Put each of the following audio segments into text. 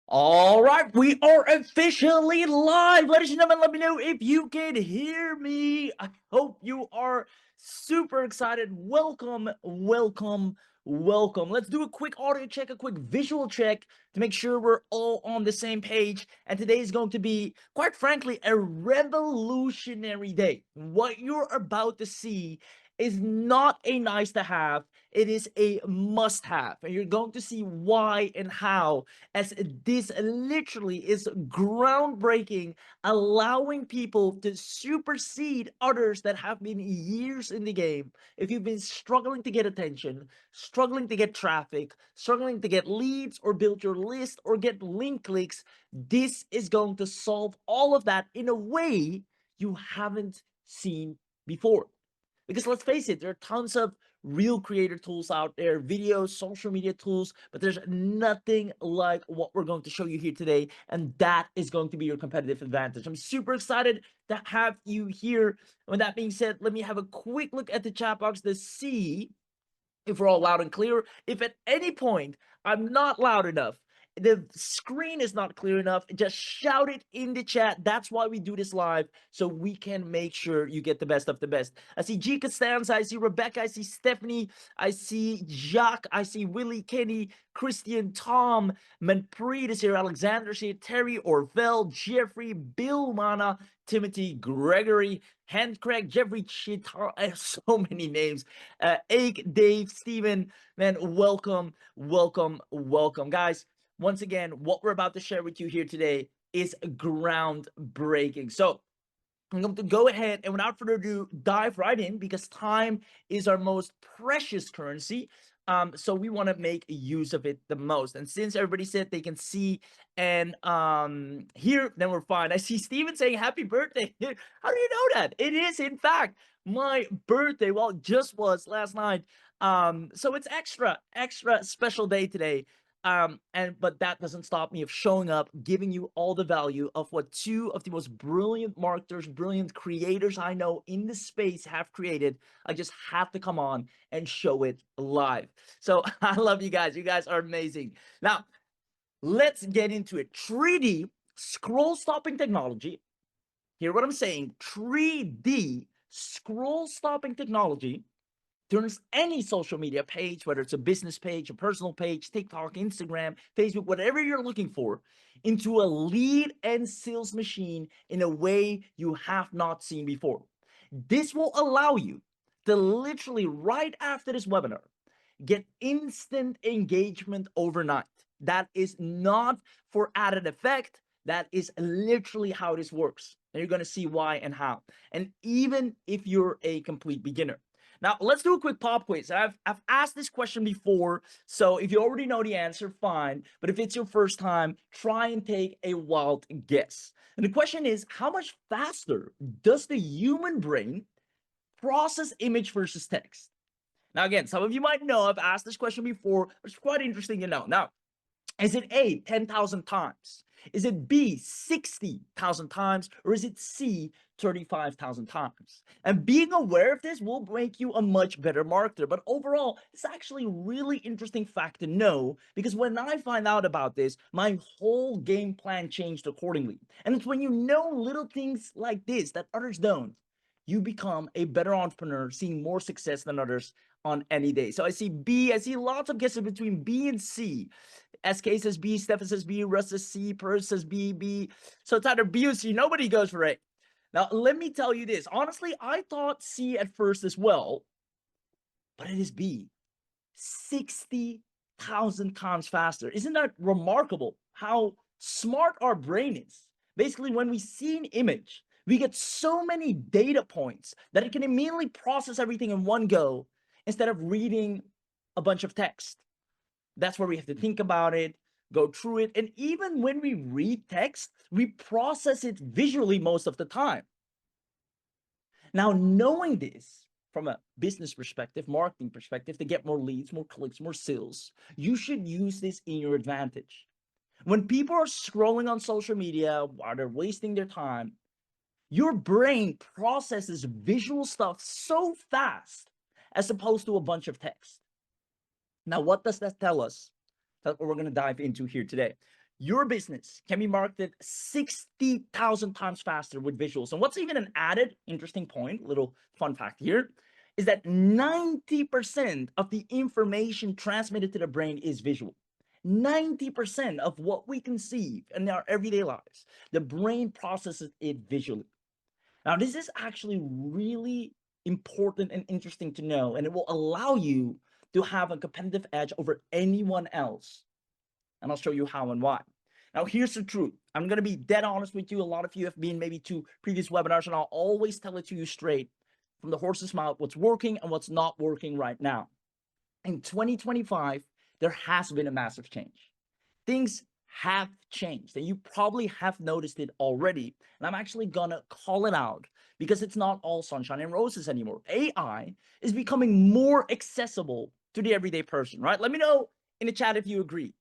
All right, we are officially live. Ladies and gentlemen, let me know if you can hear me. I hope you are super excited. Welcome, welcome, welcome. Let's do a quick audio check, a quick visual check to make sure we're all on the same page. And today is going to be, quite frankly, a revolutionary day. What you're about to see is not a nice to have, it is a must have. And you're going to see why and how, as this literally is groundbreaking, allowing people to supersede others that have been years in the game. If you've been struggling to get attention, struggling to get traffic, struggling to get leads or build your list or get link clicks, this is going to solve all of that in a way you haven't seen before. Because let's face it, there are tons of real creator tools out there, videos, social media tools, but there's nothing like what we're going to show you here today, and that is going to be your competitive advantage. I'm super excited to have you here. With that being said, let me have a quick look at the chat box to see if we're all loud and clear. If at any point I'm not loud enough, the screen is not clear enough, just shout it in the chat. That's why we do this live, so we can make sure you get the best of the best. I see G Costanza, I see Rebecca, I see Stephanie, I see Jacques, I see Willie, Kenny, Christian, Tom, Manpreet is here, Alexander's here, Terry, Orville, Jeffrey, Bill Mana, Timothy, Gregory, Hand Craig, Jeffrey Chitar, I have so many names. Ake, Dave, Steven, man, welcome, welcome, welcome. Guys, once again, what we're about to share with you here today is groundbreaking. So I'm going to go ahead and without further ado, dive right in, because time is our most precious currency. So we want to make use of it the most. And since everybody said they can see and hear, then we're fine. I see Steven saying happy birthday. How do you know that? It is, in fact, my birthday. Well, it just was last night. So it's extra special day today. But that doesn't stop me of showing up, giving you all the value of what two of the most brilliant marketers, brilliant creators I know in this space have created. I just have to come on and show it live. So I love you guys. You guys are amazing. Now, let's get into it. 3D scroll stopping technology. Hear what I'm saying? 3D scroll stopping technology turns any social media page, whether it's a business page, a personal page, TikTok, Instagram, Facebook, whatever you're looking for, into a lead and sales machine in a way you have not seen before. This will allow you to literally, right after this webinar, get instant engagement overnight. That is not for added effect. That is literally how this works. And you're going to see why and how. And even if you're a complete beginner. Now, let's do a quick pop quiz. I've asked this question before, so if you already know the answer, fine. But if it's your first time, try and take a wild guess. And the question is, how much faster does the human brain process image versus text? Now, again, some of you might know I've asked this question before, but it's quite interesting to know. Now, is it A, 10,000 times? Is it B, 60,000 times? Or is it C, 35,000 times? And being aware of this will make you a much better marketer. But overall, it's actually a really interesting fact to know, because when I find out about this, my whole game plan changed accordingly. And it's when you know little things like this that others don't, you become a better entrepreneur, seeing more success than others on any day. So I see B, I see lots of guesses between B and C. SK says B, Stefan says B, Russ says C, Purse says B, B. So it's either B or C. Nobody goes for A. Now, let me tell you this. Honestly, I thought C at first as well, but it is B. 60,000 times faster. Isn't that remarkable how smart our brain is? Basically, when we see an image, we get so many data points that it can immediately process everything in one go instead of reading a bunch of text. That's where we have to think about it, go through it. And even when we read text, we process it visually most of the time. Now, knowing this from a business perspective, marketing perspective, to get more leads, more clicks, more sales, you should use this in your advantage. When people are scrolling on social media while they're wasting their time, your brain processes visual stuff so fast as opposed to a bunch of text. Now, what does that tell us? That's what we're going to dive into here today. Your business can be marketed 60,000 times faster with visuals. And what's even an added interesting point, little fun fact here, is that 90% of the information transmitted to the brain is visual. 90% of what we conceive in our everyday lives, the brain processes it visually. Now, this is actually really important and interesting to know, and it will allow you to have a competitive edge over anyone else. And I'll show you how and why. Now, here's the truth. I'm going to be dead honest with you. A lot of you have been maybe to previous webinars, and I'll always tell it to you straight from the horse's mouth, what's working and what's not working right now. In 2025, there has been a massive change. Things have changed, and you probably have noticed it already. And I'm actually gonna call it out because it's not all sunshine and roses anymore. AI is becoming more accessible to the everyday person, right? Let me know in the chat if you agree.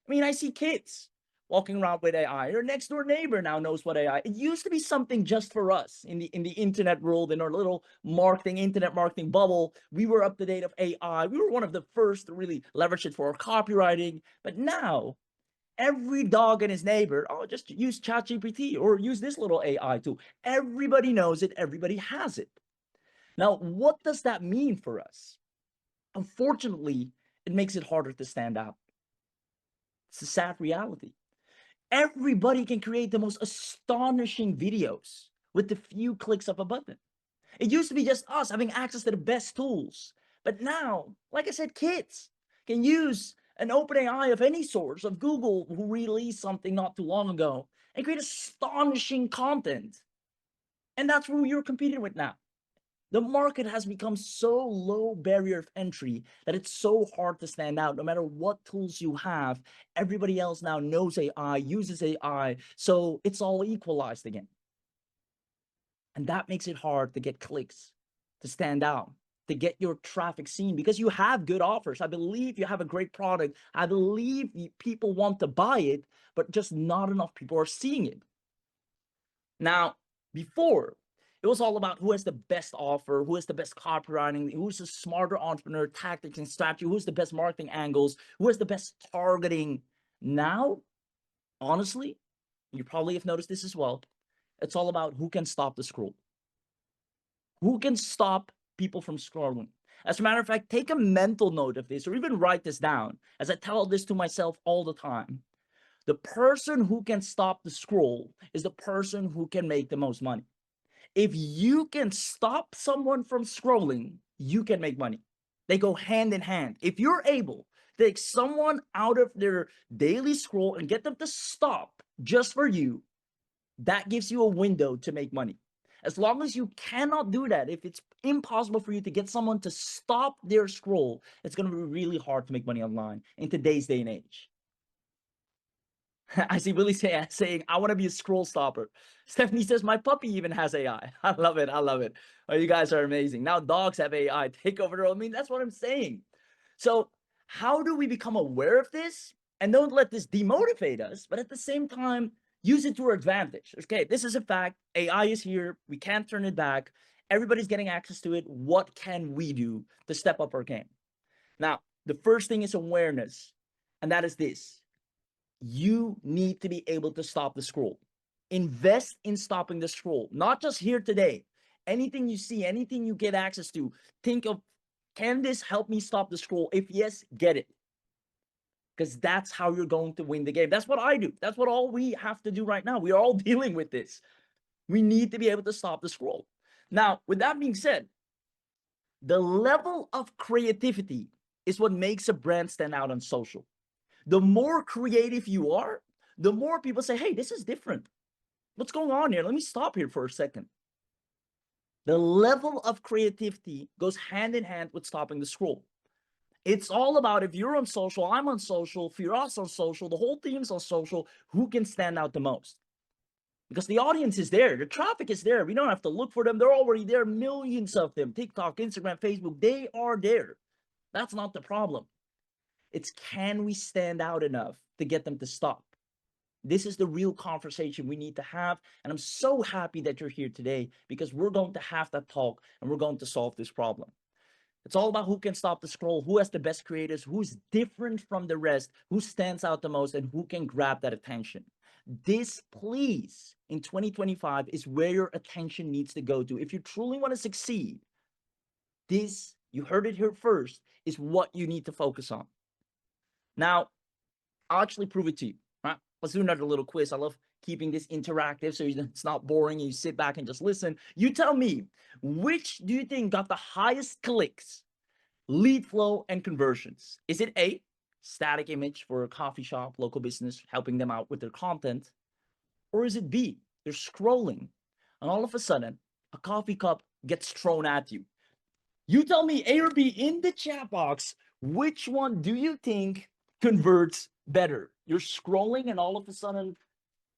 I mean, I see kids walking around with AI. Your next door neighbor now knows what AI. It used to be something just for us in the internet world, in our little internet marketing bubble. We were up to date of AI. We were one of the first to really leverage it for our copywriting. But now, every dog and his neighbor, oh, just use ChatGPT or use this little AI tool. Everybody knows it. Everybody has it. Now, what does that mean for us? Unfortunately, it makes it harder to stand out. It's a sad reality. Everybody can create the most astonishing videos with the few clicks of a button. It used to be just us having access to the best tools. But now, like I said, kids can use an OpenAI of any source, of Google, who released something not too long ago, and create astonishing content. And that's who you're competing with now. The market has become so low barrier of entry that it's so hard to stand out. No matter what tools you have, everybody else now knows AI, uses AI, so it's all equalized again. And that makes it hard to get clicks, to stand out, to get your traffic seen, because you have good offers. I believe you have a great product. I believe people want to buy it, but just not enough people are seeing it. Now, before, it was all about who has the best offer, who has the best copywriting, who's the smarter entrepreneur, tactics and strategy, who's the best marketing angles, who has the best targeting. Now, honestly, you probably have noticed this as well. It's all about who can stop the scroll. Who can stop people from scrolling? As a matter of fact, take a mental note of this or even write this down, as I tell this to myself all the time. The person who can stop the scroll is the person who can make the most money. If you can stop someone from scrolling, you can make money. They go hand in hand. If you're able to take someone out of their daily scroll and get them to stop just for you, that gives you a window to make money. As long as you cannot do that, if it's impossible for you to get someone to stop their scroll, it's going to be really hard to make money online in today's day and age. I see Willie saying, I want to be a scroll stopper. Stephanie says, my puppy even has AI. I love it. I love it. Oh, you guys are amazing. Now dogs have AI take over. I mean, that's what I'm saying. So how do we become aware of this and don't let this demotivate us, but at the same time, use it to our advantage? Okay, this is a fact. AI is here. We can't turn it back. Everybody's getting access to it. What can we do to step up our game? Now, the first thing is awareness, and that is this. You need to be able to stop the scroll. Invest in stopping the scroll, not just here today. Anything you see, anything you get access to, think of, can this help me stop the scroll? If yes, get it. Because that's how you're going to win the game. That's what I do. That's what all we have to do right now. We are all dealing with this. We need to be able to stop the scroll. Now, with that being said, the level of creativity is what makes a brand stand out on social. The more creative you are, the more people say, hey, this is different. What's going on here? Let me stop here for a second. The level of creativity goes hand in hand with stopping the scroll. It's all about, if you're on social, I'm on social, Firas on social, the whole team's on social, who can stand out the most? Because the audience is there, the traffic is there. We don't have to look for them. They're already there, millions of them. TikTok, Instagram, Facebook, they are there. That's not the problem. It's, can we stand out enough to get them to stop? This is the real conversation we need to have. And I'm so happy that you're here today, because we're going to have that talk and we're going to solve this problem. It's all about who can stop the scroll, who has the best creators, who's different from the rest, who stands out the most, and who can grab that attention. This, please, in 2025 is where your attention needs to go to. If you truly want to succeed, this, you heard it here first, is what you need to focus on. Now, I'll actually prove it to you, right? Let's do another little quiz. I love keeping this interactive so it's not boring and you sit back and just listen. You tell me, which do you think got the highest clicks, lead flow, and conversions? Is it A, static image for a coffee shop, local business, helping them out with their content? Or is it B, they're scrolling and all of a sudden a coffee cup gets thrown at you? You tell me, A or B, in the chat box, which one do you think converts better? You're scrolling and all of a sudden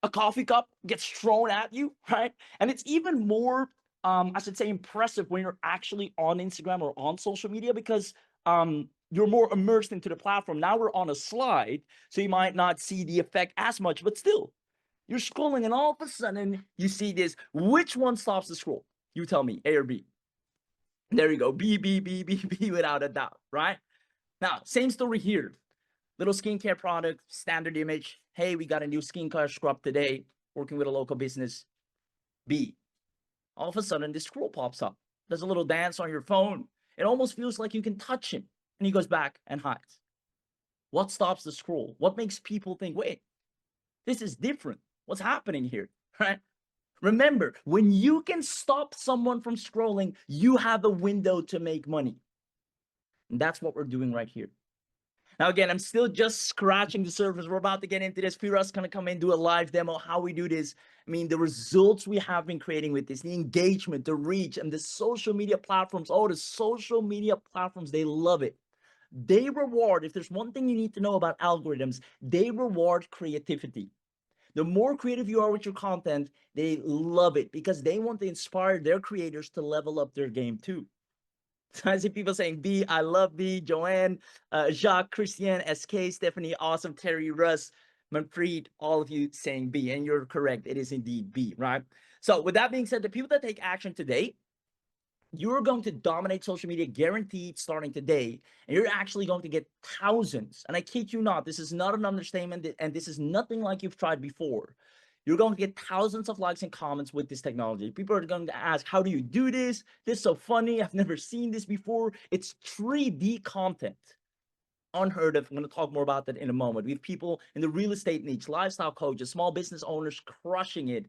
a coffee cup gets thrown at you, right? And it's even more, I should say, impressive when you're actually on Instagram or on social media because you're more immersed into the platform. Now we're on a slide, so you might not see the effect as much, but still, you're scrolling and all of a sudden you see this. Which one stops the scroll? You tell me, A or B. There you go, B, B, B, B, B, without a doubt, right? Now, same story here. Little skincare product, standard image. Hey, we got a new skincare scrub today, working with a local business. B. All of a sudden, this scroll pops up. There's a little dance on your phone. It almost feels like you can touch him. And he goes back and hides. What stops the scroll? What makes people think, wait, this is different? What's happening here, right? Remember, when you can stop someone from scrolling, you have a window to make money. And that's what we're doing right here. Now, again, I'm still just scratching the surface. We're about to get into this. Firas going to come in, do a live demo, how we do this. I mean, the results we have been creating with this, the engagement, the reach, and the social media platforms. Oh, the social media platforms, they love it. They reward, if there's one thing you need to know about algorithms, they reward creativity. The more creative you are with your content, they love it because they want to inspire their creators to level up their game too. So I see people saying B, I love B, Joanne, Jacques, Christian, SK, Stephanie, awesome, Terry, Russ, Manfred, all of you saying B, and you're correct. It is indeed B, right? So with that being said, the people that take action today, you're going to dominate social media guaranteed starting today, and you're actually going to get thousands. And I kid you not, this is not an understatement, and this is nothing like you've tried before. You're going to get thousands of likes and comments with this technology. People are going to ask, how do you do this? This is so funny. I've never seen this before. It's 3D content. Unheard of. I'm going to talk more about that in a moment. We have people in the real estate niche, lifestyle coaches, small business owners crushing it.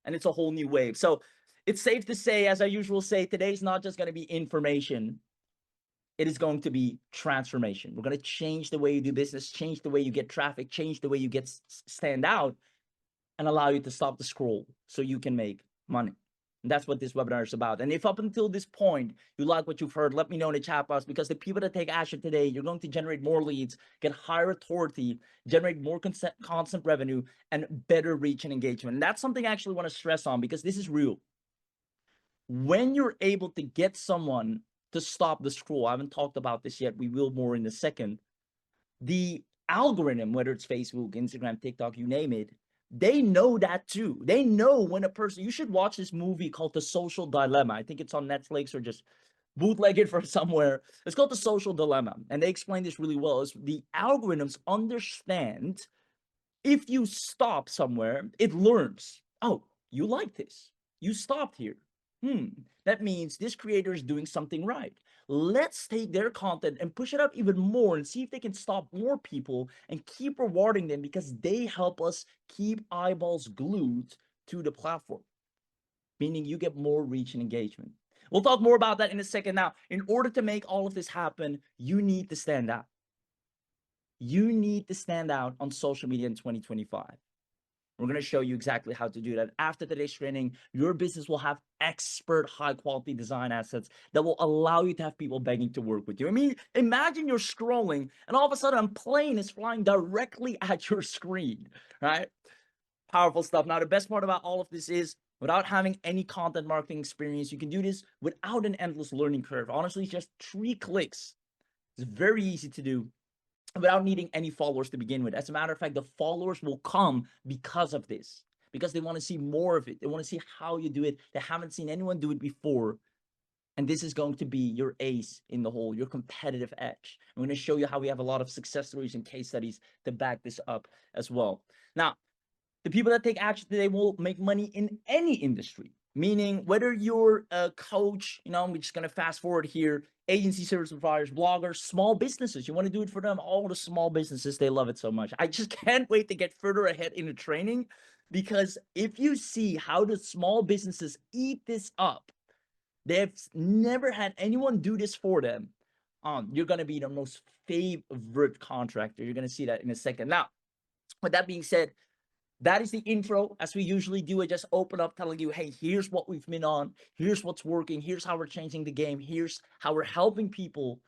And it's a whole new wave. So it's safe to say, as I usually say, today's not just going to be information. It is going to be transformation. We're going to change the way you do business, change the way you get traffic, change the way you get stand out, and allow you to stop the scroll so you can make money. And that's what this webinar is about. And if up until this point, you like what you've heard, let me know in the chat box, because the people that take action today, you're going to generate more leads, get higher authority, generate more constant revenue, and better reach and engagement. And that's something I actually want to stress on because this is real. When you're able to get someone to stop the scroll, I haven't talked about this yet, we will more in a second. The algorithm, whether it's Facebook, Instagram, TikTok, you name it, they know that too. They know when a person, you should watch this movie called The Social Dilemma. I think it's on Netflix or just bootleg it from somewhere. It's called The Social Dilemma. And they explain this really well. Is the algorithms understand if you stop somewhere, it learns, oh, you like this. You stopped here. That means this creator is doing something right. Let's take their content and push it up even more and see if they can stop more people and keep rewarding them because they help us keep eyeballs glued to the platform, meaning you get more reach and engagement. We'll talk more about that in a second. Now, in order to make all of this happen, you need to stand out. You need to stand out on social media in 2025. We're going to show you exactly how to do that. After today's training, your business will have expert high-quality design assets that will allow you to have people begging to work with you. I mean, imagine you're scrolling and all of a sudden a plane is flying directly at your screen, right? Powerful stuff. Now, the best part about all of this is without having any content marketing experience, you can do this without an endless learning curve. Honestly, it's just 3 clicks. It's very easy to do without needing any followers to begin with. As a matter of fact, the followers will come because of this, because they want to see more of it. They want to see how you do it. They haven't seen anyone do it before. And this is going to be your ace in the hole, your competitive edge. I'm going to show you how we have a lot of success stories and case studies to back this up as well. Now, the people that take action today will make money in any industry, meaning whether you're a coach, I'm just going to fast forward here, agency service providers, bloggers, small businesses, you want to do it for them, all the small businesses, they love it so much. I just can't wait to get further ahead in the training, because if you see how the small businesses eat this up, they've never had anyone do this for them. You're going to be the most favorite contractor. You're going to see that in a second. Now, with that being said, that is the intro. As we usually do, I just open up telling you, hey, here's what we've been on. Here's what's working. Here's how we're changing the game. Here's how we're helping people.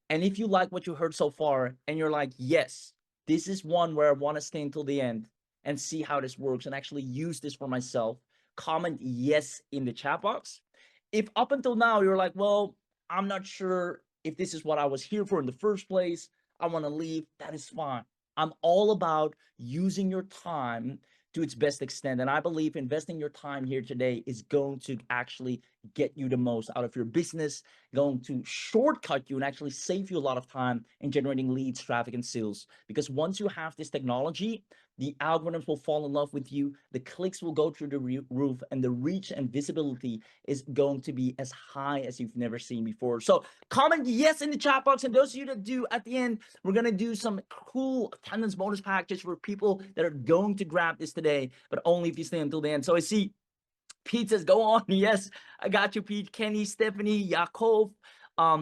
And if you like what you heard so far and you're like, yes, this is one where I want to stay until the end and see how this works and actually use this for myself, comment yes in the chat box. If up until now you're like, well, I'm not sure if this is what I was here for in the first place, I want to leave, that is fine. I'm all about using your time to its best extent. And I believe investing your time here today is going to actually get you the most out of your business, going to shortcut you and actually save you a lot of time in generating leads, traffic, and sales. Because once you have this technology, the algorithms will fall in love with you, the clicks will go through the roof, and the reach and visibility is going to be as high as you've never seen before. So comment yes in the chat box, and those of you that do, at the end, we're gonna do some cool attendance bonus packages for people that are going to grab this today, but only if you stay until the end. So I see Pete says, go on. Yes, I got you, Pete. Kenny, Stephanie, Yakov,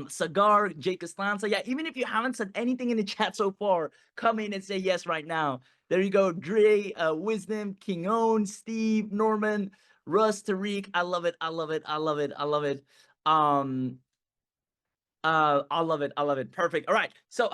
Sagar, Jake Costanza. Yeah, even if you haven't said anything in the chat so far, come in and say yes right now. There you go. Dre, Wisdom, King Own, Steve, Norman, Russ, Tariq. I love it. I love it. I love it. I love it. I love it. I love it. Perfect. All right. So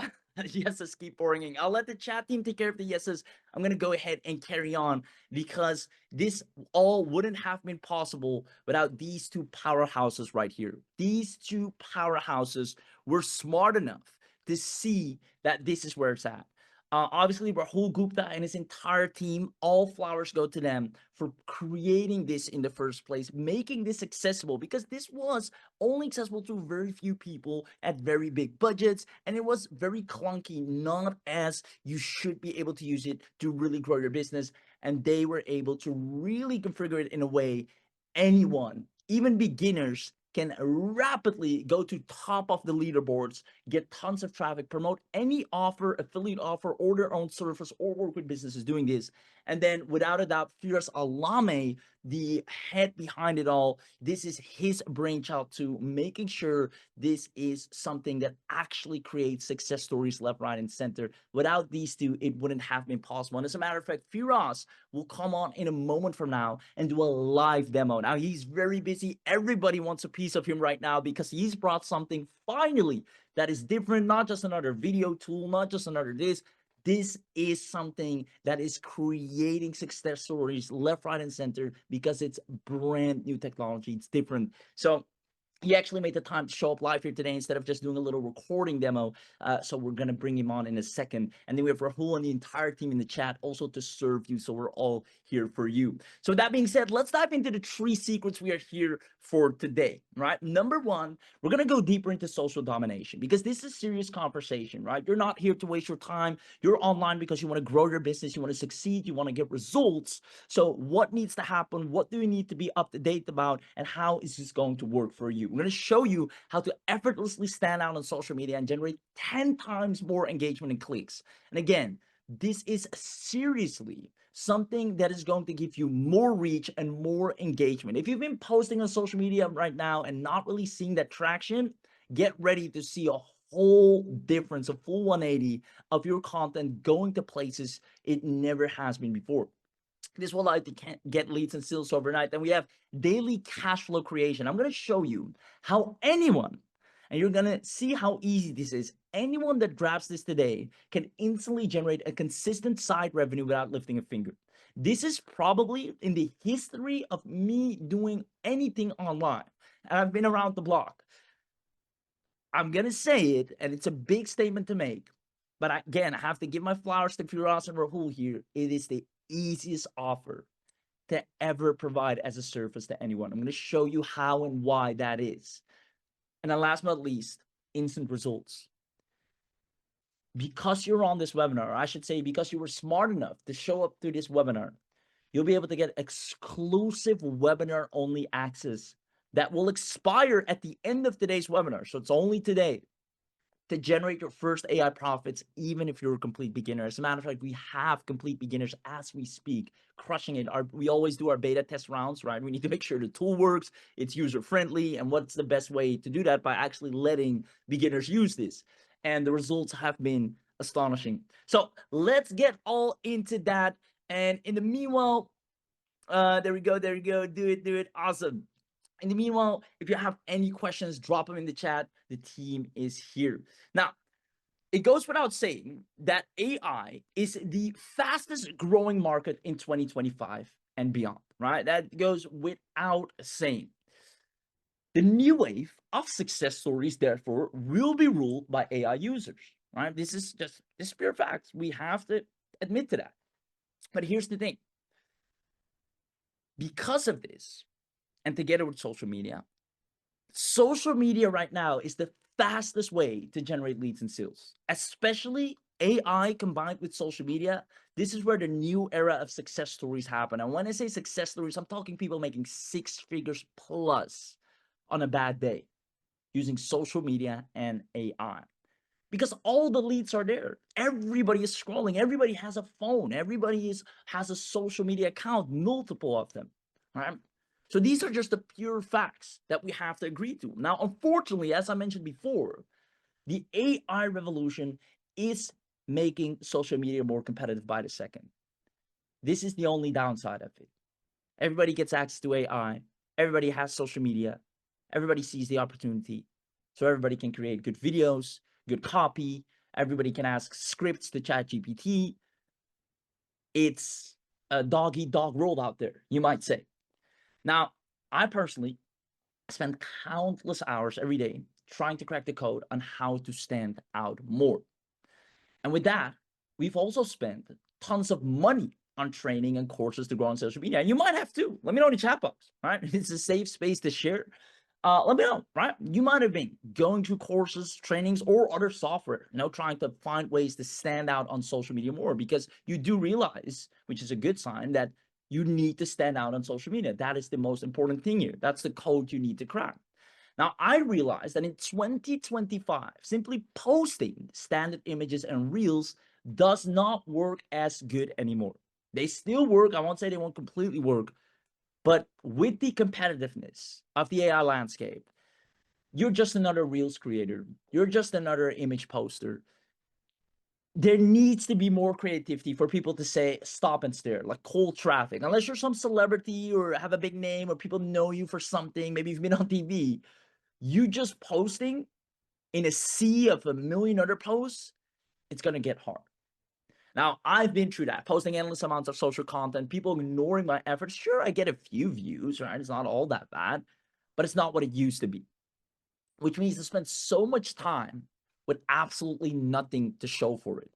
yeses keep pouring in. I'll let the chat team take care of the yeses. I'm going to go ahead and carry on, because this all wouldn't have been possible without these two powerhouses right here. These two powerhouses were smart enough to see that this is where it's at. Obviously, Rahul Gupta and his entire team, all flowers go to them for creating this in the first place, making this accessible, because this was only accessible to very few people at very big budgets, and it was very clunky, not as you should be able to use it to really grow your business. And they were able to really configure it in a way anyone, even beginners, can rapidly go to top of the leaderboards, get tons of traffic, promote any offer, affiliate offer, or their own service, or work with businesses doing this. And then, without a doubt, Firas Alame, the head behind it all, this is his brainchild to making sure this is something that actually creates success stories left, right, and center. Without these two, it wouldn't have been possible. And as a matter of fact, Firas will come on in a moment from now and do a live demo. Now, he's very busy. Everybody wants a piece of him right now, because he's brought something finally that is different, not just another video tool, not just another this. This is something that is creating success stories left, right, and center, because it's brand new technology. It's different. So he actually made the time to show up live here today instead of just doing a little recording demo. So we're going to bring him on in a second. And then we have Rahul and the entire team in the chat also to serve you. So we're all here for you. So that being said, let's dive into the 3 secrets we are here for today, right? Number 1, we're going to go deeper into social domination, because this is a serious conversation, right? You're not here to waste your time. You're online because you want to grow your business. You want to succeed. You want to get results. So what needs to happen? What do you need to be up to date about? And how is this going to work for you? We're going to show you how to effortlessly stand out on social media and generate 10 times more engagement and clicks. And again, this is seriously something that is going to give you more reach and more engagement. If you've been posting on social media right now and not really seeing that traction, get ready to see a whole difference, a full 180 of your content going to places it never has been before. This will allow you to get leads and sales overnight. And we have daily cash flow creation. I'm going to show you how anyone, and you're going to see how easy this is, anyone that grabs this today can instantly generate a consistent side revenue without lifting a finger. This is probably in the history of me doing anything online, and I've been around the block. I'm going to say it, and it's a big statement to make, but again, I have to give my flowers to Firas and Rahul here. It is the easiest offer to ever provide as a service to anyone. I'm going to show you how and why that is. And then last but not least, instant results. Because you're on this webinar, or I should say because you were smart enough to show up through this webinar, you'll be able to get exclusive webinar only access that will expire at the end of today's webinar. So it's only today, to generate your first AI profits, even if you're a complete beginner. As a matter of fact, we have complete beginners as we speak, crushing it. We always do our beta test rounds, right? We need to make sure the tool works, it's user-friendly, and what's the best way to do that by actually letting beginners use this. And the results have been astonishing. So let's get all into that. And in the meanwhile, there we go, do it, awesome. In the meanwhile, if you have any questions, drop them in the chat. The team is here. Now, it goes without saying that AI is the fastest growing market in 2025 and beyond, right? That goes without saying. The new wave of success stories, therefore, will be ruled by AI users, right? This is pure facts. We have to admit to that. But here's the thing. Because of this, and together with social media right now is the fastest way to generate leads and sales, especially AI combined with social media. This is where the new era of success stories happen. And when I say success stories, I'm talking people making 6 figures plus on a bad day using social media and AI. Because all the leads are there. Everybody is scrolling. Everybody has a phone. Everybody has a social media account, multiple of them, right? So these are just the pure facts that we have to agree to. Now, unfortunately, as I mentioned before, the AI revolution is making social media more competitive by the second. This is the only downside of it. Everybody gets access to AI. Everybody has social media. Everybody sees the opportunity. So everybody can create good videos, good copy. Everybody can ask scripts to ChatGPT. It's a dog-eat-dog world out there, you might say. Now, I personally spend countless hours every day trying to crack the code on how to stand out more. And with that, we've also spent tons of money on training and courses to grow on social media. And you might have too. Let me know in the chat box, right? It's a safe space to share. Let me know, right? You might have been going through courses, trainings, or other software, trying to find ways to stand out on social media more, because you do realize, which is a good sign, that you need to stand out on social media. That is the most important thing here. That's the code you need to crack. Now, I realized that in 2025, simply posting standard images and reels does not work as good anymore. They still work. I won't say they won't completely work, but with the competitiveness of the AI landscape, you're just another reels creator. You're just another image poster. There needs to be more creativity for people to say stop and stare, like cold traffic. Unless you're some celebrity or have a big name or people know you for something, maybe you've been on TV, you just posting in a sea of a million other posts, it's going to get hard. Now, I've been through that, posting endless amounts of social content, people ignoring my efforts. Sure, I get a few views, right? It's not all that bad, but it's not what it used to be, which means to spend so much time with absolutely nothing to show for it.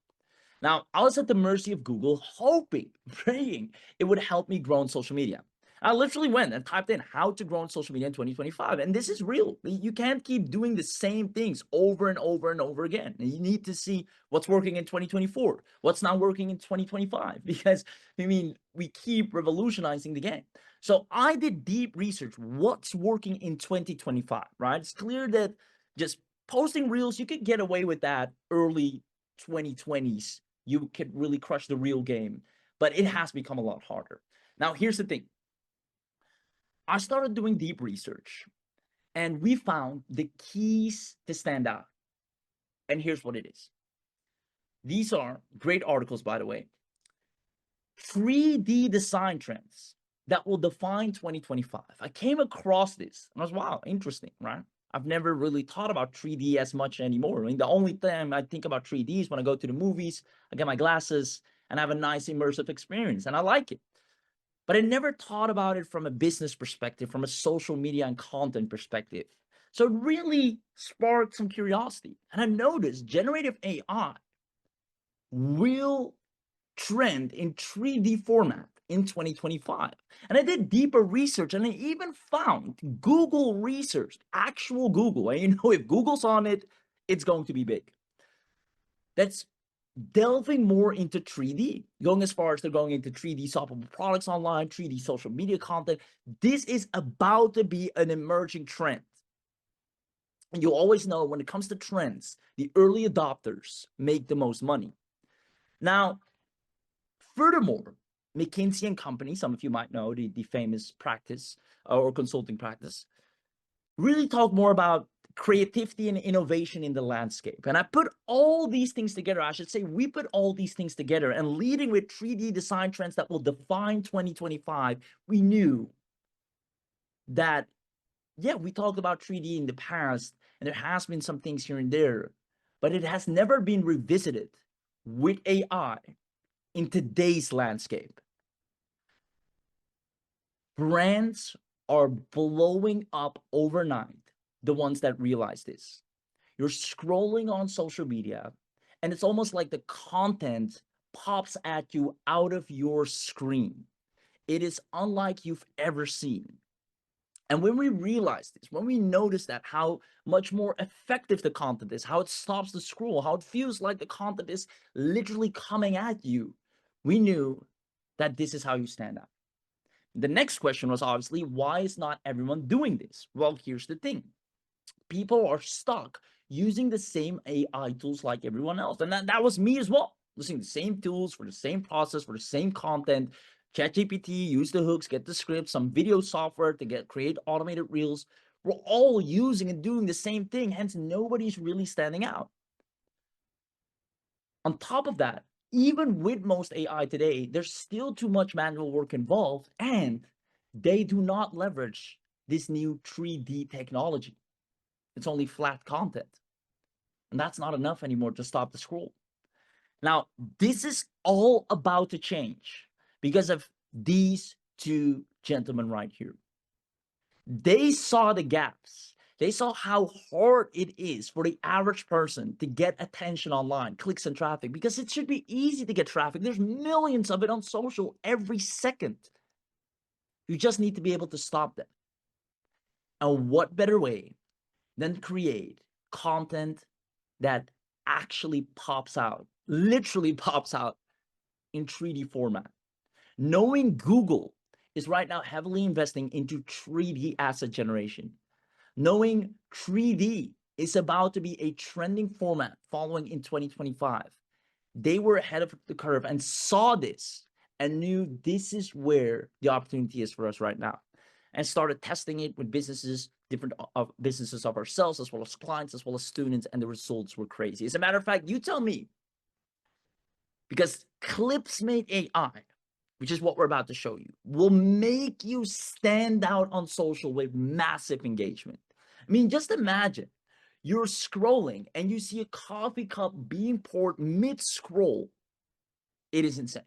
Now, I was at the mercy of Google, hoping, praying it would help me grow on social media. I literally went and typed in how to grow on social media in 2025. And this is real. You can't keep doing the same things over and over and over again. And you need to see what's working in 2024, what's not working in 2025, because we keep revolutionizing the game. So I did deep research. What's working in 2025, right? It's clear that just posting reels, you could get away with that early 2020s. You could really crush the real game, but it has become a lot harder. Now, here's the thing. I started doing deep research, and we found the keys to stand out. And here's what it is. These are great articles, by the way. 3D design trends that will define 2025. I came across this, and I was, wow, interesting, right? I've never really thought about 3D as much anymore. The only time I think about 3D is when I go to the movies, I get my glasses, and I have a nice immersive experience, and I like it. But I never thought about it from a business perspective, from a social media and content perspective. So it really sparked some curiosity. And I noticed generative AI will trend in 3D format in 2025. And I did deeper research, and I even found Google research, actual Google. And you know, if Google's on it, it's going to be big. That's delving more into 3D, going as far as they're going into 3D shoppable products online, 3D social media content. This is about to be an emerging trend. And you always know when it comes to trends, the early adopters make the most money. Now, furthermore, McKinsey and Company, some of you might know the famous practice or consulting practice, really talk more about creativity and innovation in the landscape. And I put all these things together. I should say we put all these things together, and leading with 3D design trends that will define 2025, we knew that, yeah, we talked about 3D in the past, and there has been some things here and there, but it has never been revisited with AI in today's landscape. Brands are blowing up overnight, the ones that realize this. You're scrolling on social media, and it's almost like the content pops at you out of your screen. It is unlike you've ever seen. And when we realize this, when we notice that, how much more effective the content is, how it stops the scroll, how it feels like the content is literally coming at you, we knew that this is how you stand out. The next question was obviously, why is not everyone doing this? Well, here's the thing. People are stuck using the same AI tools like everyone else. And that was me as well, using the same tools for the same process, for the same content. ChatGPT, use the hooks, get the scripts, some video software to create automated reels. We're all using and doing the same thing, hence nobody's really standing out. On top of that, even with most AI today, there's still too much manual work involved, and they do not leverage this new 3D technology. It's only flat content. And that's not enough anymore to stop the scroll. Now, this is all about to change because of these two gentlemen right here. They saw the gaps. They saw how hard it is for the average person to get attention online, clicks and traffic, because it should be easy to get traffic. There's millions of it on social every second. You just need to be able to stop them. And what better way than create content that actually pops out, literally pops out in 3D format. Knowing Google is right now heavily investing into 3D asset generation. Knowing 3D is about to be a trending format following in 2025. They were ahead of the curve and saw this and knew this is where the opportunity is for us right now, and started testing it with businesses, different businesses of ourselves, as well as clients, as well as students, and the results were crazy. As a matter of fact, you tell me, because ClipsMateAI, which is what we're about to show you, will make you stand out on social with massive engagement. I mean, just imagine you're scrolling and you see a coffee cup being poured mid-scroll. It is insane.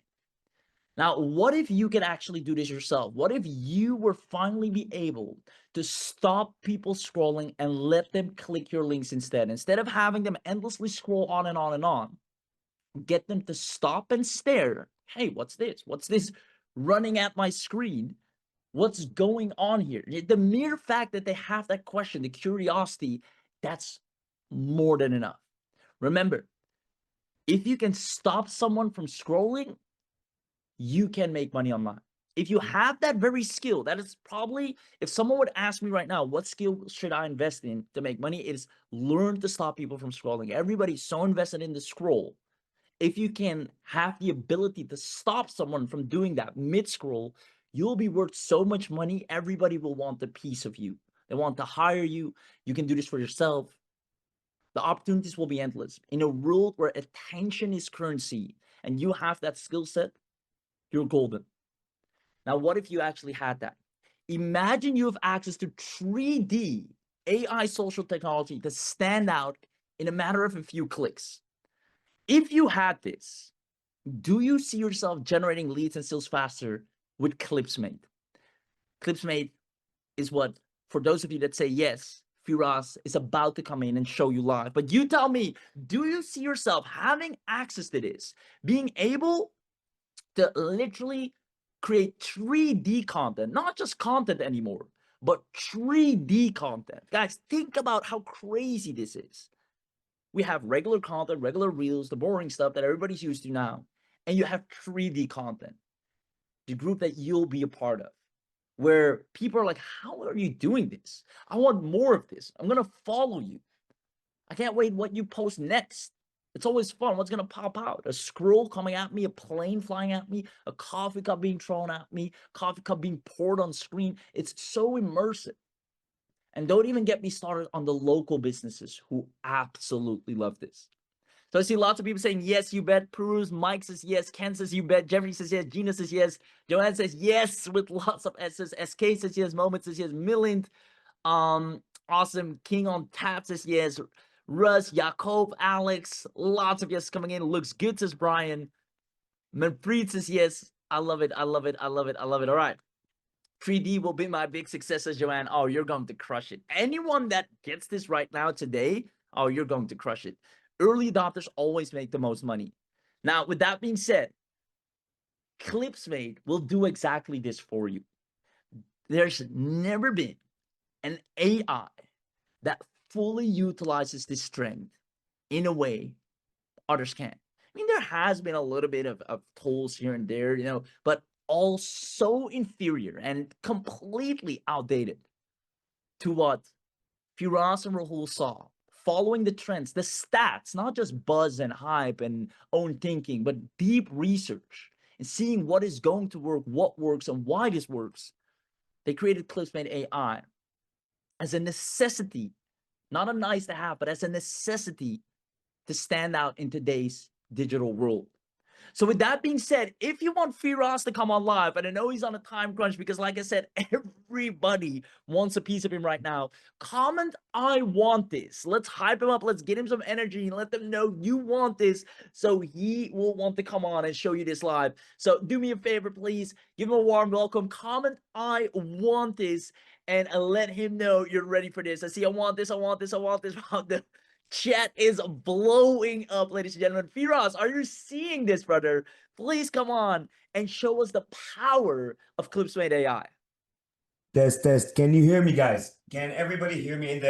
Now, what if you could actually do this yourself? What if you were finally be able to stop people scrolling and let them click your links instead? Instead of having them endlessly scroll on and on and on, get them to stop and stare. Hey, what's this? What's this running at my screen? What's going on here? The mere fact that they have that question, the curiosity, that's more than enough. Remember, if you can stop someone from scrolling, you can make money online. If you have that very skill, that is probably, if someone would ask me right now, what skill should I invest in to make money? It is learn to stop people from scrolling. Everybody's so invested in the scroll. If you can have the ability to stop someone from doing that mid-scroll, you'll be worth so much money. Everybody will want a piece of you. They want to hire you. You can do this for yourself. The opportunities will be endless. In a world where attention is currency and you have that skill set, you're golden. Now, what if you actually had that? Imagine you have access to 3D AI social technology to stand out in a matter of a few clicks. If you had this, do you see yourself generating leads and sales faster with ClipsMate? ClipsMate is what, for those of you that say yes, Firas is about to come in and show you live. But you tell me, do you see yourself having access to this, being able to literally create 3D content, not just content anymore, but 3D content. Guys, think about how crazy this is. We have regular content, regular reels, the boring stuff that everybody's used to now, and you have 3D content, the group that you'll be a part of, where people are like, how are you doing this? I want more of this. I'm going to follow you. I can't wait what you post next. It's always fun. What's going to pop out? A scroll coming at me, a plane flying at me, a coffee cup being thrown at me, coffee cup being poured on screen. It's so immersive. And don't even get me started on the local businesses who absolutely love this. So I see lots of people saying, yes, you bet. Peruse, Mike says yes. Ken says you bet. Jeffrey says yes. Gina says yes. Joanne says yes with lots of S's. SK says yes. Moment says yes. Millind. Awesome. King on tap says yes. Russ, Jacob, Alex, lots of yes coming in. Looks good, says Brian. Manfred says yes. I love it. I love it. I love it. I love it. All right. 3D will be my big success, says Joanne. Oh, you're going to crush it. Anyone that gets this right now today, oh, you're going to crush it. Early adopters always make the most money. Now, with that being said, ClipsMate will do exactly this for you. There's never been an AI that fully utilizes this strength in a way others can't. I mean, there has been a little bit of tools here and there, you know, but all so inferior and completely outdated to what Firas and Rahul saw, following the trends, the stats, not just buzz and hype and own thinking, but deep research and seeing what is going to work, what works, and why this works. They created ClipsMateAI as a necessity, not a nice to have, but as a necessity to stand out in today's digital world. So with that being said, if you want Firas to come on live, and I know he's on a time crunch because like I said, everybody wants a piece of him right now, comment, I want this. Let's hype him up. Let's get him some energy and let them know you want this so he will want to come on and show you this live. So do me a favor, please. Give him a warm welcome. Comment, I want this, and let him know you're ready for this. I see I want this, I want this, I want this. The chat is blowing up, ladies and gentlemen. Firas, are you seeing this, brother? Please come on and show us the power of ClipsMateAI. Test. Can you hear me, guys? Can everybody hear me in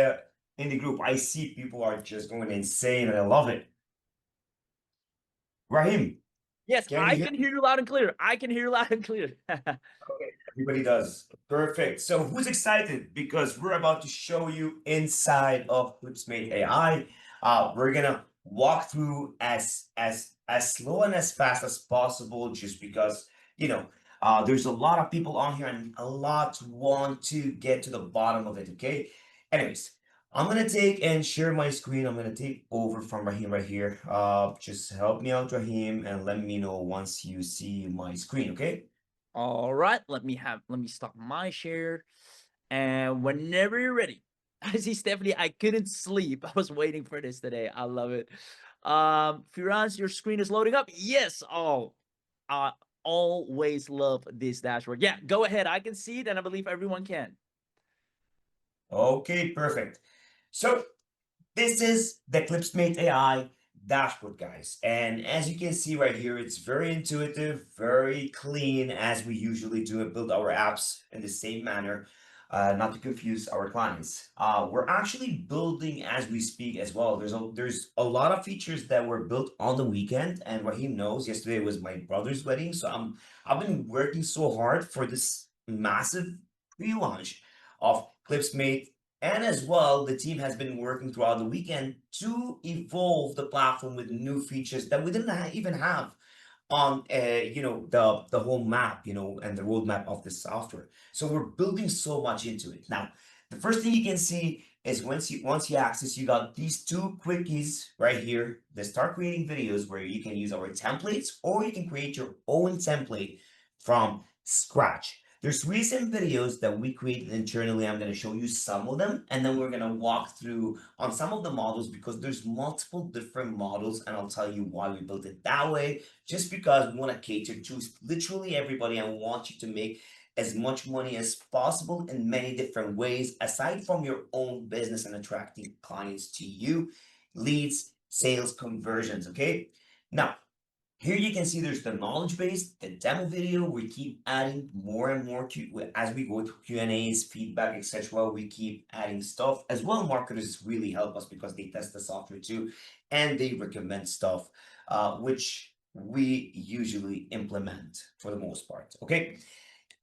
the group? I see people are just going insane, and I love it. Rahim, Yes, can I you hear can hear you loud and clear. I can hear you loud and clear. Okay, everybody does. Perfect. So who's excited? Because we're about to show you inside of ClipsMateAI. We're gonna walk through as slow and as fast as possible, just because there's a lot of people on here and a lot want to get to the bottom of it. Okay. Anyways, I'm gonna take and share my screen. I'm gonna take over from Rahim right here. Just help me out, Rahim, and let me know once you see my screen. Okay. All right, let me stop my share. And whenever you're ready, I see Stephanie, I couldn't sleep. I was waiting for this today. I love it. Firas, your screen is loading up. Yes. Oh, I always love this dashboard. Yeah, go ahead. I can see it, and I believe everyone can. Okay, perfect. So this is the ClipsMateAI dashboard, guys. And as you can see right here, it's very intuitive, very clean, as we usually do and build our apps in the same manner, not to confuse our clients. We're actually building as we speak as well. There's a lot of features that were built on the weekend, and Raheem knows yesterday was my brother's wedding, so I've been working so hard for this massive pre-launch of ClipsMate, and as well, the team has been working throughout the weekend to evolve the platform with new features that we didn't even have on the whole map, and the roadmap of the software. So we're building so much into it. Now, the first thing you can see is once you access, you got these two quickies right here. The start creating videos, where you can use our templates or you can create your own template from scratch. There's recent videos that we created internally. I'm going to show you some of them, and then we're going to walk through on some of the models, because there's multiple different models, and I'll tell you why we built it that way, just because we want to cater to literally everybody and want you to make as much money as possible in many different ways, aside from your own business and attracting clients to you, leads, sales, conversions. Okay. Now, Here you can see there's the knowledge base, the demo video. We keep adding more and more as we go through Q&As, feedback, etc. We keep adding stuff as well. Marketers really help us because they test the software too, and they recommend stuff, which we usually implement for the most part. Okay,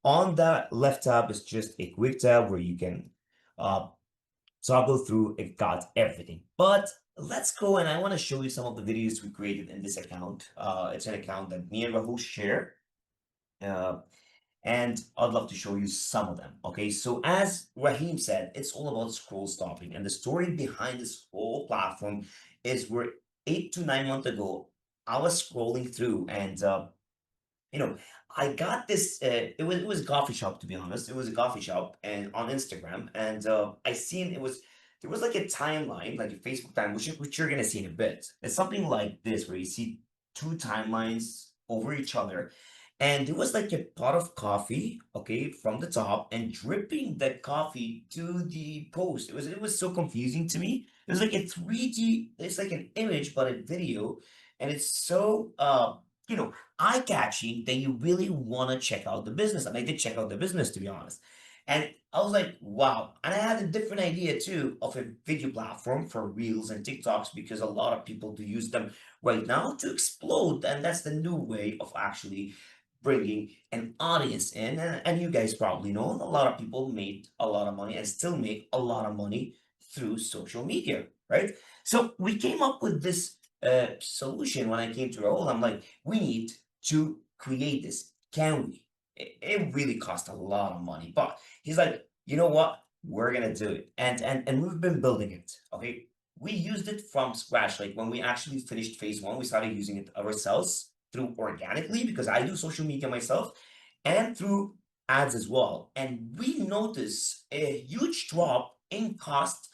on the left tab is just a quick tab where you can toggle through. It got everything, but let's go and I want to show you some of the videos we created in this account. It's an account that me and Rahul share, uh, and I'd love to show you some of them. Okay, so as Raheem said, it's all about scroll stopping, and the story behind this whole platform is where 8 to 9 months ago I was scrolling through and you know, I got this. It was a coffee shop, to be honest. It was a coffee shop and on Instagram, and I seen there was like a timeline, like a Facebook time, which you're gonna see in a bit. It's something like this, where you see two timelines over each other, and there was like a pot of coffee, okay, from the top, and dripping that coffee to the post. It was so confusing to me. It was like a 3D. It's like an image, but a video, and it's so you know eye-catching that you really want to check out the business. And I did check out the business, to be honest. And I was like, wow. And I had a different idea too of a video platform for Reels and TikToks because a lot of people do use them right now to explode. And that's the new way of actually bringing an audience in. And you guys probably know a lot of people made a lot of money and still make a lot of money through social media, right? So we came up with this solution when I came to Raul. I'm like, we need to create this. Can we? It really cost a lot of money, but he's like, you know what? We're gonna do it, and we've been building it. Okay, we used it from scratch. Like when we actually finished phase one, we started using it ourselves through organically because I do social media myself, and through ads as well. And we noticed a huge drop in cost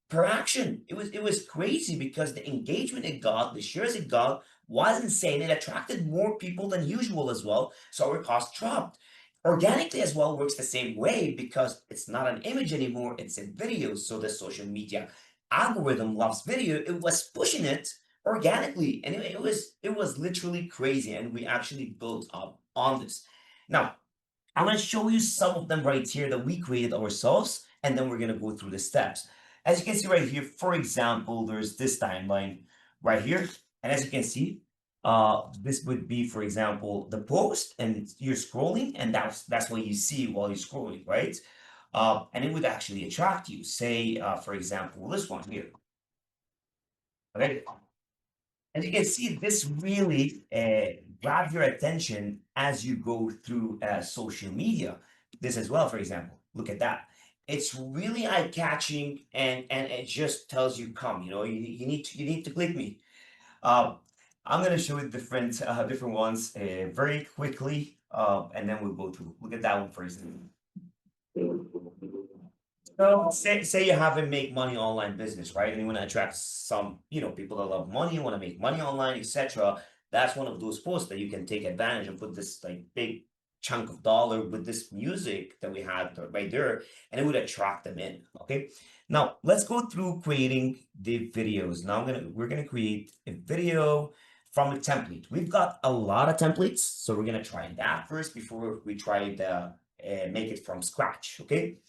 per action. It was crazy because the engagement it got, the shares it got was insane. It attracted more people than usual as well. So our cost dropped. Organically as well works the same way because it's not an image anymore, it's a video. So the social media algorithm loves video. It was pushing it organically. And it was literally crazy. And we actually built up on this. Now, I'm going to show you some of them right here that we created ourselves, and then we're going to go through the steps. As you can see right here, for example, there's this timeline right here. And as you can see, this would be, for example, the post, and you're scrolling, and that's what you see while you're scrolling, right? And it would actually attract you. Say, for example, this one here. Okay, and you can see this really grabs your attention as you go through social media. This as well, for example, look at that. It's really eye-catching, and it just tells you, come, you need to click me. Uh, I'm gonna show you different ones very quickly, and then we'll go through. Look at that one first. So say you have a make money online business, right? And you want to attract some, people that love money, want to make money online, etc. That's one of those posts that you can take advantage and put this like big chunk of dollar with this music that we had right there, and it would attract them in. Okay. Now let's go through creating the videos. Now we're gonna create a video from a template. We've got a lot of templates, so we're gonna try that first before we try the make it from scratch. Okay.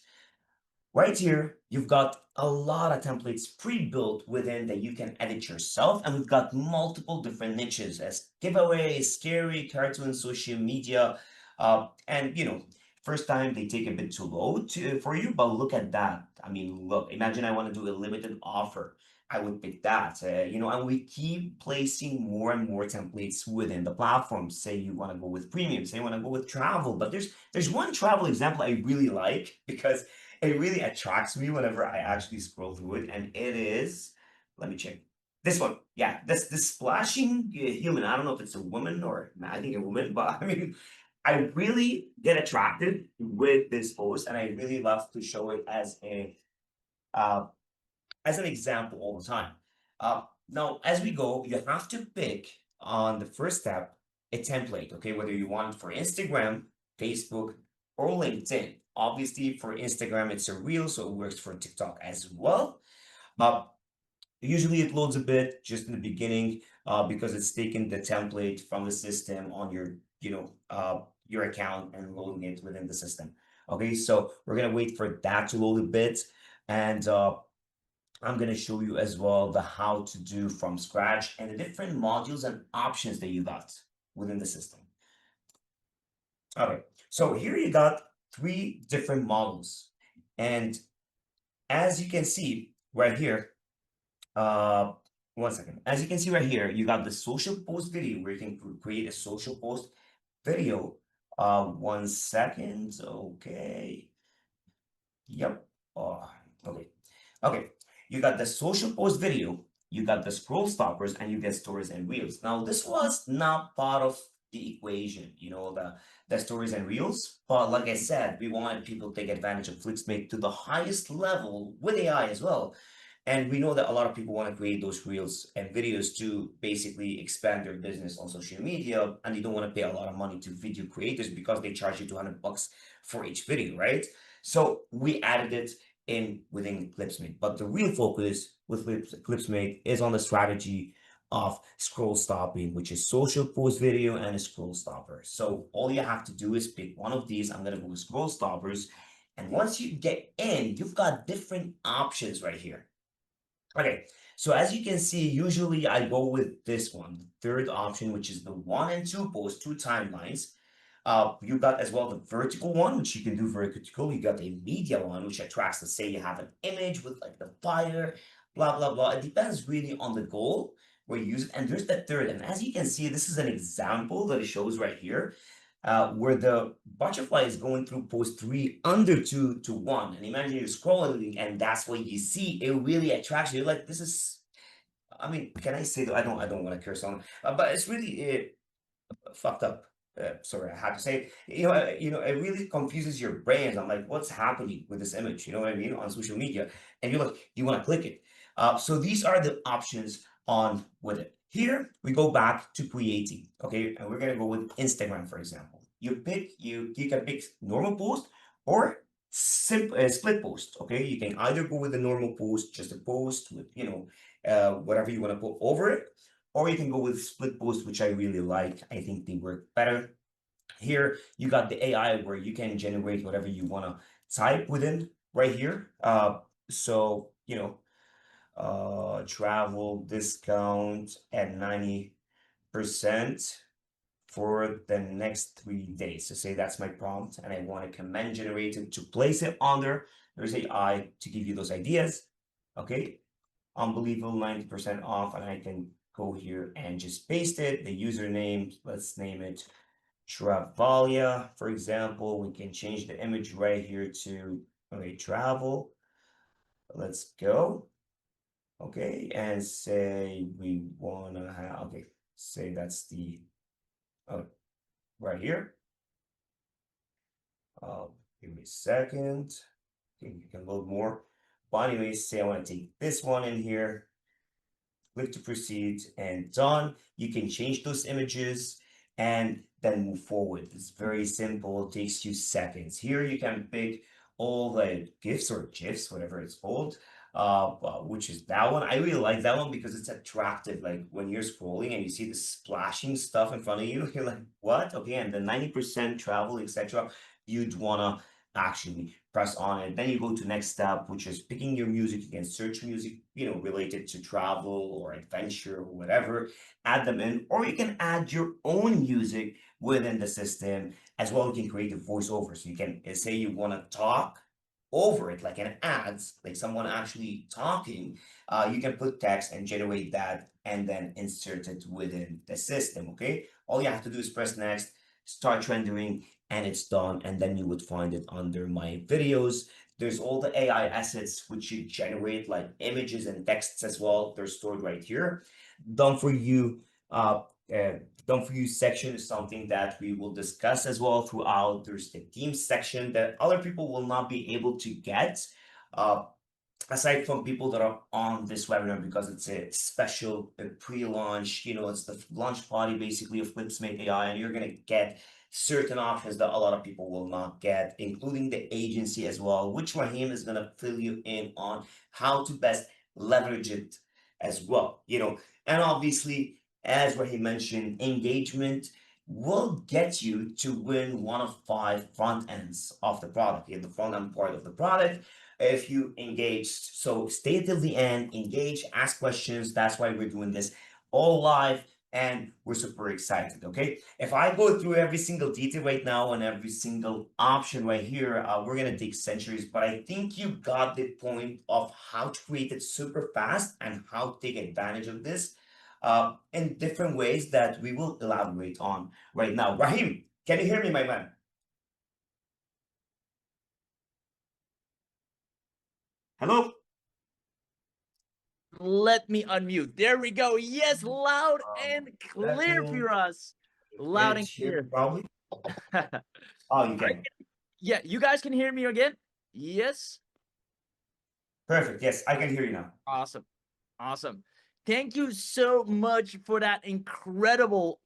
Right here, you've got a lot of templates pre-built within that you can edit yourself, and we've got multiple different niches as giveaways, scary, cartoon, social media, and first time they take a bit too low for you, but look at that. I mean, look, imagine I want to do a limited offer. I would pick that, and we keep placing more and more templates within the platform. Say you want to go with premium, say you want to go with travel, but there's one travel example I really like because it really attracts me whenever I actually scroll through it, and it is, let me check. This one, yeah, this splashing human. I don't know if it's a woman or I think a woman, but I mean, I really get attracted with this post, and I really love to show it uh, as an example all the time. Now, as we go, you have to pick on the first step a template, okay? Whether you want it for Instagram, Facebook, or LinkedIn. Obviously, for Instagram, it's a reel, so it works for TikTok as well. Uh, Usually it loads a bit just in the beginning because it's taking the template from the system on your account and loading it within the system. Okay, so we're gonna wait for that to load a bit, and I'm gonna show you as well the how to do from scratch and the different modules and options that you got within the system. Okay, so here you got 3 different models, and as you can see right here, uh, one second. As you can see right here, you got the social post video where you can create a social post video. 1 second. Okay. Yep. Oh, okay. Okay. You got the social post video, you got the scroll stoppers, and you get stories and reels. Now, this was not part of the equation, the stories and reels. But like I said, we wanted people to take advantage of ClipsMate to the highest level with AI as well. And we know that a lot of people want to create those reels and videos to basically expand their business on social media, and they don't want to pay a lot of money to video creators because they charge you $200 for each video, right? So we added it in within ClipsMate. But the real focus with ClipsMate is on the strategy of scroll stopping, which is social post video and a scroll stopper. So all you have to do is pick one of these. I'm going to go with scroll stoppers. And once you get in, you've got different options right here. Okay, so as you can see, usually I go with this one, the third option, which is the 1 and 2 post, 2 timelines. You got as well the vertical one, which you can do vertical. You got the media one, which attracts, let's say you have an image with like the fire, blah, blah, blah. It depends really on the goal where you use it. And there's the third. And as you can see, this is an example that it shows right here. Where the butterfly is going through post 3 under 2 to 1. And imagine you're scrolling and that's what you see. It really attracts you. You're like, this is, I mean, can I say that? I don't want to curse on, but it's really fucked up. Sorry, I had to say it. It really confuses your brain. I'm like, what's happening with this image? You know what I mean? On social media. And you're like, you want to click it. So these are the options on with it. Here we go back to creating. Okay, and we're gonna go with Instagram, for example. You can pick normal post or split post. Okay, you can either go with the normal post, just a post with whatever you want to put over it, or you can go with split post, which I really like. I think they work better. Here you got the AI where you can generate whatever you want to type within right here. So travel discount at 90% for the next 3 days. So say that's my prompt and I want a command generated to place it under. There's AI to give you those ideas. Okay, unbelievable 90% off, and I can go here and just paste it. The username, let's name it Travalia, for example. We can change the image right here to travel. Let's go. Okay, and say we wanna have say that's the right here. Give me a second. Okay, you can load more. But anyways, say I want to take this one in here. Click to proceed and done. You can change those images and then move forward. It's very simple. It takes you seconds. Here you can pick all the GIFs or GIFs, whatever it's called, which is that one. I really like that one because it's attractive. Like when you're scrolling and you see the splashing stuff in front of you, you're like, what? Okay, and the 90% travel, etc. You'd wanna actually press on it. Then you go to next step, which is picking your music. You can search music, related to travel or adventure or whatever, add them in, or you can add your own music within the system as well. You can create a voiceover. So you can say you want to talk over it like an ads, like someone actually talking. You can put text and generate that and then insert it within the system. Okay, all you have to do is press next, start rendering, and it's done. And then you would find it under my videos. There's all the AI assets which you generate, like images and texts as well. They're stored right here. Done for you. Done for you section is something that we will discuss as well throughout. There's the team section that other people will not be able to get. Aside from people that are on this webinar, because it's a special pre-launch, it's the launch party basically of ClipsMate AI, and you're going to get certain options that a lot of people will not get, including the agency as well, which Raheem is going to fill you in on how to best leverage it as well, and obviously, as what he mentioned, engagement will get you to win one of 5 front ends of the product, in the front end part of the product, if you engage. So stay till the end, engage, ask questions. That's why we're doing this all live, and we're super excited. Okay, if I go through every single detail right now and every single option right here, we're gonna take centuries, but I think you got the point of how to create it super fast and how to take advantage of this in different ways that we will elaborate on right now. Rahim, can you hear me, my man? Hello? Let me unmute. There we go. Yes, loud and clear Second, for us. Loud and Edge here, clear. probably. Oh, you can. Yeah, you guys can hear me again? Yes? Perfect. Yes, I can hear you now. Awesome. Awesome. Thank you so much for that incredible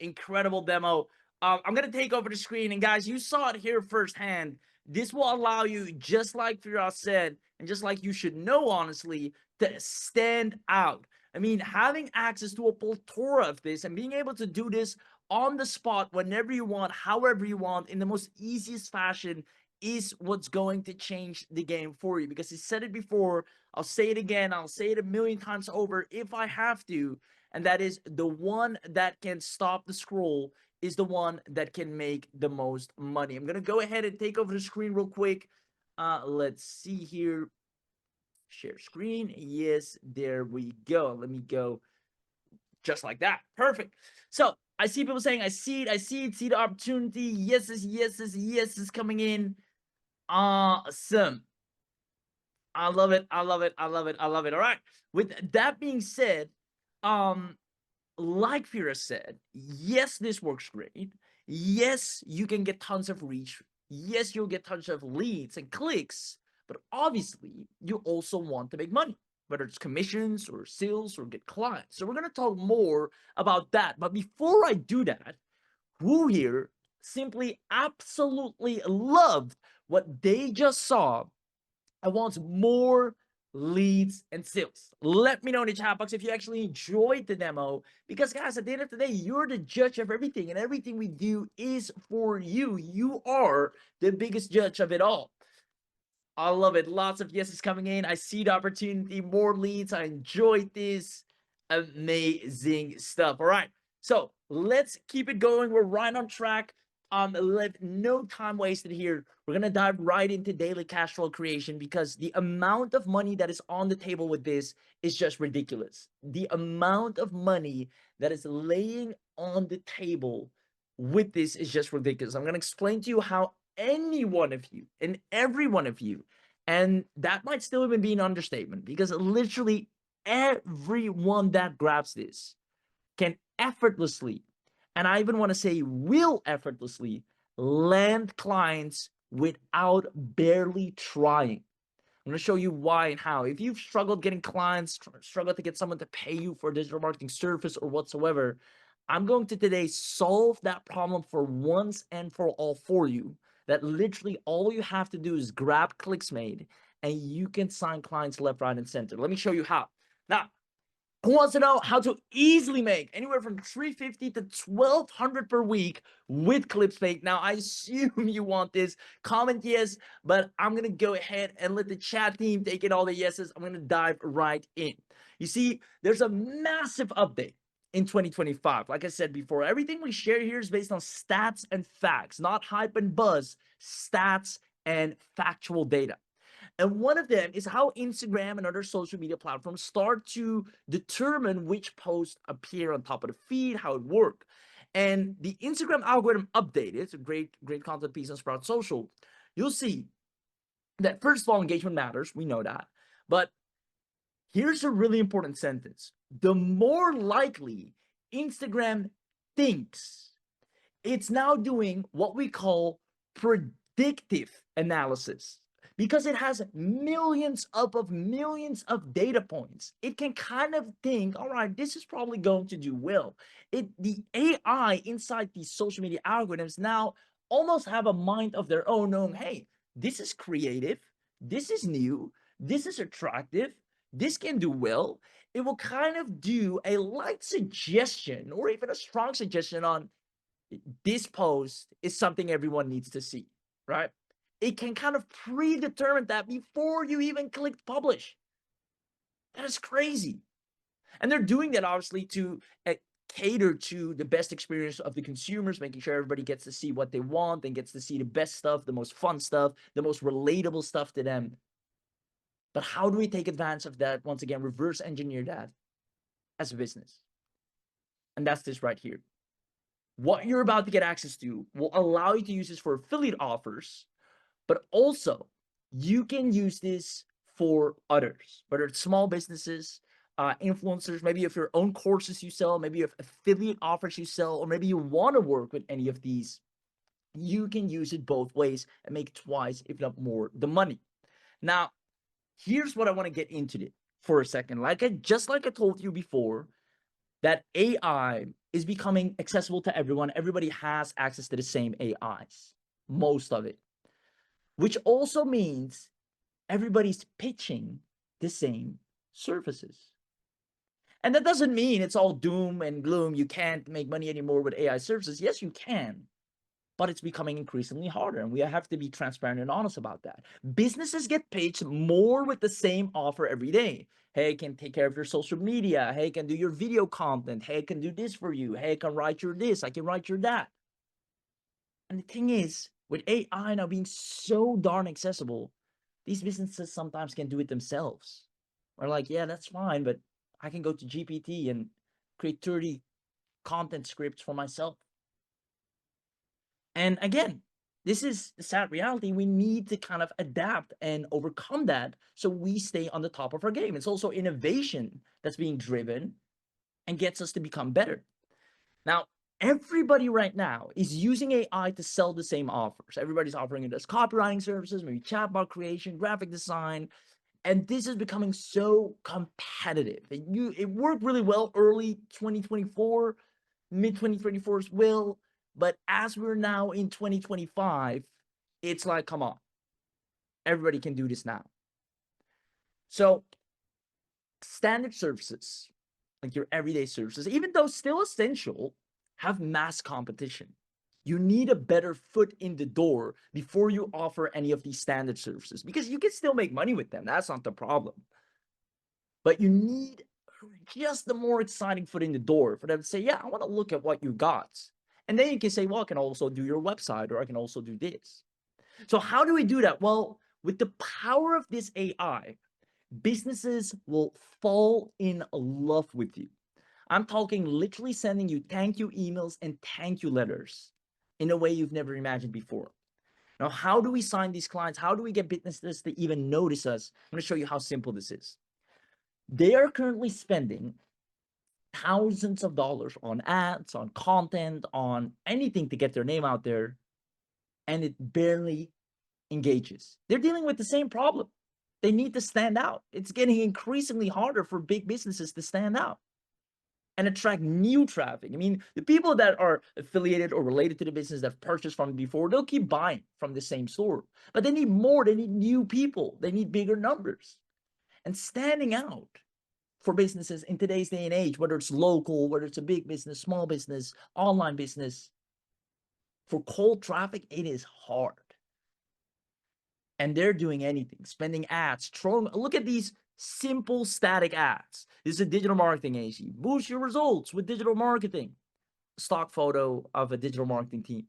demo. I'm going to take over the screen. And guys, you saw it here firsthand. This will allow you, just like Firas said, and just like you should know, honestly, to stand out. I mean, having access to a plethora of this and being able to do this on the spot whenever you want, however you want, in the most easiest fashion is what's going to change the game for you. Because he said it before, I'll say it again, I'll say it a million times over if I have to, and that is the one that can stop the scroll is the one that can make the most money. I'm gonna go ahead and take over the screen real quick. Let's see here. Share screen. Yes, there we go. Let me go just like that. Perfect. So I see people saying, I see it, see the opportunity. Yeses, yeses, yeses coming in. Awesome. I love it. I love it. I love it. I love it. All right. With that being said, like Fira said, yes, this works great. Yes, you can get tons of reach. Yes, you'll get tons of leads and clicks, but obviously you also want to make money, whether it's commissions or sales or get clients. So we're going to talk more about that. But before I do that, who here simply absolutely loved what they just saw I want more leads and sales. Let me know in the chat box if you actually enjoyed the demo, because guys, at the end of the day, you're the judge of everything, and everything we do is for you. You are the biggest judge of it all. I love it. Lots of yeses coming in. I see the opportunity, more leads. I enjoyed this. Amazing stuff. All right. So let's keep it going. We're right on track. No time wasted here. We're gonna dive right into daily cash flow creation, because the amount of money that is on the table with this is just ridiculous. The amount of money that is laying on the table with this is just ridiculous. I'm gonna explain to you how any one of you and every one of you, and that might still even be an understatement, because literally everyone that grabs this can effortlessly, and I even want to say will effortlessly, land clients without barely trying. I'm going to show you why and how. If you've struggled getting clients, struggled to get someone to pay you for a digital marketing service or whatsoever, I'm going to today solve that problem for once and for all for you. That literally all you have to do is grab ClipsMate and you can sign clients left, right, and center. Let me show you how. Now, who wants to know how to easily make anywhere from $350 to $1,200 per week with ClipsMate? Now, I assume you want this. Comment yes, but I'm going to go ahead and let the chat team take it all the yeses. I'm going to dive right in. You see, there's a massive update in 2025. Like I said before, everything we share here is based on stats and facts, not hype and buzz, stats and factual data. And one of them is how Instagram and other social media platforms start to determine which posts appear on top of the feed, how it works. And the Instagram algorithm update, it's a great content piece on Sprout Social. You'll see that first of all, engagement matters. We know that. But here's a really important sentence. The more likely Instagram thinks it's now doing what we call predictive analysis, because it has millions of data points. It can kind of think, all right, this is probably going to do well. The AI inside these social media algorithms now almost have a mind of their own, knowing, hey, this is creative, this is new, this is attractive, this can do well. it will kind of do a light suggestion or even a strong suggestion on this post is something everyone needs to see, right? It can kind of predetermine that before you even click publish. That is crazy. And they're doing that obviously to cater to the best experience of the consumers, making sure everybody gets to see what they want and gets to see the best stuff, the most fun stuff, the most relatable stuff to them. But how do we take advantage of that? Once again, reverse engineer that as a business. And that's this right here. What you're about to get access to will allow you to use this for affiliate offers, but also you can use this for others, whether it's small businesses, influencers, maybe if your own courses you sell, maybe if affiliate offers you sell, or maybe you want to work with any of these, you can use it both ways and make twice, if not more, the money. Now, here's what I want to get into it for a second. Just like I told you before, that AI is becoming accessible to everyone. Everybody has access to the same AIs, most of it, which also means everybody's pitching the same services. And that doesn't mean it's all doom and gloom. You can't make money anymore with AI services. Yes, you can, but it's becoming increasingly harder. And we have to be transparent and honest about that. Businesses get paid more with the same offer every day. Hey, I can take care of your social media. Hey, I can do your video content. Hey, I can do this for you. Hey, I can write your this. I can write your that. And the thing is, with AI now being so darn accessible, these businesses sometimes can do it themselves. Or like, yeah, that's fine, but I can go to GPT and create 30 content scripts for myself. And again, this is the sad reality. We need to kind of adapt and overcome that so we stay on the top of our game. It's also innovation that's being driven and gets us to become better. Now, everybody right now is using AI to sell the same offers. Everybody's offering it as copywriting services, maybe chatbot creation, graphic design, and this is becoming so competitive. It worked really well early 2024, mid 2024 as well. But as we're now in 2025, it's like, come on, everybody can do this now. So standard services, like your everyday services, even though still essential, have mass competition. You need a better foot in the door before you offer any of these standard services, because you can still make money with them. That's not the problem. But you need just the more exciting foot in the door for them to say, yeah, I want to look at what you got. And then you can say, well, I can also do your website, or I can also do this. So how do we do that? Well, with the power of this AI, businesses will fall in love with you. I'm talking literally sending you thank you emails and thank you letters in a way you've never imagined before. Now, how do we sign these clients? How do we get businesses to even notice us? I'm going to show you how simple this is. They are currently spending thousands of dollars on ads, on content, on anything to get their name out there, and it barely engages. They're dealing with the same problem. They need to stand out. It's getting increasingly harder for big businesses to stand out and attract new traffic. I mean, the people that are affiliated or related to the business that have purchased from before, they'll keep buying from the same store, but they need more. They need new people. They need bigger numbers. And standing out for businesses in today's day and age, whether it's local, whether it's a big business, small business, online business, for cold traffic, it is hard. And they're doing anything, spending ads, look at these simple static ads. This is a digital marketing agency. Boost your results with digital marketing. Stock photo of a digital marketing team.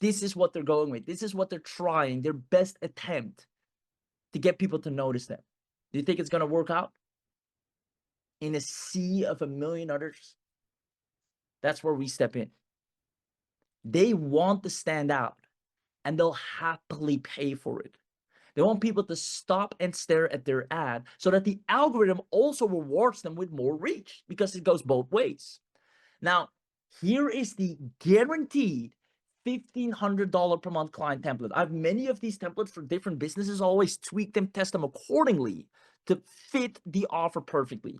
This is what they're going with. This is what they're trying, their best attempt to get people to notice them. Do you think it's going to work out? In a sea of a million others? That's where we step in. They want to stand out, and they'll happily pay for it. They want people to stop and stare at their ad so that the algorithm also rewards them with more reach, because it goes both ways. Now, here is the guaranteed $1,500 per month client template. I have many of these templates for different businesses. I always tweak them, test them accordingly to fit the offer perfectly.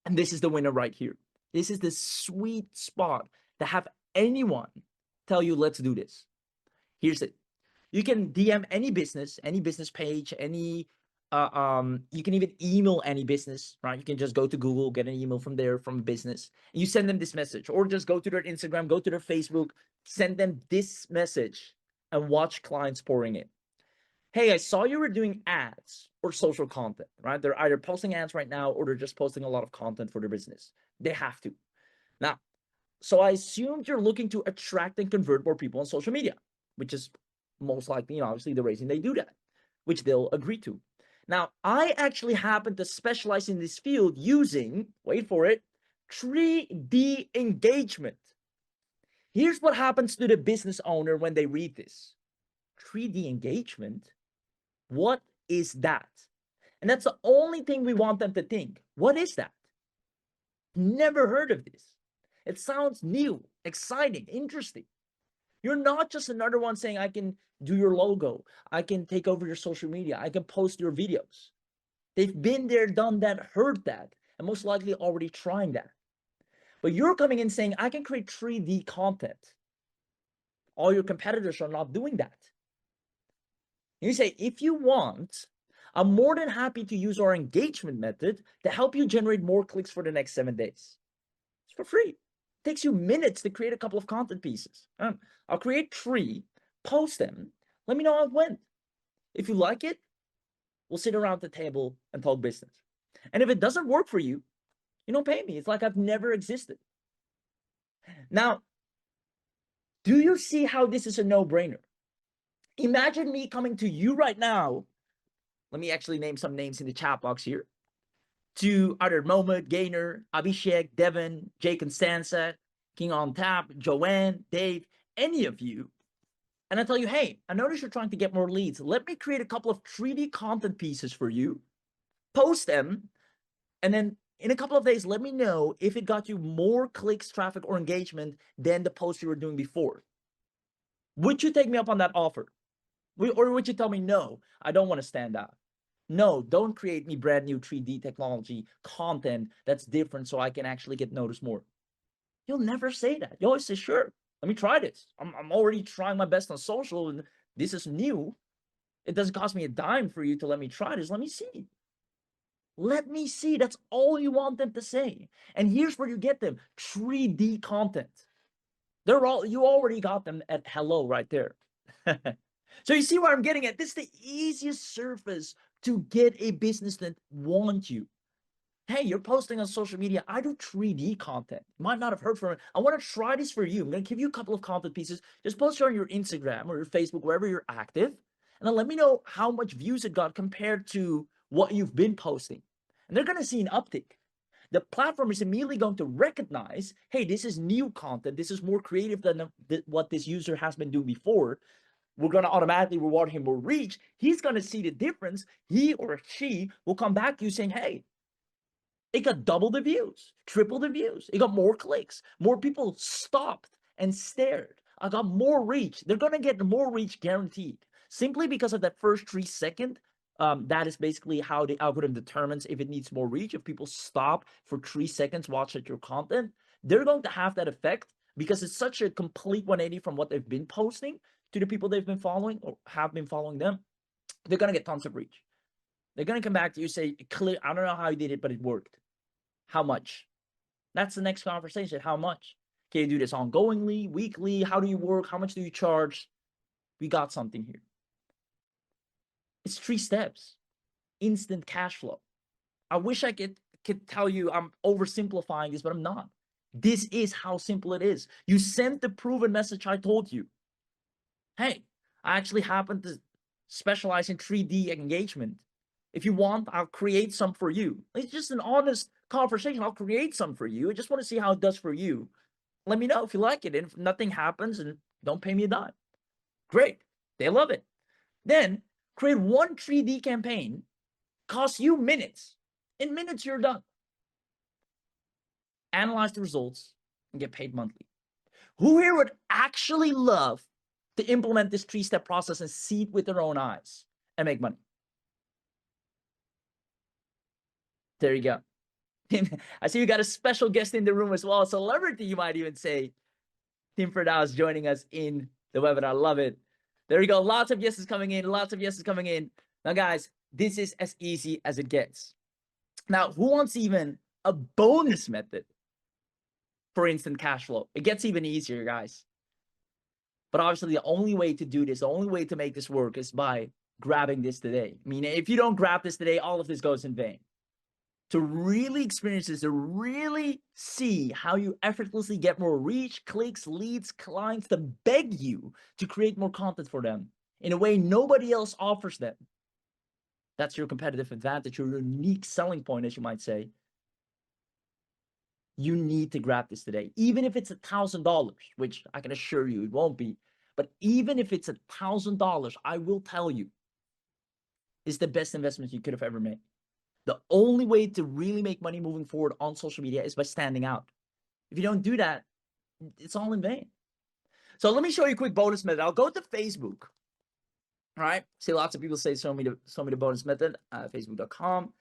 And this is the winner right here. This is the sweet spot to have anyone tell you, let's do this. Here's it. You can DM any business page, any You can even email any business, right? You can just go to Google, get an email from there from a business, and you send them this message, or just go to their Instagram, go to their Facebook, send them this message, and watch clients pouring in. Hey, I saw you were doing ads or social content, right? They're either posting ads right now or they're just posting a lot of content for their business. They have to. Now, so I assumed you're looking to attract and convert more people on social media, which is most likely, obviously the reason they do that, which they'll agree to. Now, I actually happen to specialize in this field using, wait for it, 3D engagement. Here's what happens to the business owner when they read this. 3D engagement? What is that? And that's the only thing we want them to think. What is that? Never heard of this. It sounds new, exciting, interesting. You're not just another one saying, I can do your logo, I can take over your social media, I can post your videos. They've been there, done that, heard that, and most likely already trying that. But you're coming in saying, I can create 3D content. All your competitors are not doing that. You say, if you want, I'm more than happy to use our engagement method to help you generate more clicks for the next 7 days. It's for free. It takes you minutes to create a couple of content pieces. I'll create 3, post them, let me know how it went. If you like it, we'll sit around the table and talk business. And if it doesn't work for you, you don't pay me. It's like I've never existed. Now, do you see how this is a no-brainer? Imagine me coming to you right now. Let me actually name some names in the chat box here. To either Mohammed, Gaynor, Abhishek, Devin, Jake and Sansa, King on Tap, Joanne, Dave, any of you. And I tell you, hey, I notice you're trying to get more leads. Let me create a couple of 3D content pieces for you, post them, and then in a couple of days, let me know if it got you more clicks, traffic, or engagement than the post you were doing before. Would you take me up on that offer? Or would you tell me, no, I don't want to stand out? No, don't create me brand new 3D technology content that's different so I can actually get noticed more. You'll never say that. You always say, sure, let me try this. I'm already trying my best on social and this is new. It doesn't cost me a dime for you to let me try this. Let me see. Let me see. That's all you want them to say. And here's where you get them: 3D content. You already got them at hello right there. So you see where I'm getting at? This is the easiest surface to get a business that wants you. Hey, you're posting on social media. I do 3D content. You might not have heard from it. I want to try this for you. I'm going to give you a couple of content pieces. Just post it on your Instagram or your Facebook, wherever you're active. And then let me know how much views it got compared to what you've been posting. And they're going to see an uptick. The platform is immediately going to recognize, hey, this is new content. This is more creative than what this user has been doing before. We're going to automatically reward him more reach. He's going to see the difference. He or she will come back to you saying, hey, it got double the views, triple the views. It got more clicks. More people stopped and stared. I got more reach. They're going to get more reach guaranteed. Simply because of that first 3 seconds, that is basically how the algorithm determines if it needs more reach. If people stop for 3 seconds, watch at your content, they're going to have that effect because it's such a complete 180 from what they've been posting to the people they've been following or have been following them. They're going to get tons of reach. They're going to come back to you and say, I don't know how you did it, but it worked. How much? That's the next conversation. How much? Can you do this ongoingly, weekly? How do you work? How much do you charge? We got something here. It's 3 steps. Instant cash flow. I wish I could tell you I'm oversimplifying this, but I'm not. This is how simple it is. You sent the proven message I told you. Hey, I actually happen to specialize in 3D engagement. If you want, I'll create some for you. It's just an honest conversation. I'll create some for you. I just want to see how it does for you. Let me know if you like it. And if nothing happens, and don't pay me a dime. Great. They love it. Then create one 3D campaign, costs you minutes. In minutes, you're done. Analyze the results and get paid monthly. Who here would actually love to implement this 3-step process and see it with their own eyes and make money? There you go. I see you got a special guest in the room as well. A celebrity, you might even say. Tim Ferdau is joining us in the webinar. I love it. There you go. Lots of yeses coming in. Lots of yeses coming in. Now, guys, This is as easy as it gets. Now, who wants even a bonus method for instant cash flow? It gets even easier, guys. But obviously, the only way to do this, the only way to make this work is by grabbing this today. I mean, if you don't grab this today, all of this goes in vain. To really experience this, to really see how you effortlessly get more reach, clicks, leads, clients to beg you to create more content for them in a way nobody else offers them. That's your competitive advantage, your unique selling point, as you might say. You need to grab this today, even if it's $1,000, which I can assure you it won't be. But even if it's $1,000, I will tell you, it's the best investment you could have ever made. The only way to really make money moving forward on social media is by standing out. If you don't do that, it's all in vain. So let me show you a quick bonus method. I'll go to Facebook. All right. See, lots of people say, show me the bonus method, facebook.com.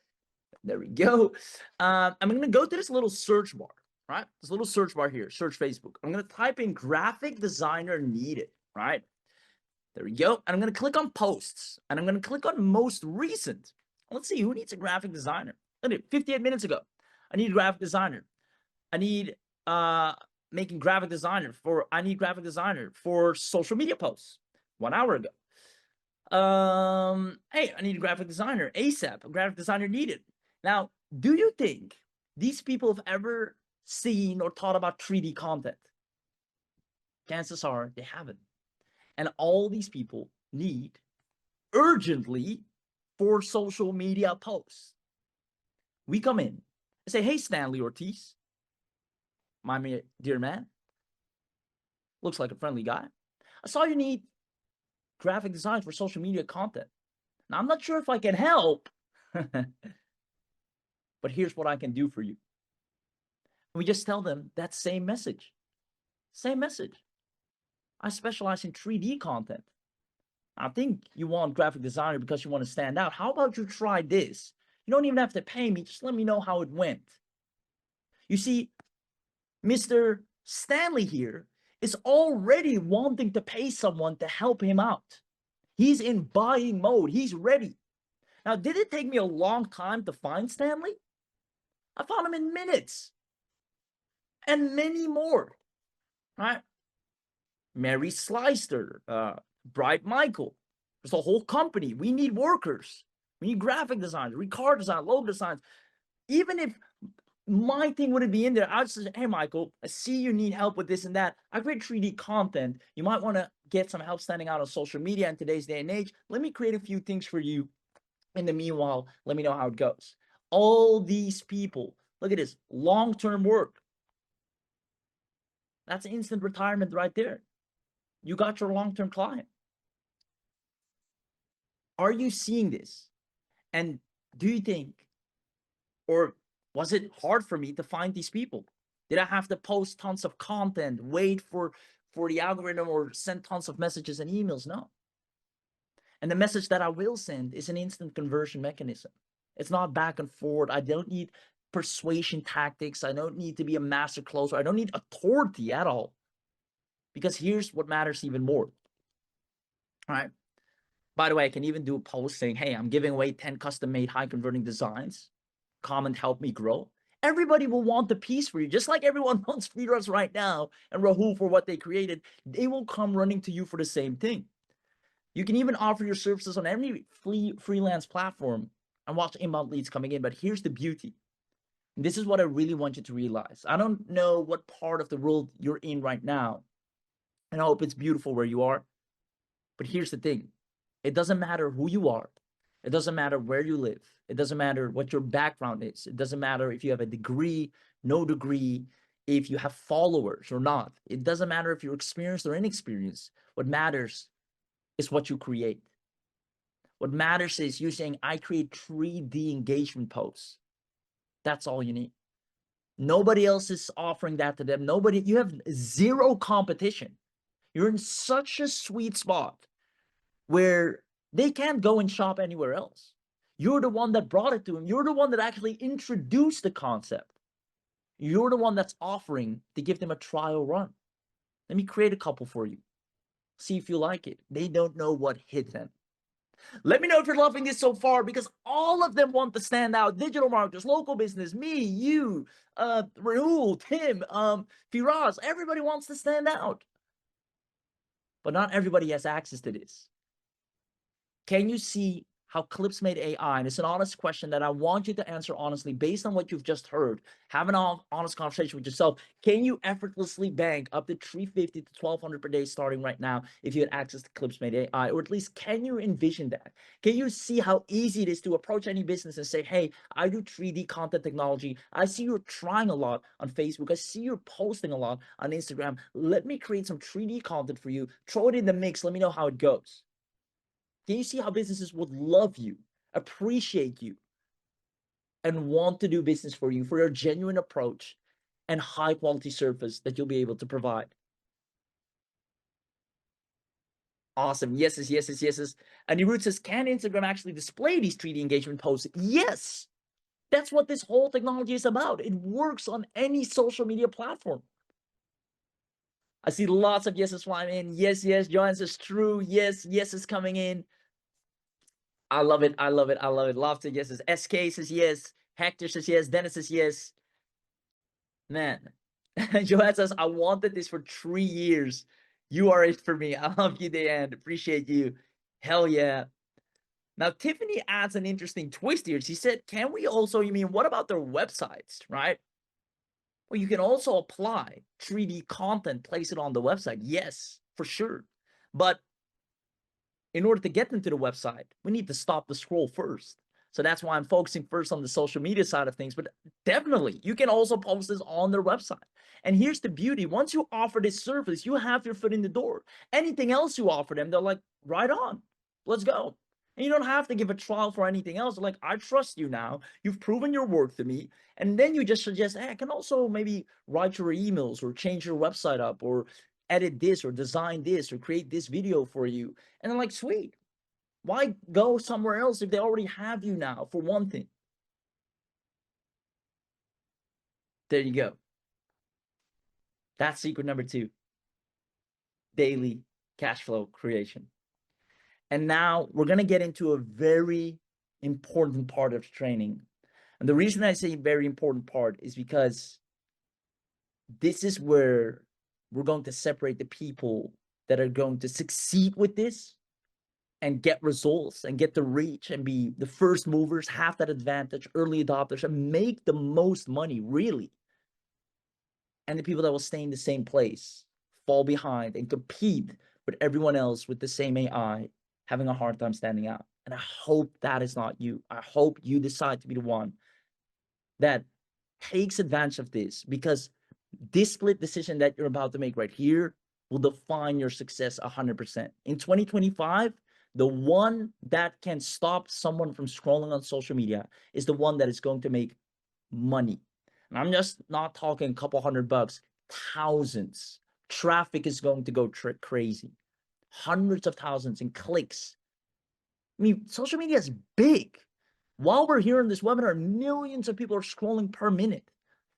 There we go. I'm going to go to this little search bar, right? This little search bar here, search Facebook. I'm going to type in graphic designer needed, right? There we go. And I'm going to click on posts, and I'm going to click on most recent. Let's see, who needs a graphic designer? 58 minutes ago, I need a graphic designer. I need making graphic designer for, I need graphic designer for social media posts 1 hour ago. Hey, I need a graphic designer ASAP. A graphic designer needed. Now, do you think these people have ever seen or thought about 3D content? Chances are they haven't. And all these people need urgently for social media posts. We come in and say, hey, Stanley Ortiz, my dear man, looks like a friendly guy. I saw you need graphic designs for social media content. Now, I'm not sure if I can help, but here's what I can do for you. We just tell them that same message. Same message. I specialize in 3D content. I think you want graphic designer because you want to stand out. How about you try this? You don't even have to pay me. Just let me know how it went. You see, Mr. Stanley here is already wanting to pay someone to help him out. He's in buying mode. He's ready. Now, did it take me a long time to find Stanley? I found him in minutes. And many more, right? Mary Slyster, Bright Michael. There's a whole company. We need workers. We need graphic designers, card design, logo designs. Even if my thing wouldn't be in there, I'd say, hey, Michael, I see you need help with this and that. I create 3D content. You might want to get some help standing out on social media in today's day and age. Let me create a few things for you. In the meanwhile, let me know how it goes. All these people, look at this, long-term work. That's instant retirement right there. You got your long-term client. Are you seeing this? And do you think, or was it hard for me to find these people? Did I have to post tons of content, wait for the algorithm, or send tons of messages and emails? No. And the message that I will send is an instant conversion mechanism. It's not back and forth. I don't need persuasion tactics. I don't need to be a master closer. I don't need authority at all. Because here's what matters even more. All right. By the way, I can even do a post saying, hey, I'm giving away 10 custom-made high-converting designs. Comment, help me grow. Everybody will want the piece for you, just like everyone wants FreeRuns right now and Rahul for what they created. They will come running to you for the same thing. You can even offer your services on every freelance platform and watch inbound leads coming in. But here's the beauty. This is what I really want you to realize. I don't know what part of the world you're in right now, and I hope it's beautiful where you are. But here's the thing. It doesn't matter who you are. It doesn't matter where you live. It doesn't matter what your background is. It doesn't matter if you have a degree, no degree, if you have followers or not. It doesn't matter if you're experienced or inexperienced. What matters is what you create. What matters is you saying, I create 3D engagement posts. That's all you need. Nobody else is offering that to them. You have zero competition. You're in such a sweet spot where they can't go and shop anywhere else. You're the one that brought it to them. You're the one that actually introduced the concept. You're the one that's offering to give them a trial run. Let me create a couple for you. See if you like it. They don't know what hit them. Let me know if you're loving this so far, because all of them want to stand out. Digital marketers, local business, me, you, Rahul, Tim, Firas, everybody wants to stand out. But not everybody has access to this. Can you see how ClipsMateAI, and it's an honest question that I want you to answer honestly based on what you've just heard, have an honest conversation with yourself. Can you effortlessly bank up to $350 to $1,200 per day starting right now if you had access to ClipsMateAI? Or at least, can you envision that? Can you see how easy it is to approach any business and say, hey, I do 3D content technology. I see you're trying a lot on Facebook. I see you're posting a lot on Instagram. Let me create some 3D content for you. Throw it in the mix. Let me know how it goes. Can you see how businesses would love you, appreciate you, and want to do business for you for your genuine approach and high quality service that you'll be able to provide? Awesome. Yeses, yeses, yeses. And Root says, can Instagram actually display these 3D engagement posts? Yes. That's what this whole technology is about. It works on any social media platform. I see lots of yeses flying in. Yes, yes. Joanne says true. Yes, yes is coming in. I love it. I love it. I love it. Love it. Yeses. SK says yes. Hector says yes. Dennis says yes. Man. Joanne says, I wanted this for 3 years. You are it for me. I love you, Dan. Appreciate you. Hell yeah. Now, Tiffany adds an interesting twist here. She said, can we also, you mean, what about their websites, right? Well, you can also apply 3D content, place it on the website. Yes, for sure. But in order to get them to the website, we need to stop the scroll first. So that's why I'm focusing first on the social media side of things. But definitely, you can also post this on their website. And here's the beauty. Once you offer this service, you have your foot in the door. Anything else you offer them, they're like, right on, let's go. And you don't have to give a trial for anything else. They're like, I trust you now. You've proven your worth to me. And then you just suggest, hey, I can also maybe write your emails or change your website up or edit this or design this or create this video for you. And I'm like, sweet. Why go somewhere else if they already have you now, for one thing? There you go. That's secret number 2. Daily cash flow creation. And now we're going to get into a very important part of training. And the reason I say very important part is because this is where we're going to separate the people that are going to succeed with this and get results and get the reach and be the first movers, have that advantage, early adopters, and make the most money, really. And the people that will stay in the same place, fall behind, and compete with everyone else with the same AI, having a hard time standing out. And I hope that is not you. I hope you decide to be the one that takes advantage of this, because this split decision that you're about to make right here will define your success 100%. In 2025, the one that can stop someone from scrolling on social media is the one that is going to make money. And I'm just not talking a couple $100, thousands. Traffic is going to go crazy. Hundreds of thousands in clicks. I mean, social media is big. While we're here in this webinar, millions of people are scrolling per minute.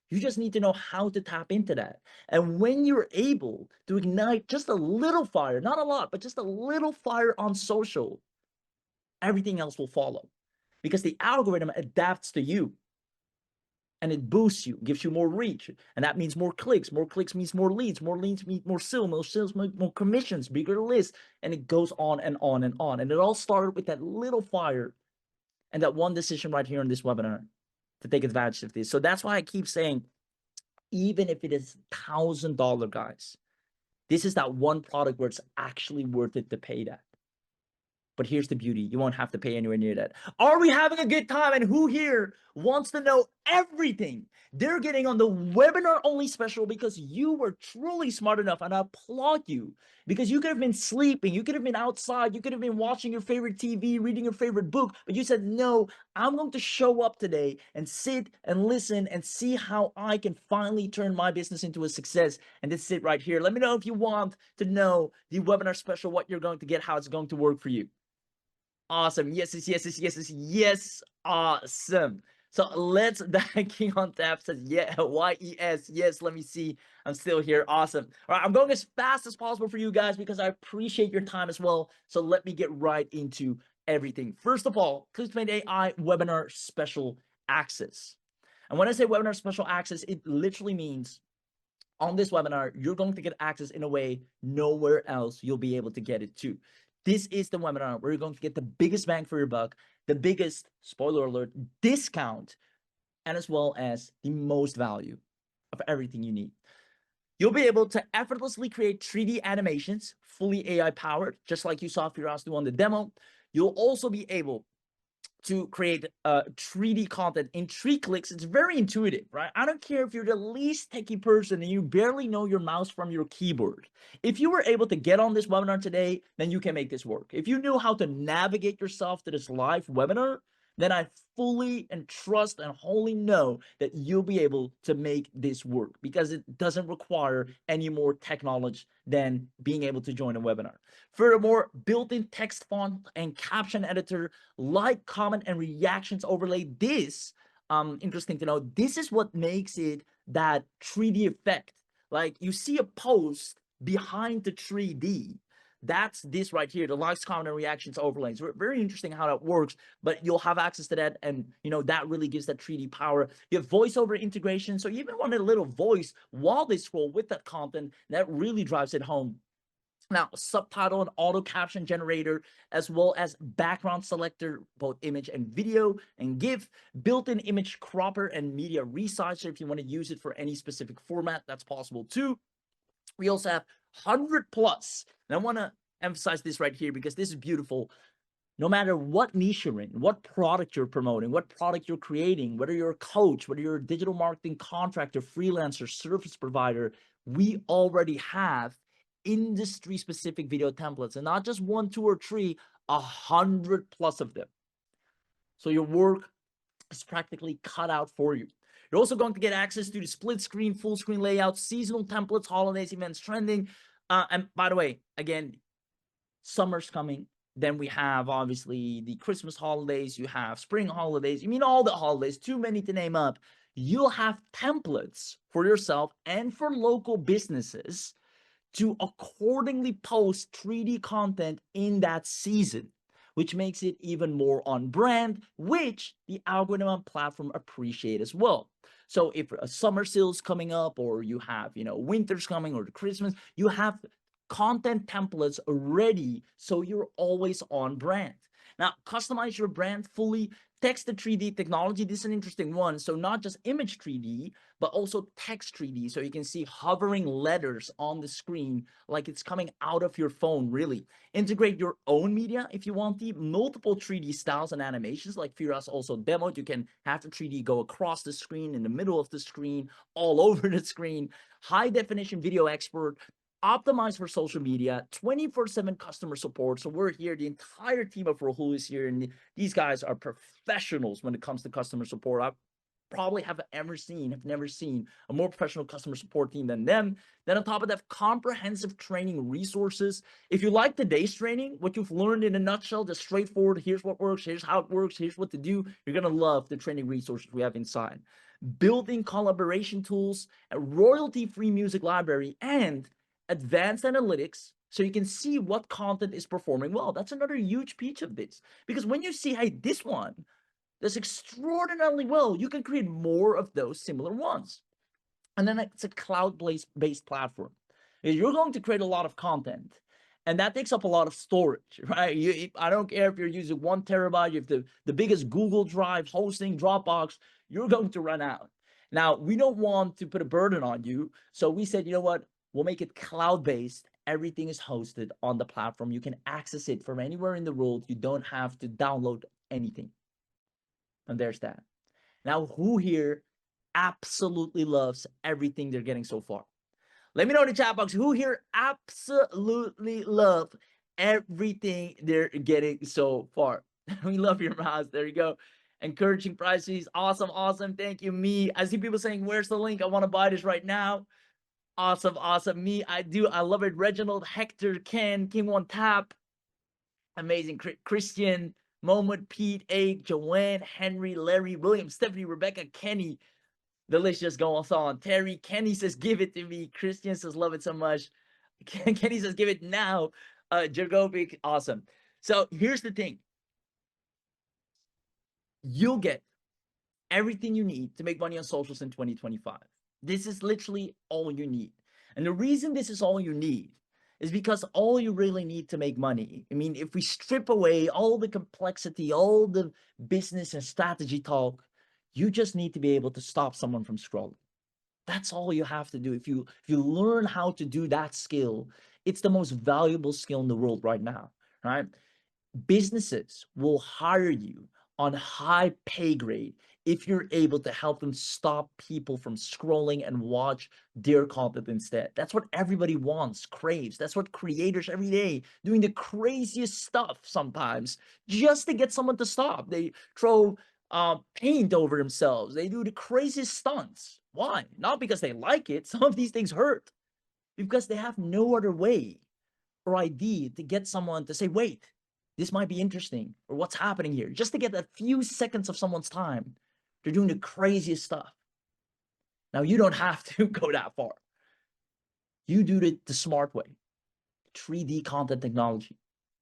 You just need to know how to tap into that. And when you're able to ignite just a little fire, not a lot, but just a little fire on social, everything else will follow, because the algorithm adapts to you and it boosts you, gives you more reach. And that means more clicks. More clicks means more leads mean more sales, more commissions, bigger lists. And it goes on and on and on. And it all started with that little fire and that one decision right here in this webinar to take advantage of this. So that's why I keep saying, even if it is $1,000, guys, this is that one product where it's actually worth it to pay that. But here's the beauty. You won't have to pay anywhere near that. Are we having a good time? And who here wants to know everything they're getting on the webinar only special, because you were truly smart enough, and I applaud you, because you could have been sleeping, you could have been outside, you could have been watching your favorite TV, reading your favorite book, but you said, no, I'm going to show up today and sit and listen and see how I can finally turn my business into a success. And this is it right here. Let me know if you want to know the webinar special, what you're going to get, how it's going to work for you. Awesome. Yes, yes, yes, yes, yes, yes. Awesome. So let's King on tap says, yeah, YES. Yes, let me see. I'm still here. Awesome. All right, I'm going as fast as possible for you guys because I appreciate your time as well. So let me get right into everything. First of all, ClipsMate AI webinar special access. And when I say webinar special access, it literally means on this webinar, you're going to get access in a way nowhere else you'll be able to get it to. This is the webinar where you're going to get the biggest bang for your buck, the biggest, spoiler alert, discount, and as well as the most value of everything you need. You'll be able to effortlessly create 3D animations, fully AI powered, just like you saw Firas do on the demo. You'll also be able to create 3D content in 3 clicks. It's very intuitive, right? I don't care if you're the least techie person and you barely know your mouse from your keyboard. If you were able to get on this webinar today, then you can make this work. If you knew how to navigate yourself to this live webinar, then I fully and trust and wholly know that you'll be able to make this work because it doesn't require any more tech knowledge than being able to join a webinar. Furthermore, built-in text font and caption editor, like, comment, and reactions overlay. This, interesting to know, this is what makes it that 3D effect. Like you see a post behind the 3D. That's this right here, the likes, comment, and reactions overlays. Very interesting how that works, but you'll have access to that, and that really gives that 3D power. You have voiceover integration, so you even want a little voice while they scroll with that content. That really drives it home. Now, subtitle and auto caption generator, as well as background selector, both image and video, and GIF, built-in image cropper and media resizer. If you want to use it for any specific format, that's possible too. We also have 100 plus. And I want to emphasize this right here because this is beautiful. No matter what niche you're in, what product you're promoting, what product you're creating, whether you're a coach, whether you're a digital marketing contractor, freelancer, service provider, we already have industry-specific video templates, and not just 1, 2, or 3, 100 plus of them. So your work is practically cut out for you. You're also going to get access to the split screen, full screen layout, seasonal templates, holidays, events, trending. And by the way, again, summer's coming. Then we have obviously the Christmas holidays. You have spring holidays. You mean all the holidays, too many to name up. You'll have templates for yourself and for local businesses to accordingly post 3D content in that season, which makes it even more on brand, which the algorithm and platform appreciate as well. So if a summer sale's coming up, or you have, winter's coming, or the Christmas, you have content templates ready, so you're always on brand. Now, customize your brand fully. Text to 3D technology, this is an interesting one. So not just image 3D, but also text 3D. So you can see hovering letters on the screen like it's coming out of your phone, really. Integrate your own media if you want the multiple 3D styles and animations like Firas also demoed. You can have the 3D go across the screen, in the middle of the screen, all over the screen. High definition video export. Optimize for social media, 24/7 customer support. So we're here, the entire team of Rahul is here, and these guys are professionals when it comes to customer support. I probably have never seen a more professional customer support team than them. Then on top of that, comprehensive training resources. If you like today's training, what you've learned in a nutshell, just straightforward, here's what works, here's how it works, here's what to do, you're gonna love the training resources we have inside. Building collaboration tools, a royalty-free music library, and advanced analytics, so you can see what content is performing well. That's another huge piece of this, because when you see, hey, this one does extraordinarily well, you can create more of those similar ones. And then it's a cloud-based platform. You're going to create a lot of content, and that takes up a lot of storage, right? I don't care if you're using 1 terabyte, you have the biggest Google Drive, hosting, Dropbox, you're going to run out. Now, we don't want to put a burden on you, so we said, you know what? We'll make it cloud-based. Everything is hosted on the platform. You can access it from anywhere in the world. You don't have to download anything. And there's that. Now, who here absolutely loves everything they're getting so far? Let me know in the chat box who here absolutely love everything they're getting so far. We love your mouse. There you go. Encouraging prices. Awesome, awesome. Thank you, me. I see people saying, where's the link? I want to buy this right now. Awesome, awesome. Me, I do. I love it. Reginald, Hector, Ken, King One Tap. Amazing. Christian, Moment, Pete, A, Joanne, Henry, Larry, William, Stephanie, Rebecca, Kenny. The list just goes on. Terry, Kenny says, give it to me. Christian says, love it so much. Kenny says, give it now. Jagovic, awesome. So here's the thing. you'll get everything you need to make money on socials in 2025. This is literally all you need. And the reason this is all you need is because all you really need to make money. I mean, if we strip away all the complexity, all the business and strategy talk, you just need to be able to stop someone from scrolling. That's all you have to do. If you learn how to do that skill, it's the most valuable skill in the world right now, right? Businesses will hire you on high pay grade if you're able to help them stop people from scrolling and watch their content instead. That's what everybody wants, craves. That's what creators every day doing the craziest stuff sometimes just to get someone to stop. They throw paint over themselves. They do the craziest stunts. Why? Not because they like it. Some of these things hurt because they have no other way or idea to get someone to say, wait, this might be interesting, or what's happening here, just to get a few seconds of someone's time. They're doing the craziest stuff. Now, you don't have to go that far. You do it the smart way, 3D content technology,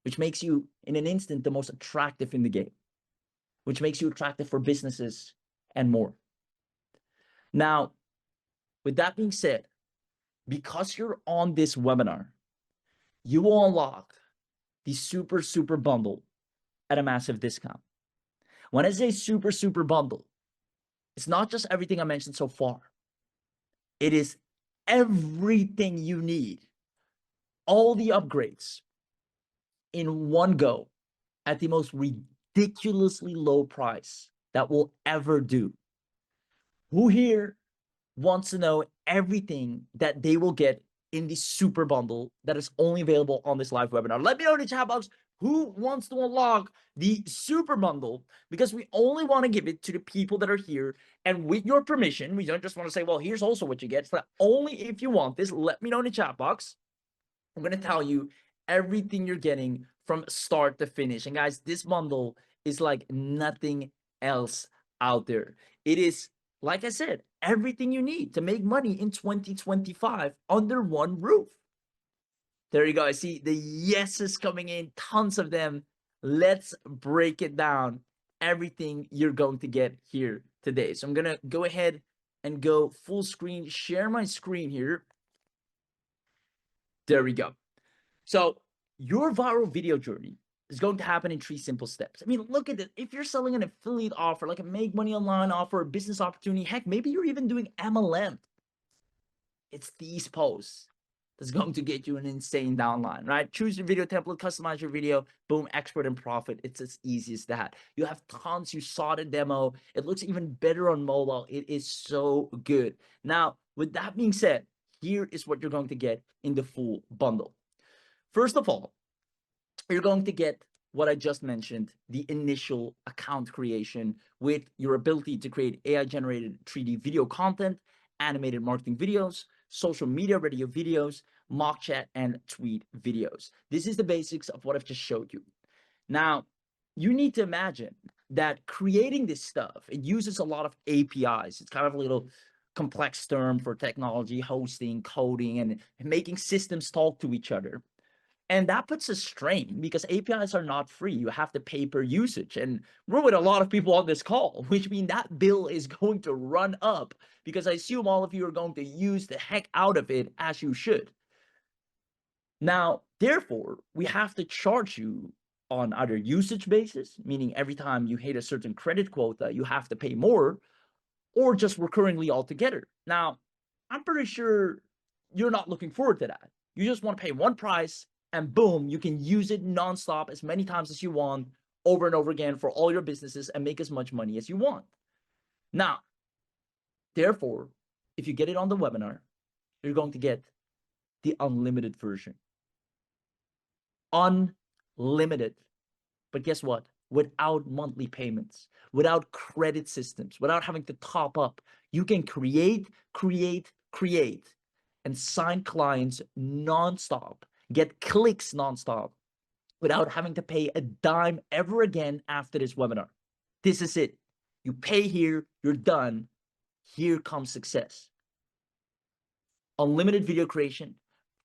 which makes you, in an instant, the most attractive in the game, which makes you attractive for businesses and more. Now, with that being said, because you're on this webinar, you will unlock the super bundle at a massive discount. When I say super bundle, it's not just everything I mentioned so far. It is everything you need, all the upgrades in one go at the most ridiculously low price that we'll ever do. Who here wants to know everything that they will get in the super bundle that is only available on this live webinar? Let me know in the chat box who wants to unlock the super bundle, because we only want to give it to the people that are here. And with your permission, we don't just want to say, well, here's also what you get. It's not only if you want this. Let me know in the chat box. I'm going to tell you everything you're getting from start to finish. And guys, this bundle is like nothing else out there. It is, like I said, everything you need to make money in 2025 under one roof. There you go. I see the yeses coming in, tons of them. Let's break it down. Everything you're going to get here today. So I'm going to go ahead and go full screen, share my screen here. There we go. So your viral video journey is going to happen in 3 simple steps. I mean, look at it. If you're selling an affiliate offer, like a make money online offer, a business opportunity, heck, maybe you're even doing MLM. It's these posts that's going to get you an insane downline, right? Choose your video template, customize your video, boom, export and profit. It's as easy as that. You have tons. You saw the demo. It looks even better on mobile. It is so good. Now, with that being said, here is what you're going to get in the full bundle. First of all, you're going to get what I just mentioned, the initial account creation with your ability to create AI-generated 3D video content, animated marketing videos, social media radio videos, mock chat, and tweet videos. This is the basics of what I've just showed you. Now, you need to imagine that creating this stuff, it uses a lot of APIs. It's kind of a little complex term for technology, hosting, coding, and making systems talk to each other. And that puts a strain because APIs are not free. You have to pay per usage. And we're with a lot of people on this call, which means that bill is going to run up because I assume all of you are going to use the heck out of it, as you should. Now, therefore, we have to charge you on either usage basis, meaning every time you hit a certain credit quota, you have to pay more, or just recurringly altogether. Now, I'm pretty sure you're not looking forward to that. You just want to pay one price and boom, you can use it nonstop as many times as you want, over and over again for all your businesses and make as much money as you want. Now, therefore, if you get it on the webinar, you're going to get the unlimited version. Unlimited. But guess what? Without monthly payments, without credit systems, without having to top up, you can create, and sign clients nonstop, get clicks nonstop, without having to pay a dime ever again after this webinar. This is it. You pay here, you're done. Here comes success. Unlimited video creation,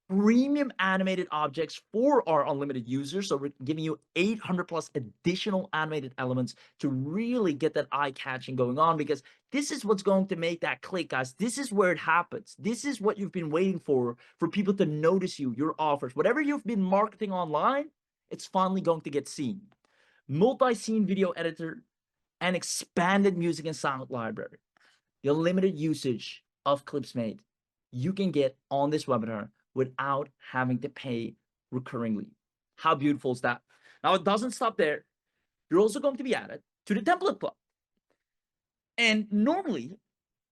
premium animated objects for our unlimited users. So we're giving you 800 plus additional animated elements to really get that eye catching going on, because this is what's going to make that click, guys. This is where it happens. This is what you've been waiting for people to notice you, your offers, whatever you've been marketing online, it's finally going to get seen. Multi-scene video editor and expanded music and sound library. The unlimited usage of ClipsMate you can get on this webinar without having to pay recurringly. How beautiful is that? Now, it doesn't stop there. You're also going to be added to the template club. And normally,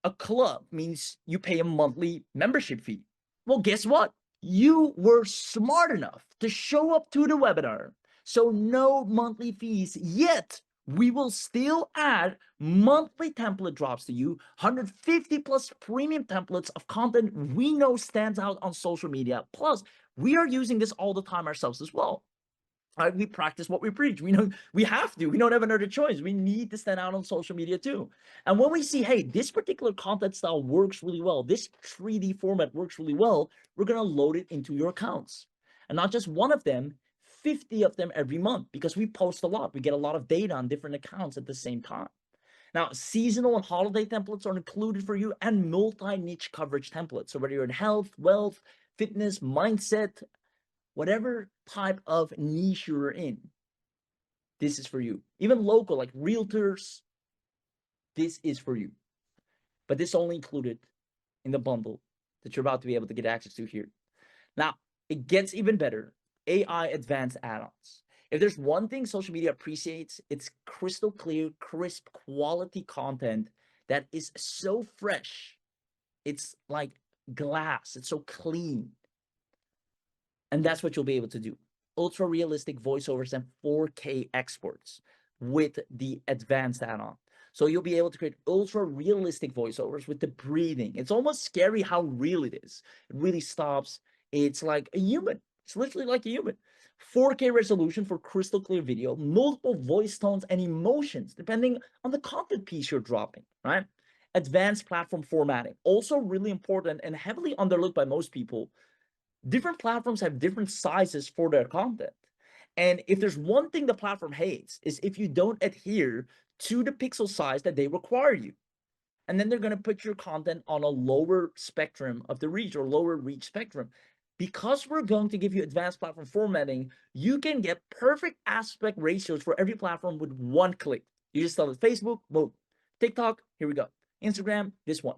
a club means you pay a monthly membership fee. Well, guess what? You were smart enough to show up to the webinar. So no monthly fees yet. We will still add monthly template drops to you, 150 plus premium templates of content we know stands out on social media. Plus, we are using this all the time ourselves as well. Right? We practice what we preach. We know we have to. We don't have another choice. We need to stand out on social media too. And when we see, hey, this particular content style works really well, this 3D format works really well, we're going to load it into your accounts. And not just one of them, 50 of them every month, because we post a lot. We get a lot of data on different accounts at the same time. Now, seasonal and holiday templates are included for you, and multi-niche coverage templates. So whether you're in health, wealth, fitness, mindset, whatever type of niche you're in, this is for you. Even local, like realtors, this is for you. But this only included in the bundle that you're about to be able to get access to here. Now, it gets even better. AI advanced add-ons. If there's one thing social media appreciates, it's crystal clear, crisp, quality content that is so fresh. It's like glass. It's so clean. And that's what you'll be able to do. Ultra realistic voiceovers and 4K exports with the advanced add-on. So you'll be able to create ultra realistic voiceovers with the breathing. It's almost scary how real it is. It really stops. It's like a human. It's literally like a human. 4K resolution for crystal clear video, multiple voice tones and emotions, depending on the content piece you're dropping, right? Advanced platform formatting, also really important and heavily underlooked by most people. Different platforms have different sizes for their content. And if there's one thing the platform hates, is if you don't adhere to the pixel size that they require you. And then they're going to put your content on a lower spectrum of the reach, or lower reach spectrum. Because we're going to give you advanced platform formatting, you can get perfect aspect ratios for every platform with one click. You just tell it Facebook, boom. TikTok, here we go. Instagram, this one.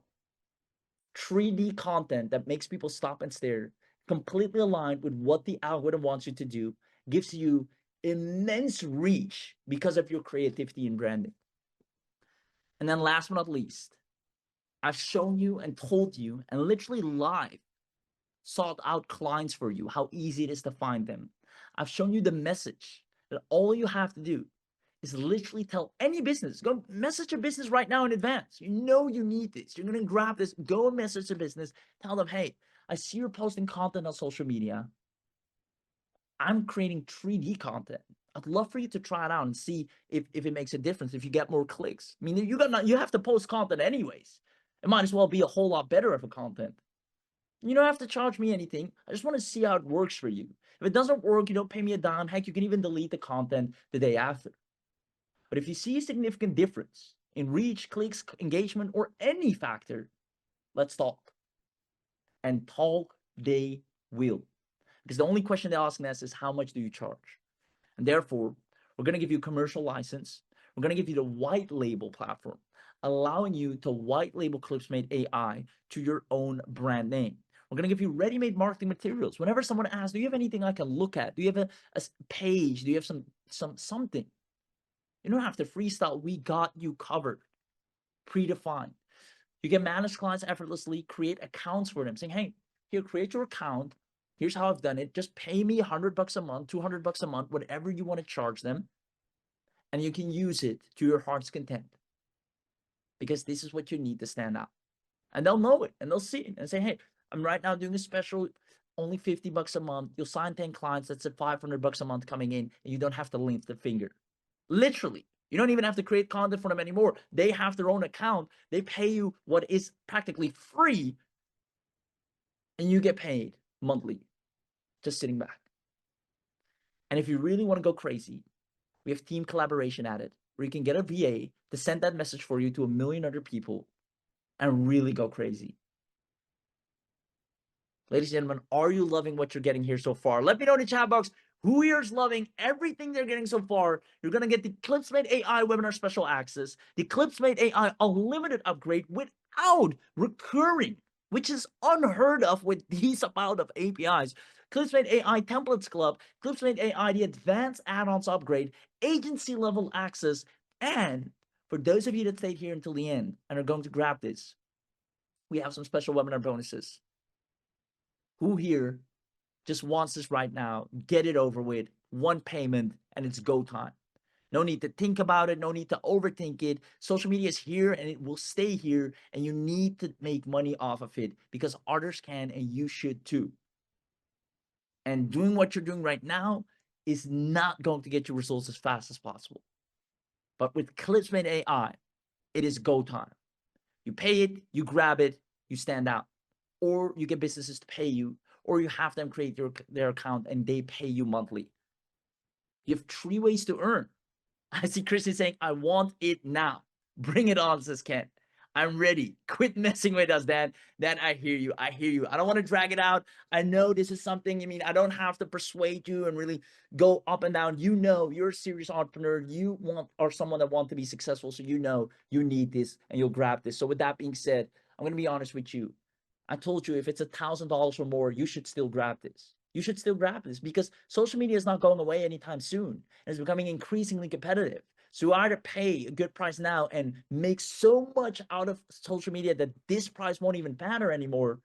3D content that makes people stop and stare, completely aligned with what the algorithm wants you to do, gives you immense reach because of your creativity and branding. And then last but not least, I've shown you and told you and literally live sought out clients for you, how easy it is to find them. I've shown you the message that all you have to do is literally tell any business, go message a business right now in advance. You know you need this. You're going to grab this, go and message a business, tell them, hey, I see you're posting content on social media. I'm creating 3D content. I'd love for you to try it out and see if it makes a difference, if you get more clicks. I mean, you have to post content anyways. It might as well be a whole lot better of a content. You don't have to charge me anything. I just want to see how it works for you. If it doesn't work, you don't pay me a dime. Heck, you can even delete the content the day after. But if you see a significant difference in reach, clicks, engagement, or any factor, let's talk. And talk they will. Because the only question they're asking us is, how much do you charge? And therefore, we're going to give you a commercial license. We're going to give you the white label platform, allowing you to white label ClipsMateAI to your own brand name. We're going to give you ready-made marketing materials. Whenever someone asks, do you have anything I can look at? Do you have a page? Do you have something? You don't have to freestyle. We got you covered, predefined. You can manage clients effortlessly, create accounts for them, saying, hey, here, create your account. Here's how I've done it. Just pay me $100 a month, $200 a month, whatever you want to charge them. And you can use it to your heart's content, because this is what you need to stand out. And they'll know it, and they'll see it and say, hey, I'm right now doing a special, only $50 a month. You'll sign 10 clients. That's at $500 a month coming in, and you don't have to lift the finger. Literally. You don't even have to create content for them anymore. They have their own account. They pay you what is practically free, and you get paid monthly just sitting back. And if you really want to go crazy, we have team collaboration added, where you can get a VA to send that message for you to 1 million other people and really go crazy. Ladies and gentlemen, are you loving what you're getting here so far? Let me know in the chat box who here is loving everything they're getting so far. You're going to get the ClipsMate AI webinar special access, the ClipsMate AI unlimited upgrade without recurring, which is unheard of with these amount of APIs. ClipsMate AI Templates Club, ClipsMate AI the advanced add-ons upgrade, agency level access, and for those of you that stayed here until the end and are going to grab this, we have some special webinar bonuses. Who here just wants this right now? Get it over with, one payment, and it's go time. No need to think about it, no need to overthink it. Social media is here and it will stay here, and you need to make money off of it because others can and you should too. And doing what you're doing right now is not going to get you results as fast as possible. But with ClipsMate AI, it is go time. You pay it, you grab it, you stand out. Or you get businesses to pay you, or you have them create their account and they pay you monthly. You have 3 ways to earn. I see Christy saying, I want it now. Bring it on, says Ken. I'm ready. Quit messing with us, Dan. Dan, I hear you. I hear you. I don't want to drag it out. I know this is something, I mean, I don't have to persuade you and really go up and down. You know, you're a serious entrepreneur. You are someone that wants to be successful. So you know you need this and you'll grab this. So with that being said, I'm going to be honest with you. I told you if it's $1,000 or more, you should still grab this. You should still grab this because social media is not going away anytime soon. And it's becoming increasingly competitive. So you either pay a good price now and make so much out of social media that this price won't even matter anymore,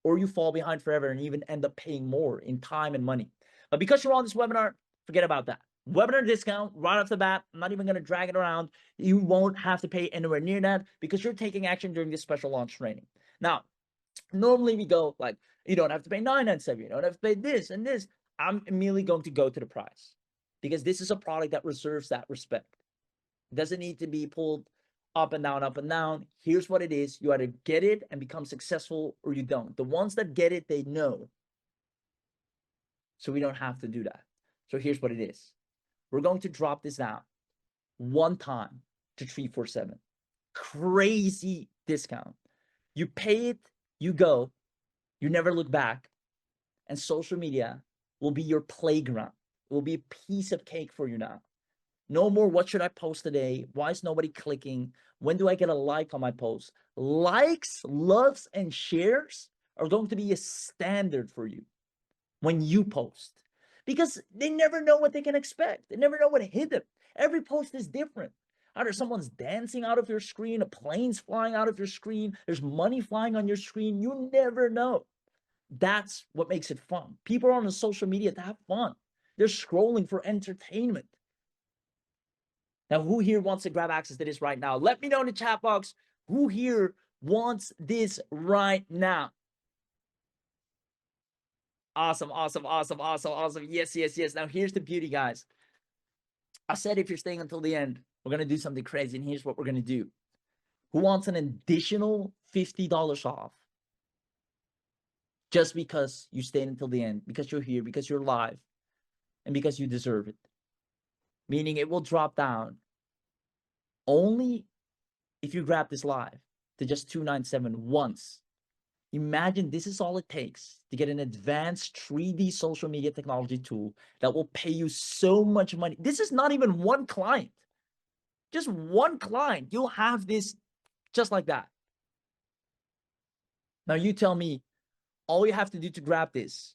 or you fall behind forever and even end up paying more in time and money. But because you're on this webinar, forget about that. Webinar discount right off the bat. I'm not even going to drag it around. You won't have to pay anywhere near that because you're taking action during this special launch training. Now, normally we go like, you don't have to pay $997, you don't have to pay this and this. I'm immediately going to go to the price because this is a product that reserves that respect. It doesn't need to be pulled up and down, up and down. Here's what it is. You either get it and become successful or you don't. The ones that get it, they know. So we don't have to do that. So here's what it is. We're going to drop this down one time to 347. Crazy discount. You pay it, you go, you never look back, and social media will be your playground. It will be a piece of cake for you now. No more, what should I post today? Why is nobody clicking? When do I get a like on my post? Likes, loves, and shares are going to be a standard for you when you post because they never know what they can expect. They never know what hit them. Every post is different. Either someone's dancing out of your screen, a plane's flying out of your screen, there's money flying on your screen. You never know. That's what makes it fun. People are on the social media to have fun. They're scrolling for entertainment. Now, who here wants to grab access to this right now? Let me know in the chat box who here wants this right now. Awesome, awesome, awesome, awesome, awesome. Yes, yes, yes. Now, here's the beauty, guys. I said if you're staying until the end, we're going to do something crazy, and here's what we're going to do. Who wants an additional $50 off just because you stayed until the end, because you're here, because you're live, and because you deserve it? Meaning it will drop down only if you grab this live to just $297 once. Imagine this is all it takes to get an advanced 3D social media technology tool that will pay you so much money. This is not even one client. Just one client. You'll have this just like that. Now you tell me, all you have to do to grab this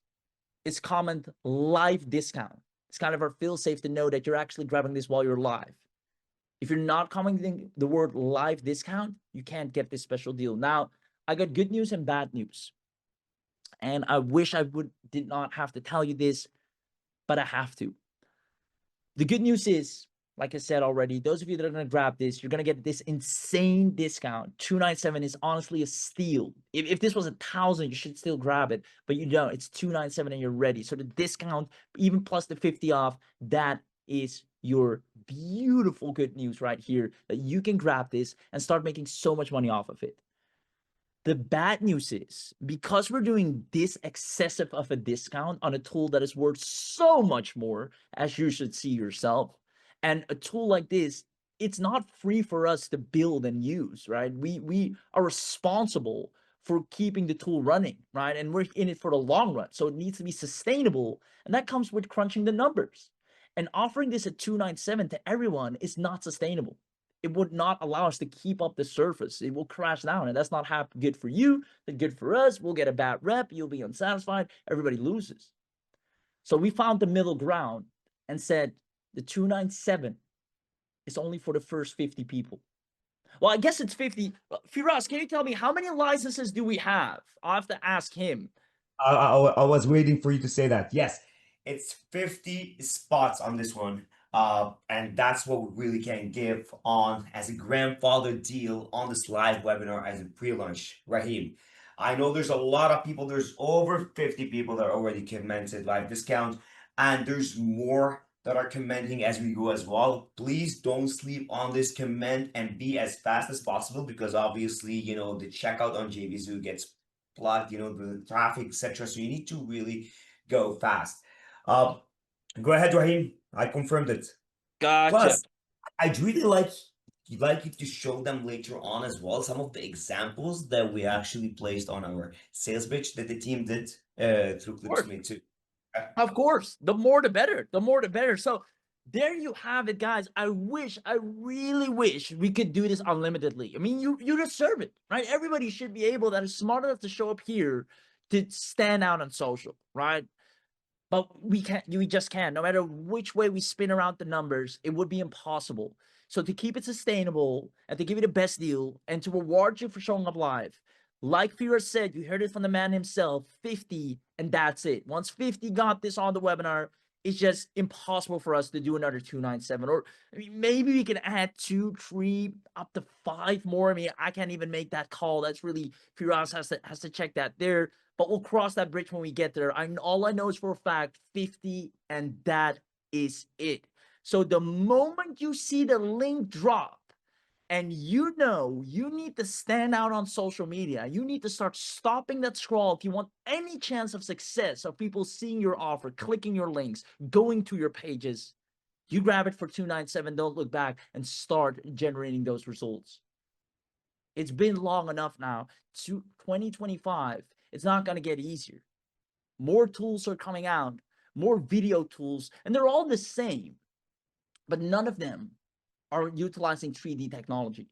is comment live discount. It's kind of our feel safe to know that you're actually grabbing this while you're live. If you're not commenting the word live discount, you can't get this special deal. Now, I got good news and bad news. And I wish I did not have to tell you this, but I have to. The good news is, like I said already, those of you that are going to grab this, you're going to get this insane discount. $297 is honestly a steal. If this was $1,000, you should still grab it, but you don't. It's $297 and you're ready. So the discount, even plus the 50 off, that is your beautiful good news right here, that you can grab this and start making so much money off of it. The bad news is, because we're doing this excessive of a discount on a tool that is worth so much more, as you should see yourself, and a tool like this, it's not free for us to build and use, right? We are responsible for keeping the tool running, right? And we're in it for the long run. So it needs to be sustainable. And that comes with crunching the numbers. And offering this at 297 to everyone is not sustainable. It would not allow us to keep up the surface. It will crash down, and that's not good for you, that's good for us. We'll get a bad rep, you'll be unsatisfied, everybody loses. So we found the middle ground and said the 297 is only for the first 50 people. Well, I guess it's 50. Firas, can you tell me how many licenses do we have? I'll have to ask him. I was waiting for you to say that. Yes, it's 50 spots on this one. And that's what we really can give on as a grandfather deal on this live webinar as a pre-launch. Raheem, I know there's a lot of people, there's over 50 people that already commented live discount, and there's more that are commenting as we go as well. Please don't sleep on this comment and be as fast as possible, because obviously, you know, the checkout on JVZoo gets blocked, you know, the traffic, etc. So you need to really go fast. Go ahead, Raheem. I confirmed it. Gotcha. Plus, I'd really like you to show them later on as well some of the examples that we actually placed on our sales pitch that the team did through ClipsMate too. Of course, the more the better. The more the better. So there you have it, guys. I really wish we could do this unlimitedly. I mean, you deserve it, right? Everybody should be able, that is smart enough to show up here, to stand out on social, right? But we just can't. No matter which way we spin around the numbers, it would be impossible. So to keep it sustainable and to give you the best deal and to reward you for showing up live, like Fira said, you heard it from the man himself, 50, and that's it. Once 50 got this on the webinar, it's just impossible for us to do another 297. Or I mean, maybe we can add 2, 3, up to 5 more. I mean, I can't even make that call. That's really, Firas has to check that there. But we'll cross that bridge when we get there. All I know is for a fact 50, and that is it. So the moment you see the link drop, and you know you need to stand out on social media, you need to start stopping that scroll if you want any chance of success of people seeing your offer, clicking your links, going to your pages. You grab it for 297, don't look back, and start generating those results. It's been long enough now. 2025, it's not going to get easier. More tools are coming out, more video tools, and they're all the same, but none of them are utilizing 3D technology.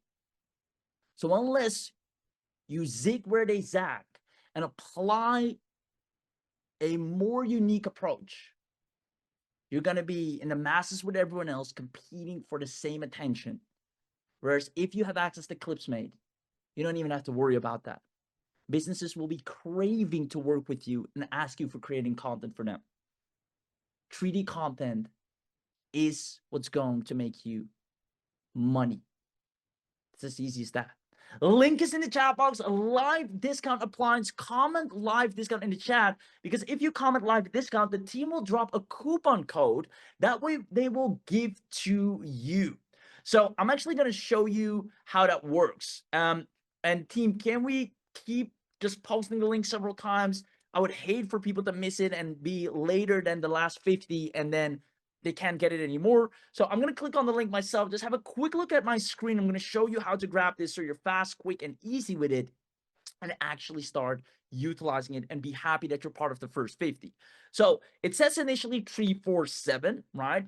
So unless you zig where they zag and apply a more unique approach, you're going to be in the masses with everyone else, competing for the same attention. Whereas if you have access to ClipsMate, you don't even have to worry about that. Businesses will be craving to work with you and ask you for creating content for them. 3D content is what's going to make you money. It's as easy as that. Link is in the chat box. A live discount applies. Comment live discount in the chat, because if you comment live discount, the team will drop a coupon code. That way they will give to you. So I'm actually going to show you how that works. And team, can we keep just posting the link several times? I would hate for people to miss it and be later than the last 50 and then they can't get it anymore. So I'm going to click on the link myself. Just have a quick look at my screen. I'm going to show you how to grab this so you're fast, quick, and easy with it, and actually start utilizing it and be happy that you're part of the first 50. So it says initially 347, right?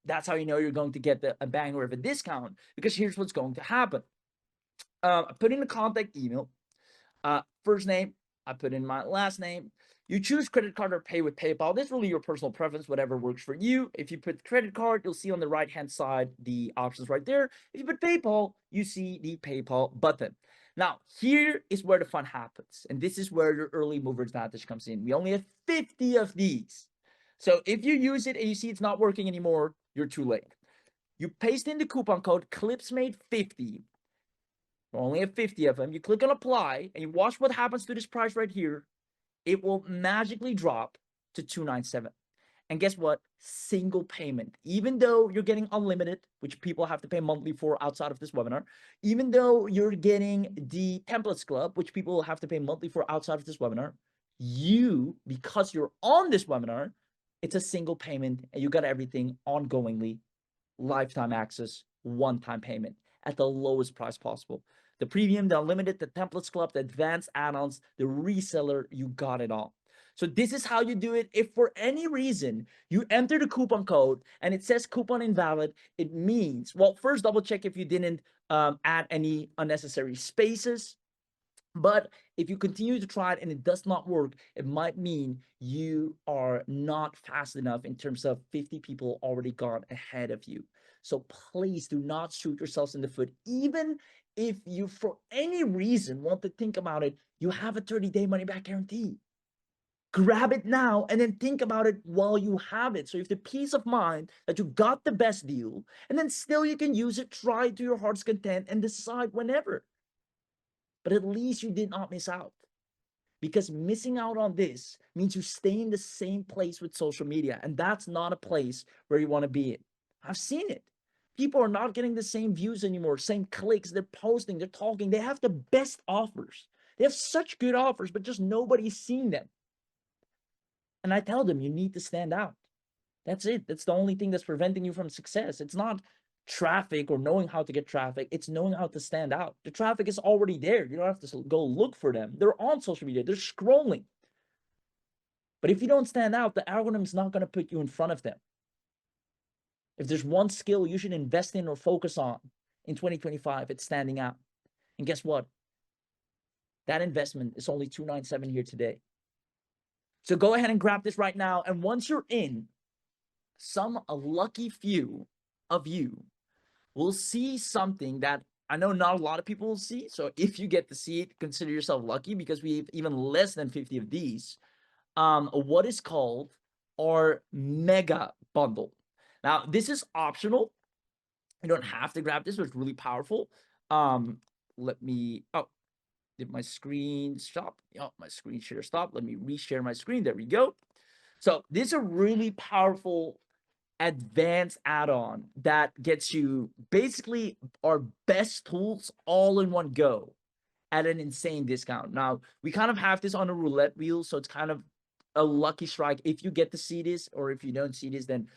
That's how you know you're going to get a banger of a discount, because here's what's going to happen. I put in the contact email, first name, I put in my last name. You choose credit card or pay with PayPal. This is really your personal preference, whatever works for you. If you put credit card, you'll see on the right-hand side the options right there. If you put PayPal, you see the PayPal button. Now, here is where the fun happens, and this is where your early mover advantage comes in. We only have 50 of these. So if you use it and you see it's not working anymore, you're too late. You paste in the coupon code ClipsMate50. We only have 50 of them. You click on apply, and you watch what happens to this price right here. It will magically drop to 297. And guess what? Single payment. Even though you're getting unlimited, which people have to pay monthly for outside of this webinar, even though you're getting the templates club, which people have to pay monthly for outside of this webinar, because you're on this webinar, it's a single payment and you got everything ongoingly, lifetime access, one-time payment at the lowest price possible. The premium, the unlimited, the templates club, the advanced add-ons, the reseller, you got it all. So this is how you do it. If for any reason you enter the coupon code and it says coupon invalid, it means, well, first double check if you didn't add any unnecessary spaces. But if you continue to try it and it does not work, it might mean you are not fast enough in terms of 50 people already gone ahead of you. So please do not shoot yourselves in the foot. Even if you, for any reason, want to think about it, you have a 30-day money-back guarantee. Grab it now and then think about it while you have it. So you have the peace of mind that you got the best deal, and then still you can use it, try it to your heart's content, and decide whenever. But at least you did not miss out, because missing out on this means you stay in the same place with social media, and that's not a place where you want to be in. I've seen it. People are not getting the same views anymore, same clicks. They're posting, they're talking. They have the best offers. They have such good offers, but just nobody's seeing them. And I tell them, you need to stand out. That's it. That's the only thing that's preventing you from success. It's not traffic or knowing how to get traffic. It's knowing how to stand out. The traffic is already there. You don't have to go look for them. They're on social media. They're scrolling. But if you don't stand out, the algorithm is not going to put you in front of them. If there's one skill you should invest in or focus on in 2025, it's standing out. And guess what? That investment is only $297 here today. So go ahead and grab this right now. And once you're in, a lucky few of you will see something that I know not a lot of people will see. So if you get to see it, consider yourself lucky, because we have even less than 50 of these. What is called our mega bundle. Now, this is optional. You don't have to grab this, but it's really powerful. Let me, did my screen stop? Oh, my screen share stopped. Let me reshare my screen. There we go. So this is a really powerful advanced add-on that gets you basically our best tools all in one go at an insane discount. Now, we kind of have this on a roulette wheel, so it's kind of a lucky strike. If you get to see this, or if you don't see this, then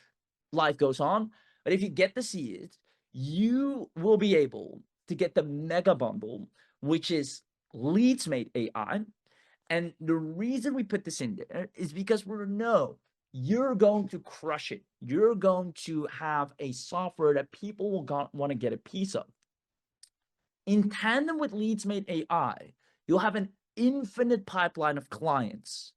life goes on. But if you get to see it, you will be able to get the mega bundle, which is ClipsMate AI. And the reason we put this in there is because we know you're going to crush it. You're going to have a software that people will want to get a piece of. In tandem with ClipsMate AI, you'll have an infinite pipeline of clients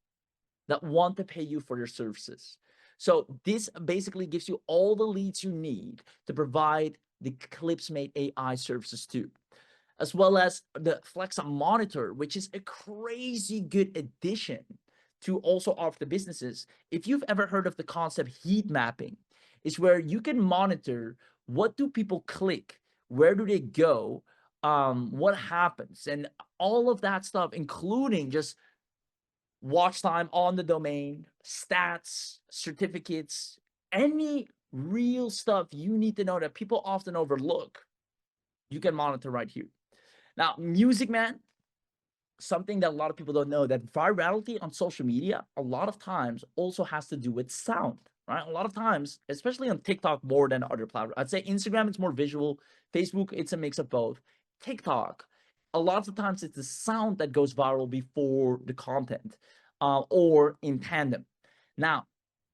that want to pay you for your services. So this basically gives you all the leads you need to provide the ClipsMate AI services too, as well as the Flex Monitor, which is a crazy good addition to also offer the businesses. If you've ever heard of the concept heat mapping, is where you can monitor what do people click, where do they go, what happens, and all of that stuff, including just watch time on the domain, stats, certificates, any real stuff you need to know that people often overlook, you can monitor right here. Now, Music Man, something that a lot of people don't know, that virality on social media a lot of times also has to do with sound, right? A lot of times, especially on TikTok more than other platforms. I'd say Instagram, it's more visual. Facebook, it's a mix of both. TikTok, a lot of the times it's the sound that goes viral before the content, or in tandem. Now,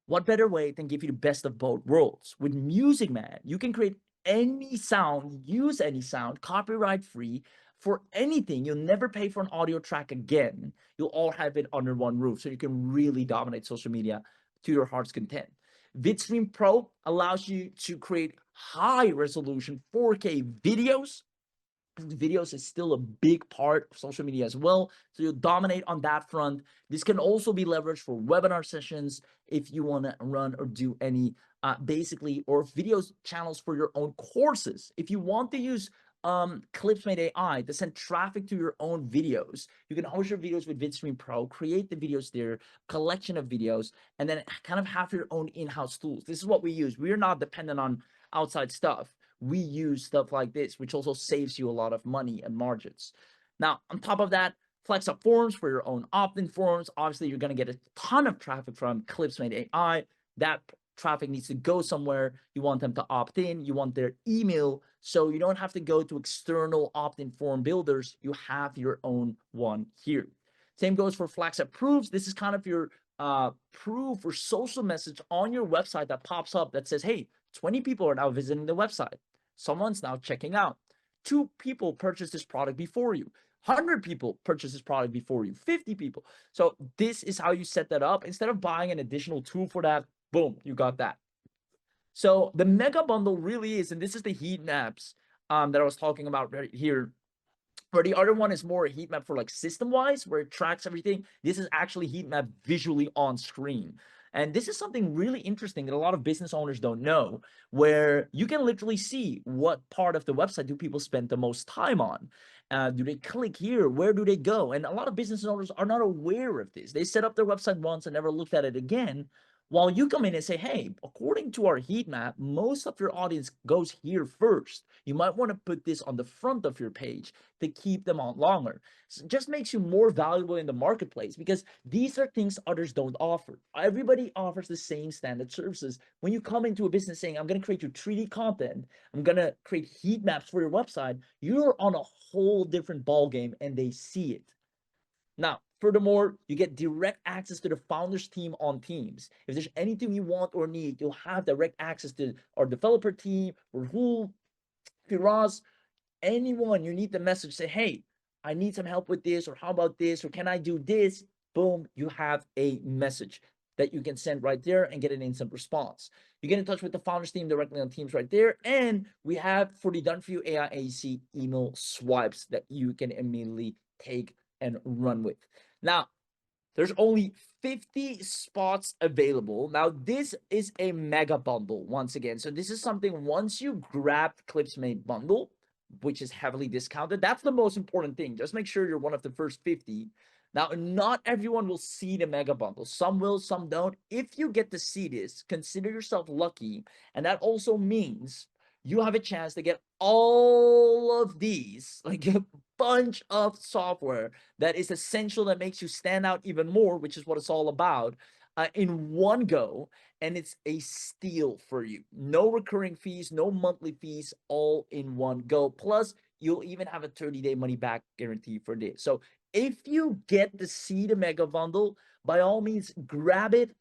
what better way than give you the best of both worlds? With Music Man, you can create any sound, use any sound, copyright free, for anything. You'll never pay for an audio track again. You'll all have it under one roof, so you can really dominate social media to your heart's content. VidStream Pro allows you to create high resolution 4K videos. Videos is still a big part of social media as well, so you'll dominate on that front. This can also be leveraged for webinar sessions if you want to run or do any basically, or videos channels for your own courses. If you want to use ClipsMate AI to send traffic to your own videos. You can host your videos with VidStream Pro, create the videos there, collection of videos, and then kind of have your own in-house tools. This is what we use. We're not dependent on outside stuff. We use stuff like this, which also saves you a lot of money and margins. Now, on top of that, flex up forms for your own opt-in forms. Obviously, you're going to get a ton of traffic from ClipsMate AI. That traffic needs to go somewhere. You want them to opt in. You want their email. So you don't have to go to external opt-in form builders. You have your own one here. Same goes for flex up proofs. This is kind of your proof or social message on your website that pops up that says, hey, 20 people are now visiting the website. Someone's now checking out. 2 people purchased this product before you. 100 people purchase this product before you, 50 people. So this is how you set that up. Instead of buying an additional tool for that, boom, you got that. So the mega bundle really is, and this is the heat maps that I was talking about right here, where the other one is more a heat map for like system-wise, where it tracks everything. This is actually heat map visually on screen. And this is something really interesting that a lot of business owners don't know, where you can literally see what part of the website do people spend the most time on. Do they click here? Where do they go? And a lot of business owners are not aware of this. They set up their website once and never looked at it again. While you come in and say, hey, according to our heat map, most of your audience goes here first. You might want to put this on the front of your page to keep them on longer. So it just makes you more valuable in the marketplace because these are things others don't offer. Everybody offers the same standard services. When you come into a business saying, I'm going to create your 3D content, I'm going to create heat maps for your website, you're on a whole different ball game and they see it. Now, furthermore, you get direct access to the founders team on Teams. If there's anything you want or need, you'll have direct access to our developer team, Rahul, Firaz, anyone you need the message, say, hey, I need some help with this, or how about this, or can I do this? Boom, you have a message that you can send right there and get an instant response. You get in touch with the founders team directly on Teams right there. And we have for the done for you AI AEC email swipes that you can immediately take and run with. Now, there's only 50 spots available. Now, this is a mega bundle once again. So this is something once you grab ClipsMate bundle, which is heavily discounted, that's the most important thing. Just make sure you're one of the first 50. Now, not everyone will see the mega bundle. Some will, some don't. If you get to see this, consider yourself lucky. And that also means you have a chance to get all of these, like a bunch of software that is essential, that makes you stand out even more, which is what it's all about, in one go. And it's a steal for you. No recurring fees, no monthly fees, all in one go. Plus, you'll even have a 30-day money back guarantee for this. So if you get to see the mega bundle, by all means, grab it.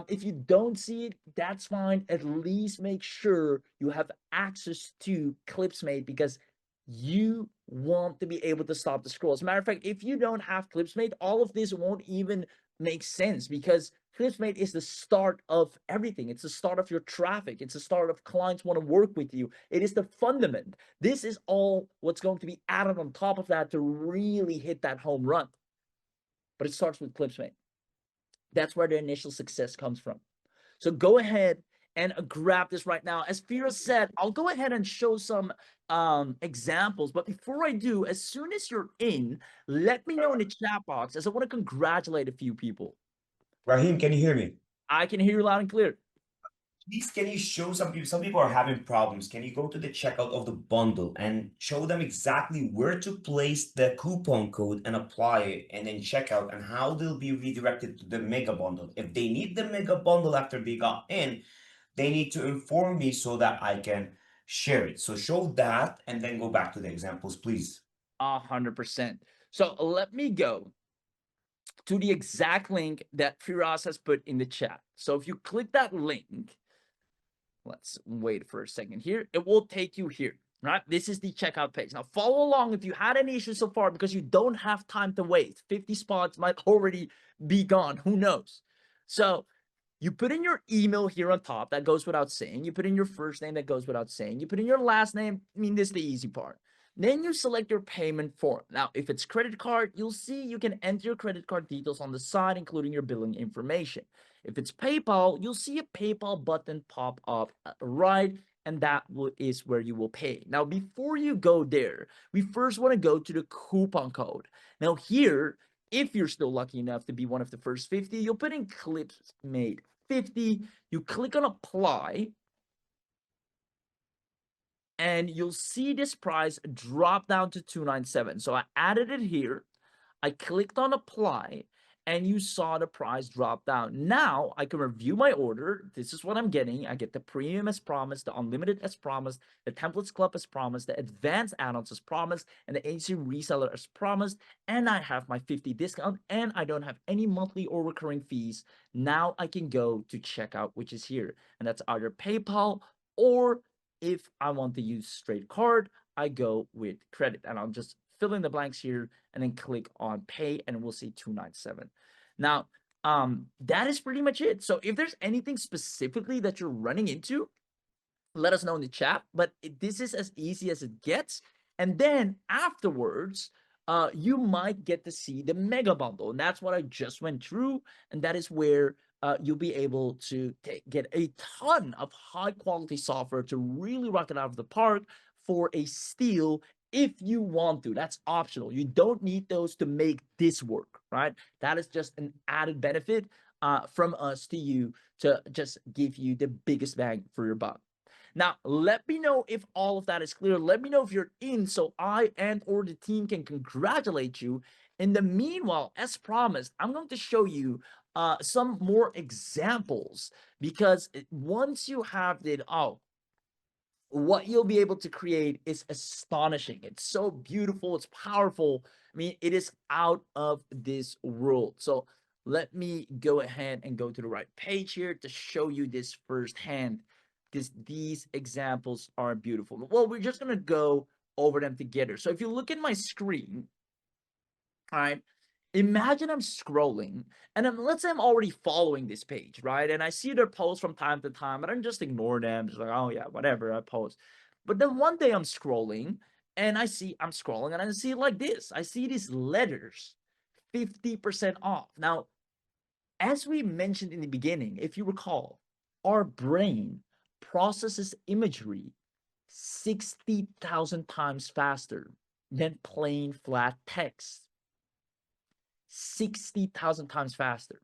If you don't see it, that's fine. At least make sure you have access to ClipsMate because you want to be able to stop the scroll. As a matter of fact, if you don't have ClipsMate, all of this won't even make sense because ClipsMate is the start of everything. It's the start of your traffic. It's the start of clients want to work with you. It is the fundament. This is all what's going to be added on top of that to really hit that home run. But it starts with ClipsMate. That's where the initial success comes from. So go ahead and grab this right now. As Fira said, I'll go ahead and show some examples. But before I do, as soon as you're in, let me know in the chat box, as I want to congratulate a few people. Raheem, can you hear me? I can hear you loud and clear. Please, can you show some people are having problems. Can you go to the checkout of the bundle and show them exactly where to place the coupon code and apply it and then check out and how they'll be redirected to the mega bundle. If they need the mega bundle after they got in, they need to inform me so that I can share it. So show that and then go back to the examples, please. 100%. So let me go to the exact link that Firas has put in the chat. So if you click that link, let's wait for a second here. It will take you here, right? This is the checkout page. Now follow along if you had any issues so far because you don't have time to wait. 50 spots might already be gone. Who knows? So you put in your email here on top. That goes without saying. You put in your first name. That goes without saying. You put in your last name. I mean, this is the easy part. Then you select your payment form. Now, if it's credit card, you'll see you can enter your credit card details on the side, including your billing information. If it's PayPal, you'll see a PayPal button pop up right and that is where you will pay. Now, before you go there, we first want to go to the coupon code. Now here, if you're still lucky enough to be one of the first 50, you'll put in ClipsMate 50, you click on apply, and you'll see this price drop down to 297. So I added it here. I clicked on apply, and you saw the price drop down. Now I can review my order. This is what I'm getting. I get the premium as promised, the unlimited as promised, the templates club as promised, the advanced add-ons as promised, and the agency reseller as promised. And I have my 50 discount, and I don't have any monthly or recurring fees. Now I can go to checkout, which is here, and that's either PayPal, or if I want to use straight card, I go with credit, and I'll just fill in the blanks here and then click on pay, and we'll see 297. Now, that is pretty much it. So if there's anything specifically that you're running into, let us know in the chat, but this is as easy as it gets. And then afterwards, you might get to see the mega bundle, and that's what I just went through, and that is where you'll be able to get a ton of high quality software to really rock it out of the park for a steal if you want to. That's optional. You don't need those to make this work, right? That is just an added benefit from us to you to just give you the biggest bang for your buck. Now, let me know if all of that is clear. Let me know if you're in so I and or the team can congratulate you. In the meanwhile, as promised, I'm going to show you some more examples, because once you have it, what you'll be able to create is astonishing. It's so beautiful. It's powerful. I mean, it is out of this world. So let me go ahead and go to the right page here to show you this firsthand, because these examples are beautiful. Well, we're just going to go over them together. So if you look at my screen, all right, imagine I'm scrolling, and let's say I'm already following this page, right? And I see their posts from time to time, and I just ignore them. Just like, oh yeah, whatever, I post. But then one day I'm scrolling, and I'm scrolling, and I see it like this. I see these letters, 50% off. Now, as we mentioned in the beginning, if you recall, our brain processes imagery 60,000 times faster than plain flat text. 60,000 times faster.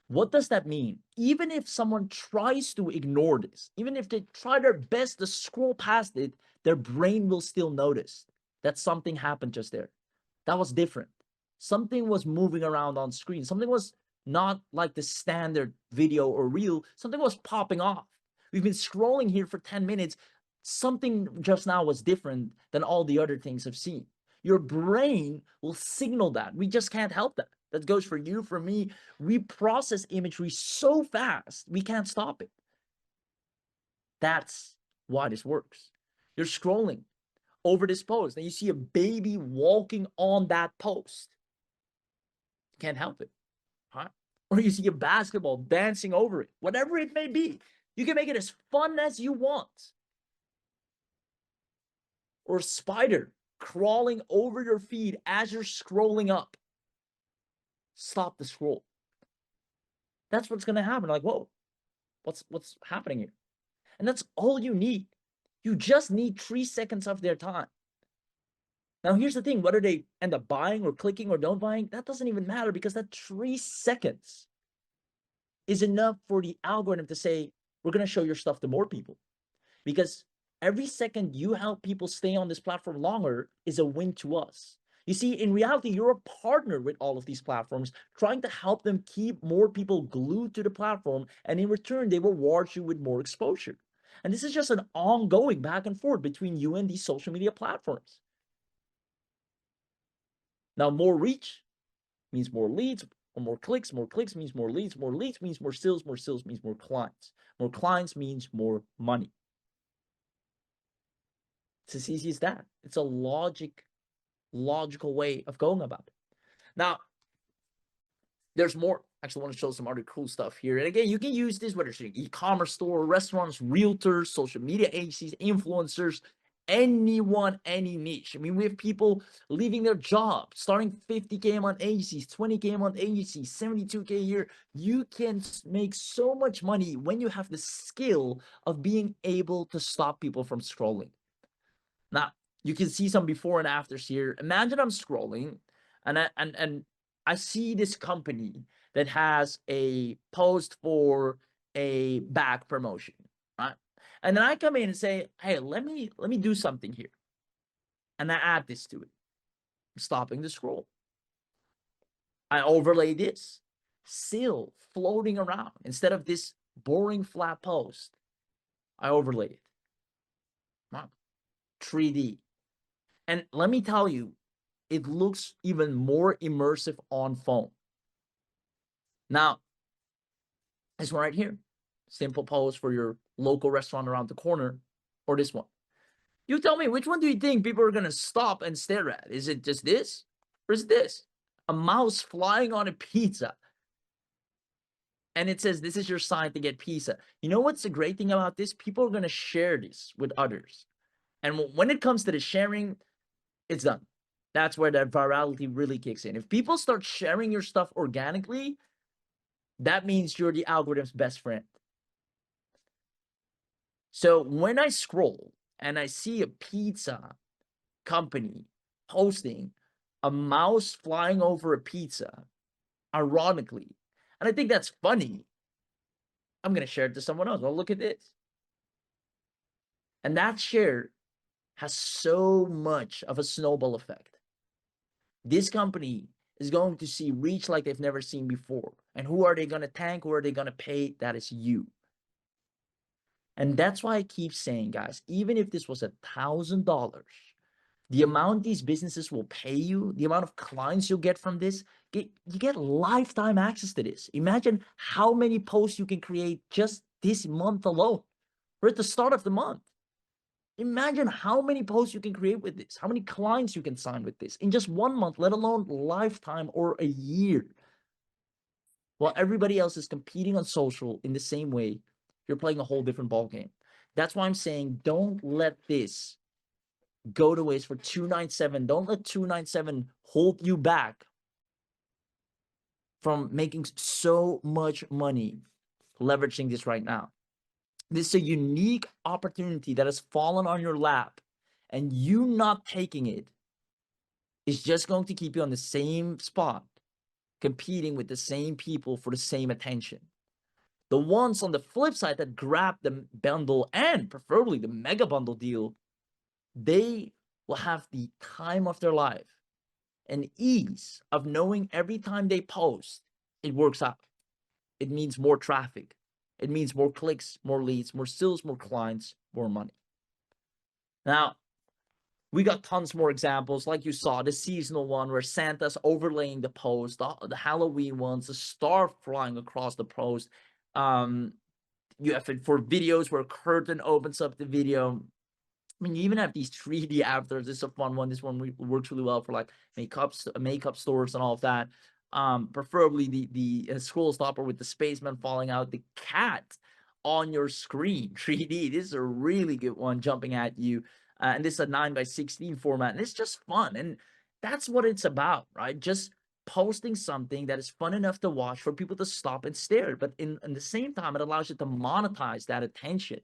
What does that mean? Even if someone tries to ignore this, even if they try their best to scroll past it, their brain will still notice that something happened just there. That was different. Something was moving around on screen. Something was not like the standard video or reel. Something was popping off. We've been scrolling here for 10 minutes. Something just now was different than all the other things I've seen. Your brain will signal that. We just can't help that. That goes for you, for me. We process imagery so fast, we can't stop it. That's why this works. You're scrolling over this post, and you see a baby walking on that post. You can't help it, huh? Or you see a basketball dancing over it. Whatever it may be, you can make it as fun as you want. Or a spider crawling over your feed as you're scrolling up. Stop the scroll. That's what's going to happen. Like, whoa, what's happening here? And that's all you need. You just need 3 seconds of their time. Now, here's the thing. Whether they end up buying or clicking or don't buying, that doesn't even matter, because that 3 seconds is enough for the algorithm to say, we're going to show your stuff to more people. Because every second you help people stay on this platform longer is a win to us. You see, in reality, you're a partner with all of these platforms, trying to help them keep more people glued to the platform, and in return, they will reward you with more exposure. And this is just an ongoing back and forth between you and these social media platforms. Now, more reach means more leads, or more clicks means more leads means more sales means more clients means more money. It's as easy as that. It's a logical way of going about it. Now, there's more. Actually, I want to show some other cool stuff here. And again, you can use this whether it's an e-commerce store, restaurants, realtors, social media agencies, influencers, anyone, any niche. I mean, we have people leaving their job, starting 50K on agencies, 20K on agencies, 72K a year. You can make so much money when you have the skill of being able to stop people from scrolling. Now, you can see some before and afters here. Imagine I'm scrolling and I see this company that has a post for a bag promotion, right? And then I come in and say, hey, let me do something here. And I add this to it. I'm stopping the scroll. I overlay this, still floating around. Instead of this boring flat post, I overlay it. Right? 3D. And let me tell you, it looks even more immersive on phone. Now, this one right here, simple post for your local restaurant around the corner, or this one. You tell me, which one do you think people are going to stop and stare at? Is it just this, or is it this? A mouse flying on a pizza. And it says, this is your sign to get pizza. You know what's the great thing about this? People are going to share this with others. And when it comes to the sharing, it's done. That's where that virality really kicks in. If people start sharing your stuff organically, that means you're the algorithm's best friend. So when I scroll and I see a pizza company posting a mouse flying over a pizza, ironically, and I think that's funny, I'm going to share it to someone else. Well, look at this. And that share has so much of a snowball effect. This company is going to see reach like they've never seen before. And who are they going to thank? Who are they going to pay? That is you. And that's why I keep saying, guys, even if this was $1,000, the amount these businesses will pay you, the amount of clients you'll get from this, you get lifetime access to this. Imagine how many posts you can create just this month alone. We're at the start of the month. Imagine how many posts you can create with this, how many clients you can sign with this in just 1 month, let alone lifetime or a year. While everybody else is competing on social in the same way, you're playing a whole different ballgame. That's why I'm saying don't let this go to waste for 297. Don't let 297 hold you back from making so much money leveraging this right now. This is a unique opportunity that has fallen on your lap, and you not taking it is just going to keep you on the same spot, competing with the same people for the same attention. The ones on the flip side that grab the bundle and preferably the mega bundle deal, they will have the time of their life and ease of knowing every time they post, it works out. It means more traffic. It means more clicks, more leads, more sales, more clients, more money. Now, we got tons more examples, like you saw, the seasonal one where Santa's overlaying the post, the Halloween ones, the star flying across the post. You have it for videos where curtain opens up the video. I mean, you even have these 3D avatars. This is a fun one. This one works really well for like makeup stores and all of that. Preferably the scroll stopper with the spaceman falling out, the cat on your screen, 3D. This is a really good one jumping at you. And this is a 9:16 format. And it's just fun. And that's what it's about, right? Just posting something that is fun enough to watch for people to stop and stare. But in the same time, it allows you to monetize that attention.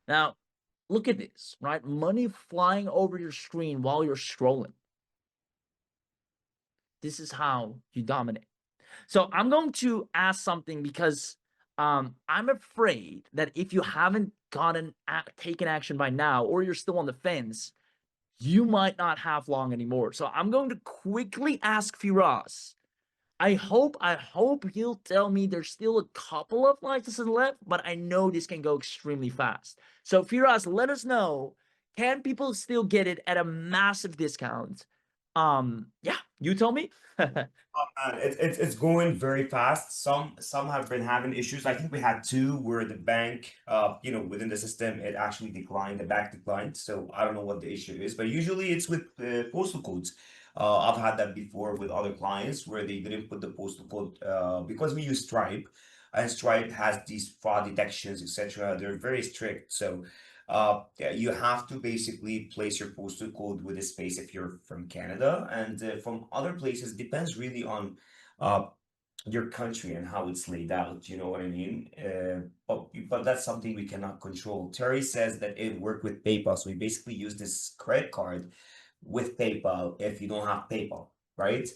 Now, look at this, right? Money flying over your screen while you're scrolling. This is how you dominate. So I'm going to ask something because I'm afraid that if you haven't taken action by now, or you're still on the fence, you might not have long anymore. So I'm going to quickly ask Firas. I hope he'll tell me there's still a couple of licenses left, but I know this can go extremely fast. So Firas, let us know, can people still get it at a massive discount? Yeah, you tell me. It's going very fast. Some have been having issues. I think we had two where the bank, within the system, it actually declined. The bank declined. So I don't know what the issue is, but usually it's with postal codes. I've had that before with other clients where they didn't put the postal code because we use Stripe, and Stripe has these fraud detections, etc. They're very strict. So yeah, you have to basically place your postal code with a space if you're from Canada, and from other places depends really on uh, your country and how it's laid out. You know what I mean? But that's something we cannot control. Terry says that it worked with PayPal, so we basically use this credit card with PayPal if you don't have PayPal, right?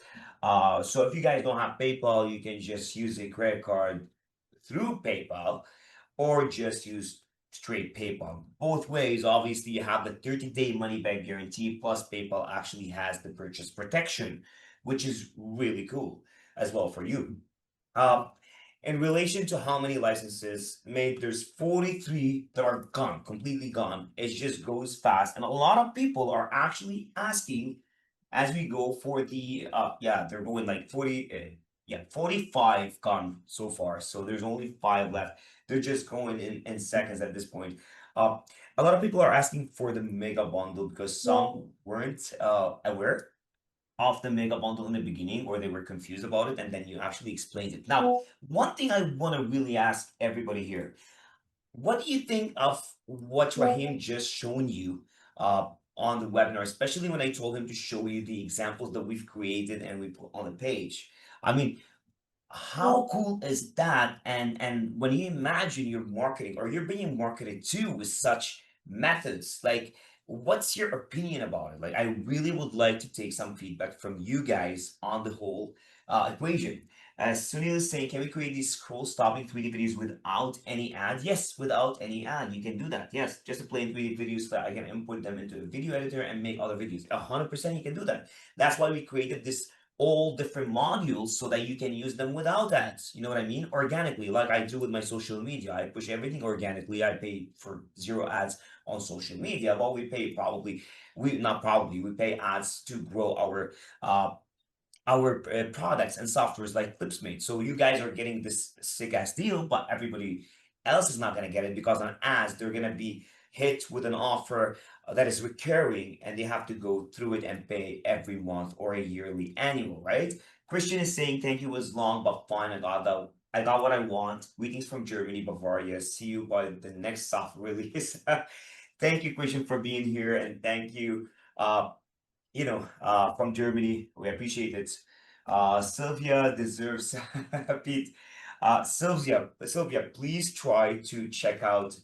So if you guys don't have PayPal, you can just use a credit card through PayPal or just use straight PayPal. Both ways, obviously, you have the 30-day money back guarantee, plus PayPal actually has the purchase protection, which is really cool as well for you. Um, in relation to how many licenses made, there's 43 that are gone, completely gone. It just goes fast. And a lot of people are actually asking as we go for the, yeah, they're going like 40, yeah, 45 gone so far. So there's only 5 left. They're just going in seconds at this point. Uh, a lot of people are asking for the mega bundle because some weren't aware of the mega bundle in the beginning, or they were confused about it, and then you actually explained it. Now, one thing I want to really ask everybody here, what do you think of what Rahim just shown you uh, on the webinar, especially when I told him to show you the examples that we've created and we put on the page? I mean, how cool is that? And when you imagine you're marketing or you're being marketed to with such methods, like what's your opinion about it? Like I really would like to take some feedback from you guys on the whole equation. As Sunil is saying, can we create these scroll stopping 3D videos without any ad? Yes, without any ad, you can do that. Yes, just a plain 3D videos so that I can input them into a video editor and make other videos. 100% you can do that. That's why we created this all different modules so that you can use them without ads. You know what I mean? Organically, like I do with my social media. I push everything organically. I pay for 0 ads on social media, but we pay probably, we not probably, we pay ads to grow our products and softwares like ClipsMate. So you guys are getting this sick ass deal, but everybody else is not going to get it because on ads, they're going to be hit with an offer that is recurring and they have to go through it and pay every month or a yearly annual, right? Christian is saying, thank you was long, but fine. I got that. I got what I want. Greetings from Germany, Bavaria. See you by the next soft release. Thank you, Christian, for being here. And thank you, from Germany. We appreciate it. Sylvia deserves Pete. Sylvia, please try to check out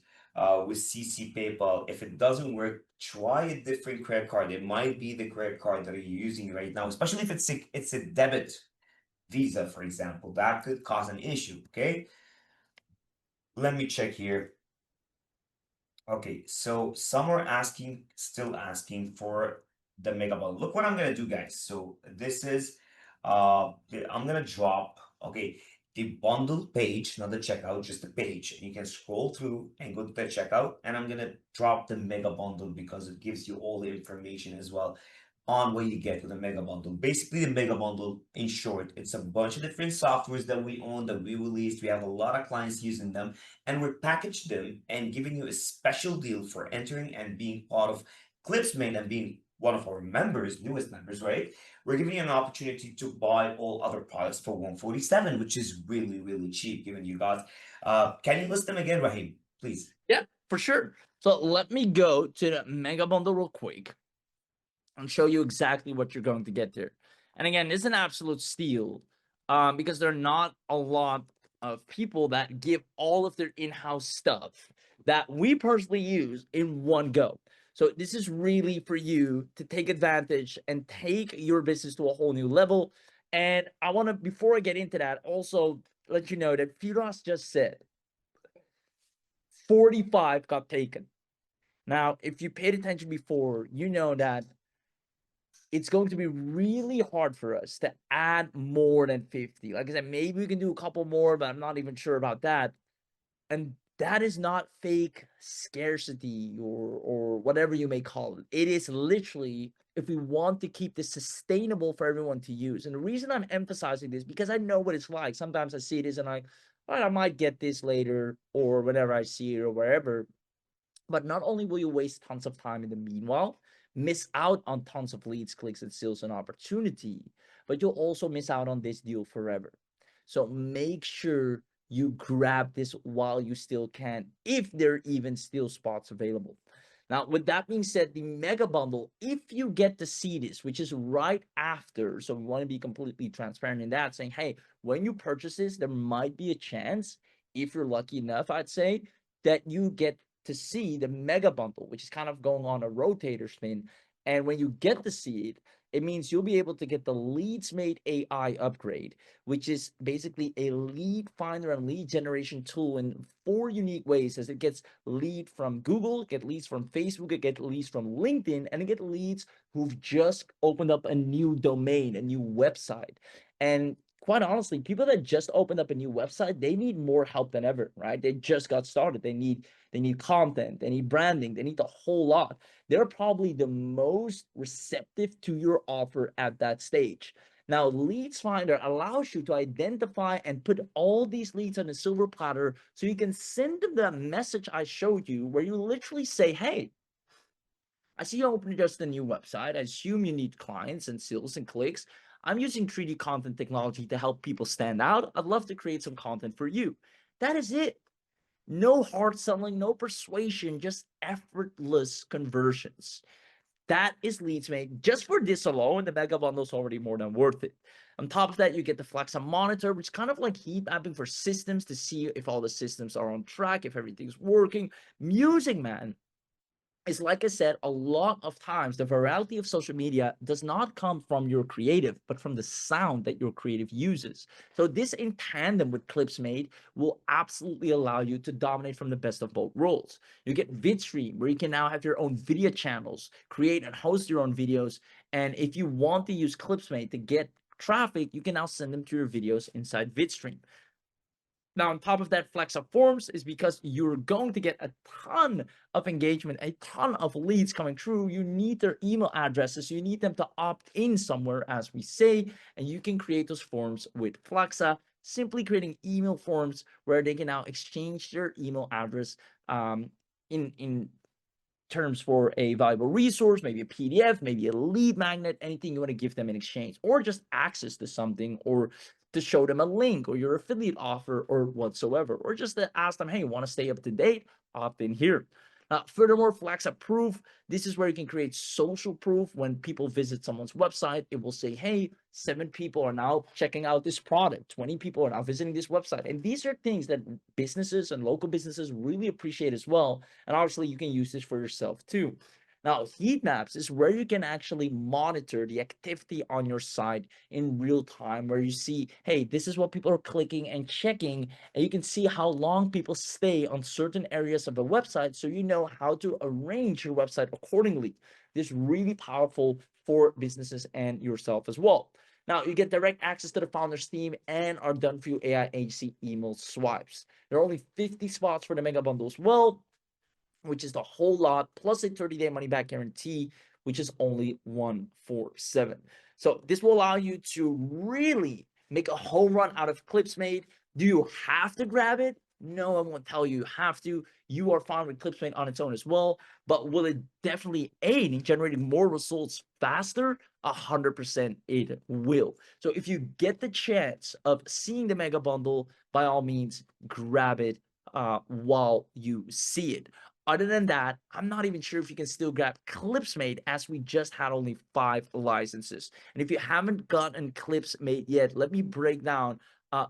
with CC PayPal. If it doesn't work, try a different credit card. It might be the credit card that you're using right now, especially if it's a debit Visa, for example. That could cause an issue. Okay, let me check here. Okay, so some are still asking for the mega bundle. Look what I'm gonna do, guys. So this is, I'm gonna drop, okay, the bundle page, not the checkout, just the page. And you can scroll through and go to the checkout. And I'm gonna drop the mega bundle because it gives you all the information as well on what you get with a mega bundle. Basically, the mega bundle, in short, it's a bunch of different softwares that we own, that we released. We have a lot of clients using them, and we're packaged them and giving you a special deal for entering and being part of ClipsMate and being one of our members, newest members, right? We're giving you an opportunity to buy all other products for 147, which is really, really cheap given you guys. Can you list them again, Rahim, please? Yeah, for sure. So let me go to the mega bundle real quick and show you exactly what you're going to get there. And again, it's an absolute steal because there are not a lot of people that give all of their in-house stuff that we personally use in one go. So this is really for you to take advantage and take your business to a whole new level. And I want to, before I get into that, also let you know that Firas just said 45 got taken. Now, if you paid attention before, you know that it's going to be really hard for us to add more than 50. Like I said, maybe we can do a couple more, but I'm not even sure about that. And that is not fake scarcity or whatever you may call it. It is literally, if we want to keep this sustainable for everyone to use. And the reason I'm emphasizing this, because I know what it's like. Sometimes I see this and all right, I might get this later or whenever I see it or wherever. But not only will you waste tons of time in the meanwhile, miss out on tons of leads, clicks, and sales and opportunity, but you'll also miss out on this deal forever. So make sure you grab this while you still can, if there are even still spots available. Now, with that being said, the mega bundle, if you get to see this, which is right after, so we want to be completely transparent in that, saying, hey, when you purchase this, there might be a chance, if you're lucky enough, I'd say, that you get to see the mega bundle, which is kind of going on a rotator spin. And when you get to see it, it means you'll be able to get the ClipsMate AI upgrade, which is basically a lead finder and lead generation tool in 4 unique ways, as it gets lead from Google, get leads from Facebook, it gets leads from LinkedIn, and it gets leads who've just opened up a new domain, a new website. And quite honestly, people that just opened up a new website, they need more help than ever, right? They just got started. They need content, they need branding, they need a whole lot. They're probably the most receptive to your offer at that stage. Now, Leads Finder allows you to identify and put all these leads on a silver platter, so you can send them the message I showed you, where you literally say, hey, I see you opened just a new website. I assume you need clients and sales and clicks. I'm using 3D content technology to help people stand out. I'd love to create some content for you. That is it. No hard selling, no persuasion, just effortless conversions. That is LeadsMate. Just for this alone, the mega bundle is already more than worth it. On top of that, you get the Flex Monitor, which is kind of like heat mapping for systems to see if all the systems are on track, if everything's working. Music, man, is, like I said, a lot of times the virality of social media does not come from your creative, but from the sound that your creative uses. So this, in tandem with ClipsMate, will absolutely allow you to dominate from the best of both worlds. You get VidStream, where you can now have your own video channels, create and host your own videos. And if you want to use ClipsMate to get traffic, you can now send them to your videos inside VidStream. Now, on top of that, Flex Up Forms is because you're going to get a ton of engagement, a ton of leads coming through. You need their email addresses. You need them to opt in somewhere, as we say, and you can create those forms with Flexa, simply creating email forms where they can now exchange their email address in terms for a valuable resource, maybe a PDF, maybe a lead magnet, anything you want to give them in exchange, or just access to something, or to show them a link or your affiliate offer or whatsoever, or just to ask them, hey, you want to stay up to date? Opt in here. Furthermore, Flex Up Proof. This is where you can create social proof. When people visit someone's website, it will say, hey, 7 people are now checking out this product. 20 people are now visiting this website. And these are things that businesses and local businesses really appreciate as well. And obviously, you can use this for yourself too. Now, heat maps is where you can actually monitor the activity on your site in real time, where you see, hey, this is what people are clicking and checking, and you can see how long people stay on certain areas of a website, so you know how to arrange your website accordingly. This is really powerful for businesses and yourself as well. Now, you get direct access to the Founders team and our done-for-you AI agency email swipes. There are only 50 spots for the mega bundle as well, which is the whole lot, plus a 30-day money-back guarantee, which is only $147. So this will allow you to really make a home run out of ClipsMate. Do you have to grab it? No, I won't tell you have to. You are fine with ClipsMate on its own as well. But will it definitely aid in generating more results faster? 100% it will. So if you get the chance of seeing the mega bundle, by all means, grab it while you see it. Other than that, I'm not even sure if you can still grab ClipsMate, as we just had only 5 licenses. And if you haven't gotten ClipsMate yet, let me break down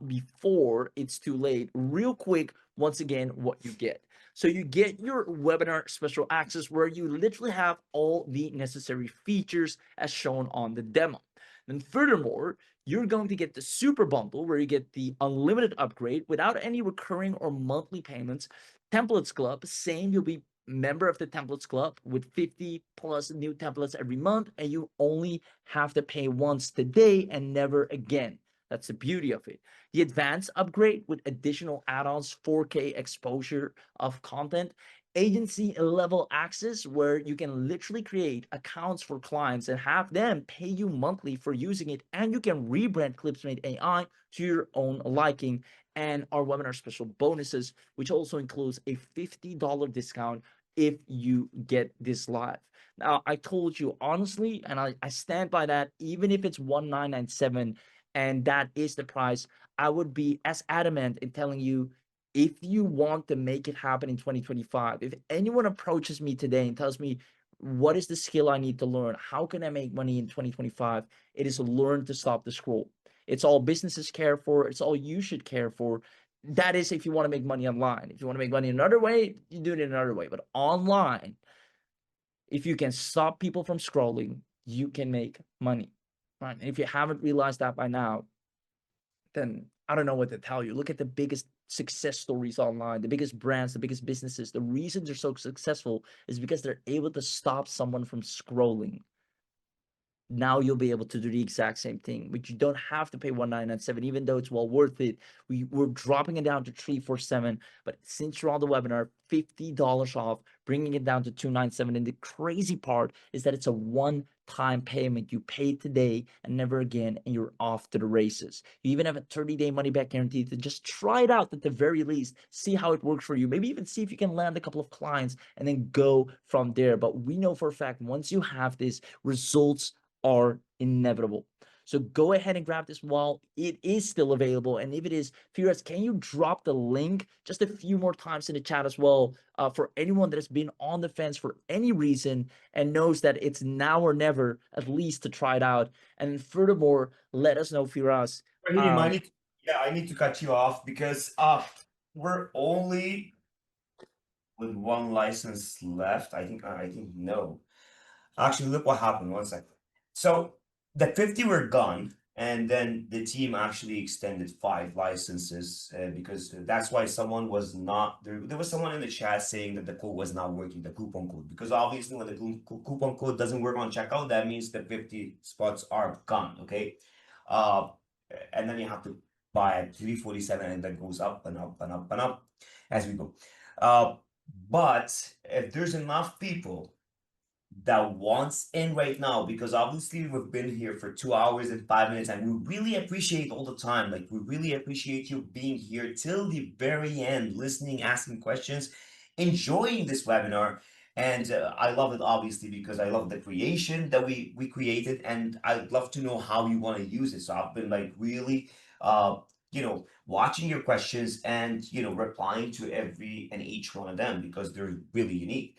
before it's too late, real quick, once again, what you get. So you get your webinar special access, where you literally have all the necessary features as shown on the demo. Then furthermore, you're going to get the super bundle, where you get the unlimited upgrade without any recurring or monthly payments. Templates Club, same, you'll be member of the Templates Club with 50 plus new templates every month, and you only have to pay once today and never again. That's the beauty of it. The advanced upgrade with additional add-ons, 4K exposure of content, agency level access, where you can literally create accounts for clients and have them pay you monthly for using it, and you can rebrand ClipsMate AI to your own liking, and our webinar special bonuses, which also includes a $50 discount if you get this live. Now, I told you honestly, and I stand by that, even if it's $1997 and that is the price, I would be as adamant in telling you, if you want to make it happen in 2025, if anyone approaches me today and tells me, what is the skill I need to learn? How can I make money in 2025? It is learn to stop the scroll. It's all businesses care for. It's all you should care for. That is if you want to make money online. If you want to make money another way, you do it in another way. But online, if you can stop people from scrolling, you can make money. Right? And if you haven't realized that by now, then I don't know what to tell you. Look at the biggest success stories online, the biggest brands, the biggest businesses. The reason they're so successful is because they're able to stop someone from scrolling. Now you'll be able to do the exact same thing, but you don't have to pay 1997, even though it's well worth it. We're dropping it down to 347, but since you're on the webinar, $50 off, bringing it down to 297. And the crazy part is that it's a one-time payment. You pay today and never again, and you're off to the races. You even have a 30-day money-back guarantee to just try it out at the very least, see how it works for you. Maybe even see if you can land a couple of clients and then go from there. But we know for a fact, once you have this, results are inevitable. So go ahead and grab this while it is still available. And if it is, Firas, can you drop the link just a few more times in the chat as well, for anyone that has been on the fence for any reason and knows that it's now or never, at least to try it out. And furthermore, let us know, Firas. Raheem, I need to cut you off because we're only with one license left. I think no. Actually, look what happened. One second. So the 50 were gone, and then the team actually extended 5 licenses because that's why someone was not there. There was someone in the chat saying that the code was not working, the coupon code, because obviously when the coupon code doesn't work on checkout, that means the 50 spots are gone. Okay, uh, and then you have to buy at 347, and that goes up and up and up and up as we go. But if there's enough people that wants in right now, because obviously we've been here for 2 hours and 5 minutes, and we really appreciate all the time. Like, we really appreciate you being here till the very end, listening, asking questions, enjoying this webinar. And I love it, obviously, because I love the creation that we created, and I'd love to know how you want to use it. So I've been like really watching your questions and replying to every and each one of them because they're really unique.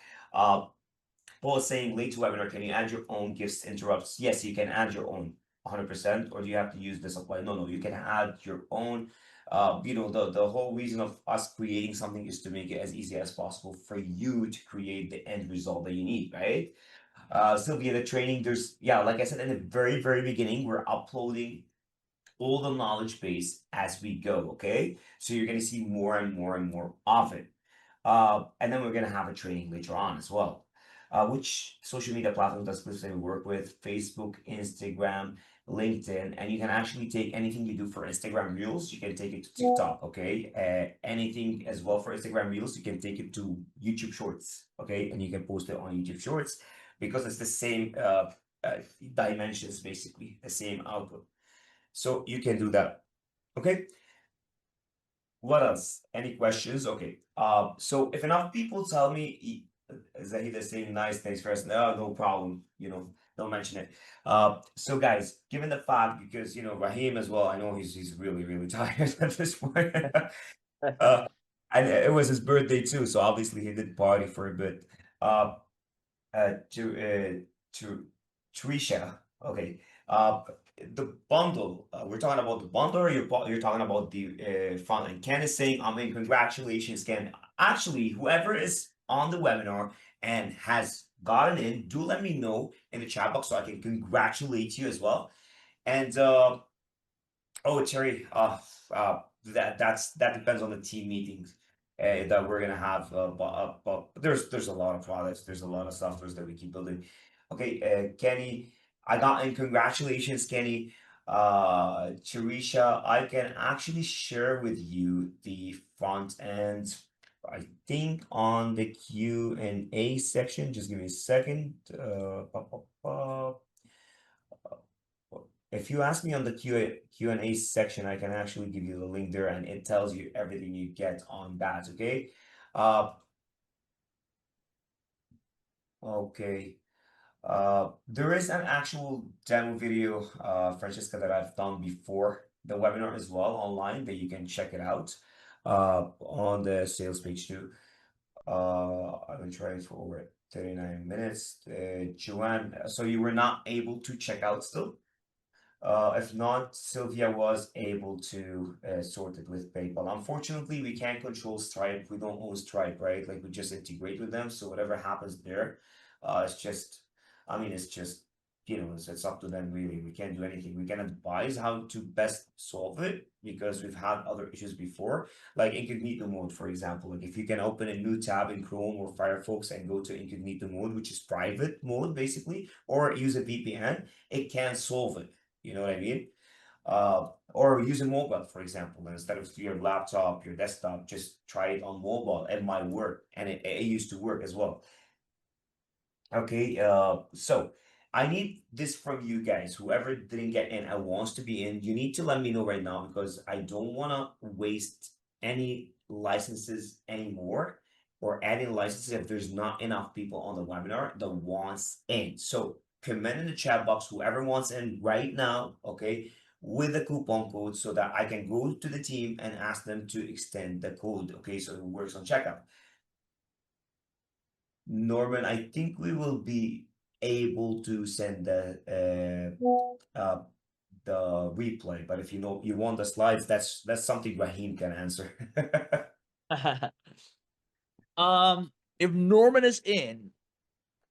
Paul is saying, late to webinar, can you add your own gifts interrupts? Yes, you can add your own 100%, or do you have to use the supply? No, you can add your own. The whole reason of us creating something is to make it as easy as possible for you to create the end result that you need, right? Sylvia, the training, like I said in the very, very beginning, we're uploading all the knowledge base as we go, okay? So you're going to see more and more and more of it. And then we're going to have a training later on as well. Which social media platform does ClipsMate work with? Facebook, Instagram, LinkedIn, and you can actually take anything you do for Instagram Reels, you can take it to TikTok, okay? Anything as well for Instagram Reels, you can take it to YouTube Shorts, okay? And you can post it on YouTube Shorts because it's the same dimensions, basically, the same output. So you can do that, okay? What else? Any questions? Okay. So if enough people tell me Zahid is saying nice things first, no problem. Don't mention it. So guys, given the fact, because Raheem as well, I know he's really, really tired at this point. And it was his birthday too, so obviously he did party for a bit. Uh, to Trisha. Okay. The bundle. We're talking about the bundle, or you're talking about the front end. Ken is saying, I mean, congratulations, Ken. Actually, whoever is on the webinar and has gotten in, do let me know in the chat box so I can congratulate you as well. And oh, Terry, that depends on the team meetings that we're gonna have. But there's a lot of products, there's a lot of softwares that we keep building. Okay, Kenny, I got in. Congratulations, Kenny. Teresha, I can actually share with you the front end. I think on the Q&A section. Just give me a second. If you ask me on the Q&A section, I can actually give you the link there, and it tells you everything you get on that, okay? Okay. There is an actual demo video, Francesca, that I've done before. the webinar as well online that you can check it out on the sales page too. I've been trying for over 39 minutes. Joanne, so you were not able to check out still? If not, Sylvia was able to sort it with PayPal. Unfortunately, we can't control Stripe. We don't own Stripe, right? Like we just integrate with them. So whatever happens there, it's just, I mean, it's just, it's up to them really. We can't do anything. We can advise how to best solve it because we've had other issues before, like incognito mode, for example. Like if you can open a new tab in Chrome or Firefox and go to incognito mode, which is private mode basically, or use a VPN, it can solve it. You know what I mean? Or using mobile, for example, instead of your laptop, your desktop, just try it on mobile. It might work, and it used to work as well. Okay, so I need this from you guys. Whoever didn't get in and wants to be in, you need to let me know right now because I don't want to waste any licenses anymore or adding licenses if there's not enough people on the webinar that wants in. So comment in the chat box whoever wants in right now, okay, with a coupon code so that I can go to the team and ask them to extend the code, okay, so it works on checkout. Norman, I think we will be able to send the replay, but if you want the slides, that's something Raheem can answer. If Norman is in,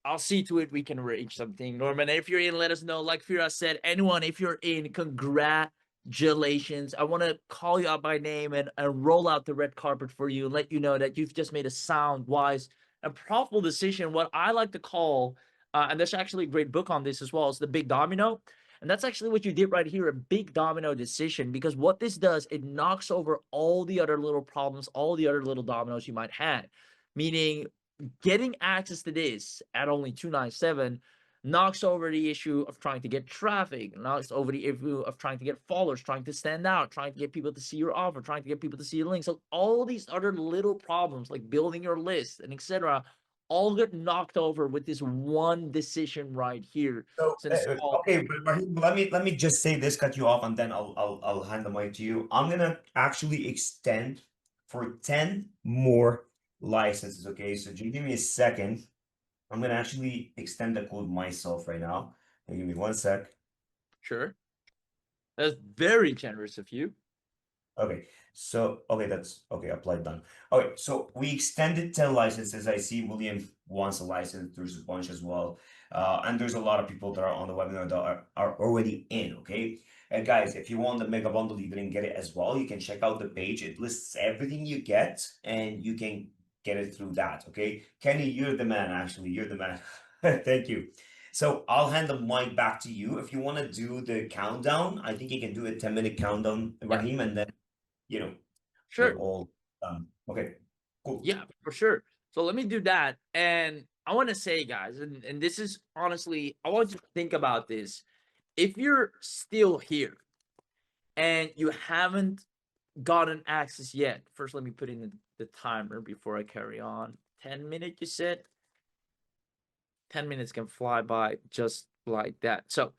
I'll see to it we can arrange something. Norman, if you're in, let us know. Like Firas said, anyone, if you're in, congratulations. I want to call you out by name and roll out the red carpet for you and let you know that you've just made a sound, wise, and profitable decision. What I like to call, and there's actually a great book on this as well, is The Big Domino. And that's actually what you did right here, a big domino decision, because what this does, it knocks over all the other little problems, all the other little dominoes you might have. Meaning, getting access to this at only 297 knocks over the issue of trying to get traffic, knocks over the issue of trying to get followers, trying to stand out, trying to get people to see your offer, trying to get people to see your link. So all these other little problems like building your list and etc. all get knocked over with this one decision right here. So So it's called, okay, but Raheem, let me just say this, cut you off, and then I'll hand the mic to you. I'm gonna actually extend for 10 more licenses. Okay, so just give me a second. I'm gonna actually extend the code myself right now. Give me one sec. sure, that's very generous of you. Okay, so that's okay, applied done. Okay, so we extended 10 licenses. I see William wants a license, there's a bunch as well. And there's a lot of people that are on the webinar that are already in, okay? And guys, if you want the mega bundle, you didn't get it as well, you can check out the page. It lists everything you get and you can get it through that, okay? Kenny, you're the man, actually, you're the man. Thank you. So I'll hand the mic back to you. If you want to do the countdown, I think you can do a 10-minute countdown, Yeah, Raheem, and then we're sure. all done. Okay, cool. Yeah, for sure. So let me do that. And I want to say, guys, and this is honestly, I want you to think about this. If you're still here and you haven't gotten access yet, first let me put in the timer before I carry on. 10 minutes, you said? 10 minutes can fly by just like that. So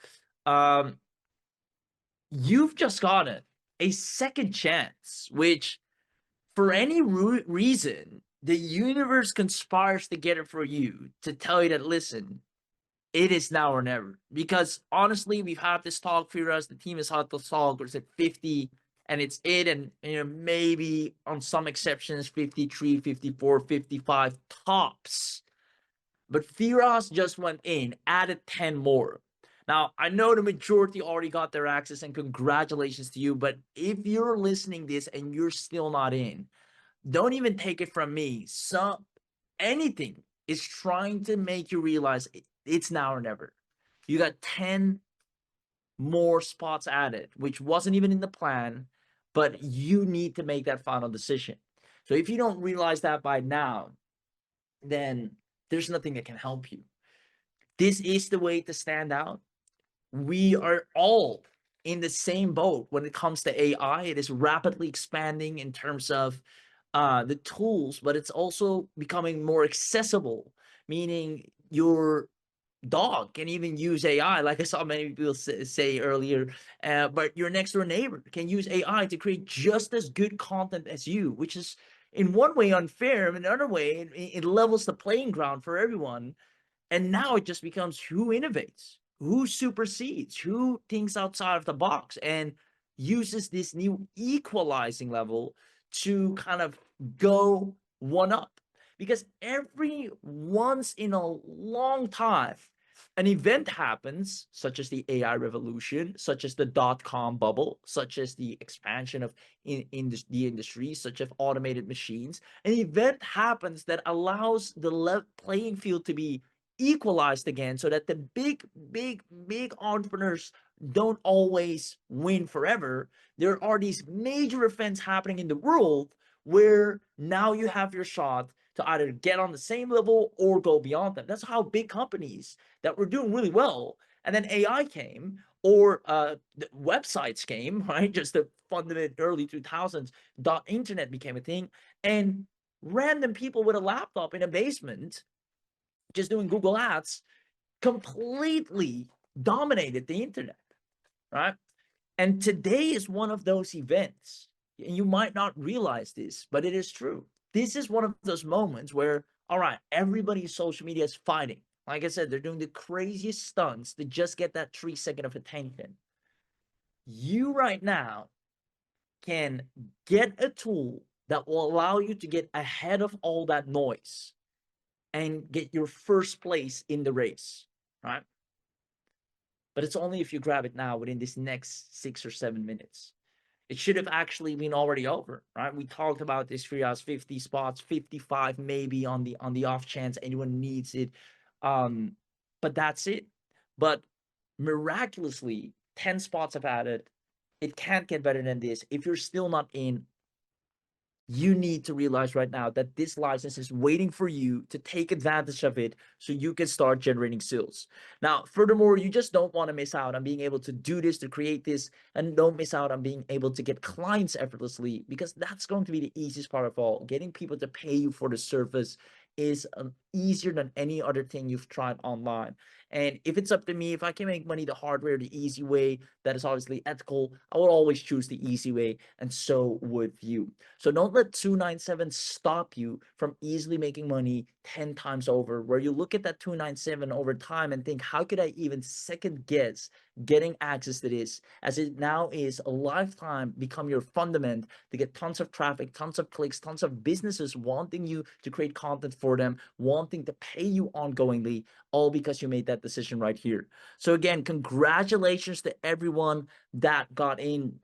you've just gotten a second chance, which for any reason, the universe conspires together for you to tell you that, listen, it is now or never. Because honestly, we've had this talk for us. The team has had this talk, or is it 50? And it's it, and maybe on some exceptions, 53, 54, 55 tops. But Firas just went in, added 10 more. Now, I know the majority already got their access, and congratulations to you. But if you're listening this and you're still not in, don't even take it from me. Anything is trying to make you realize it's now or never. You got 10 more spots added, which wasn't even in the plan, but you need to make that final decision. So if you don't realize that by now, then there's nothing that can help you. This is the way to stand out. We are all in the same boat when it comes to AI. It is rapidly expanding in terms of the tools, but it's also becoming more accessible, meaning dog can even use AI, like I saw many people say earlier. But your next door neighbor can use AI to create just as good content as you, which is in one way unfair. In another way, it levels the playing ground for everyone. And now it just becomes who innovates, who supersedes, who thinks outside of the box, and uses this new equalizing level to kind of go one up. Because every once in a long time, an event happens, such as the AI revolution, such as the dot-com bubble, such as the expansion of in the industry, such as automated machines. An event happens that allows the playing field to be equalized again, so that the big entrepreneurs don't always win forever. There are these major events happening in the world where now you have your shot to either get on the same level or go beyond them. That's how big companies that were doing really well, and then AI came, or the websites came, right? Just the fundamental early 2000s, internet became a thing, and random people with a laptop in a basement just doing Google Ads completely dominated the internet, right? And today is one of those events. And you might not realize this, but it is true. This is one of those moments where, all right, everybody's social media is fighting. Like I said, they're doing the craziest stunts to just get that 3 second of attention. You right now can get a tool that will allow you to get ahead of all that noise and get your first place in the race, right? But it's only if you grab it now within this next 6 or 7 minutes. It should have actually been already over, right? We talked about this 3 hours, 50 spots, 55 maybe on the off chance anyone needs it. But that's it. But miraculously, 10 spots have added. It can't get better than this. If you're still not in, you need to realize right now that this license is waiting for you to take advantage of it so you can start generating sales. Now, furthermore, you just don't want to miss out on being able to do this, to create this, and don't miss out on being able to get clients effortlessly, because that's going to be the easiest part of all. Getting people to pay you for the service is easier than any other thing you've tried online. And if it's up to me, if I can make money the hard way or the easy way, that is obviously ethical, I will always choose the easy way, and so would you. So don't let 297 stop you from easily making money 10 times over, where you look at that 297 over time and think, how could I even second guess getting access to this, as it now is a lifetime become your fundament to get tons of traffic, tons of clicks, tons of businesses wanting you to create content for them, wanting to pay you ongoingly, all because you made that decision right here. So again, congratulations to everyone that got in.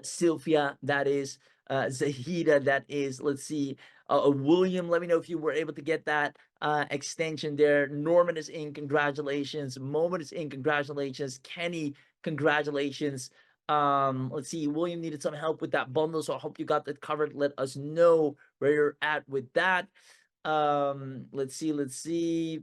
Sylvia, that is, Zahida, that is, let's see, William, let me know if you were able to get that extension there. Norman is in, congratulations. Moment is in, congratulations. Kenny, congratulations. Let's see, William needed some help with that bundle, so I hope you got that covered. Let us know where you're at with that. Let's see.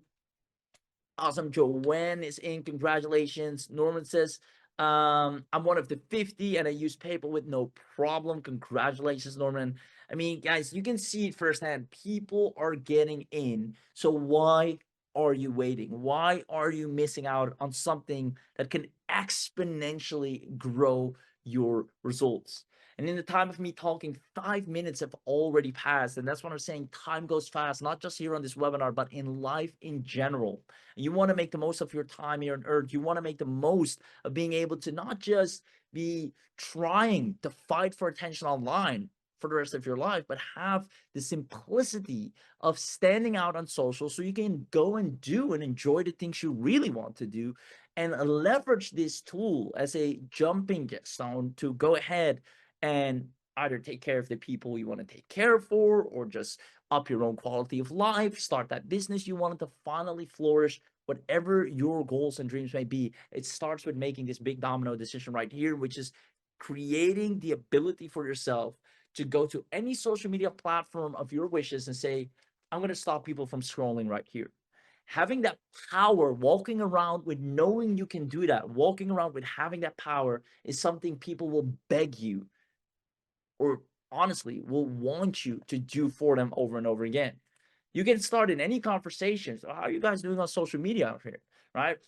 Awesome. Joanne is in. Congratulations. Norman says, I'm one of the 50 and I use PayPal with no problem. Congratulations, Norman. I mean, guys, you can see it firsthand. People are getting in. So why are you waiting? Why are you missing out on something that can exponentially grow your results? And in the time of me talking, 5 minutes have already passed. And that's what I'm saying. Time goes fast, not just here on this webinar, but in life in general. You want to make the most of your time here on earth. You want to make the most of being able to not just be trying to fight for attention online for the rest of your life, but have the simplicity of standing out on social so you can go and do and enjoy the things you really want to do, and leverage this tool as a jumping stone to go ahead and either take care of the people you want to take care of for, or just up your own quality of life, start that business you wanted to finally flourish. Whatever your goals and dreams may be, it starts with making this big domino decision right here, which is creating the ability for yourself to go to any social media platform of your wishes and say, I'm going to stop people from scrolling right here. Having that power, walking around with knowing you can do that, walking around with having that power, is something people will beg you, or honestly will want you to do for them over and over again. You can start in any conversation. So how are you guys doing on social media out here, right?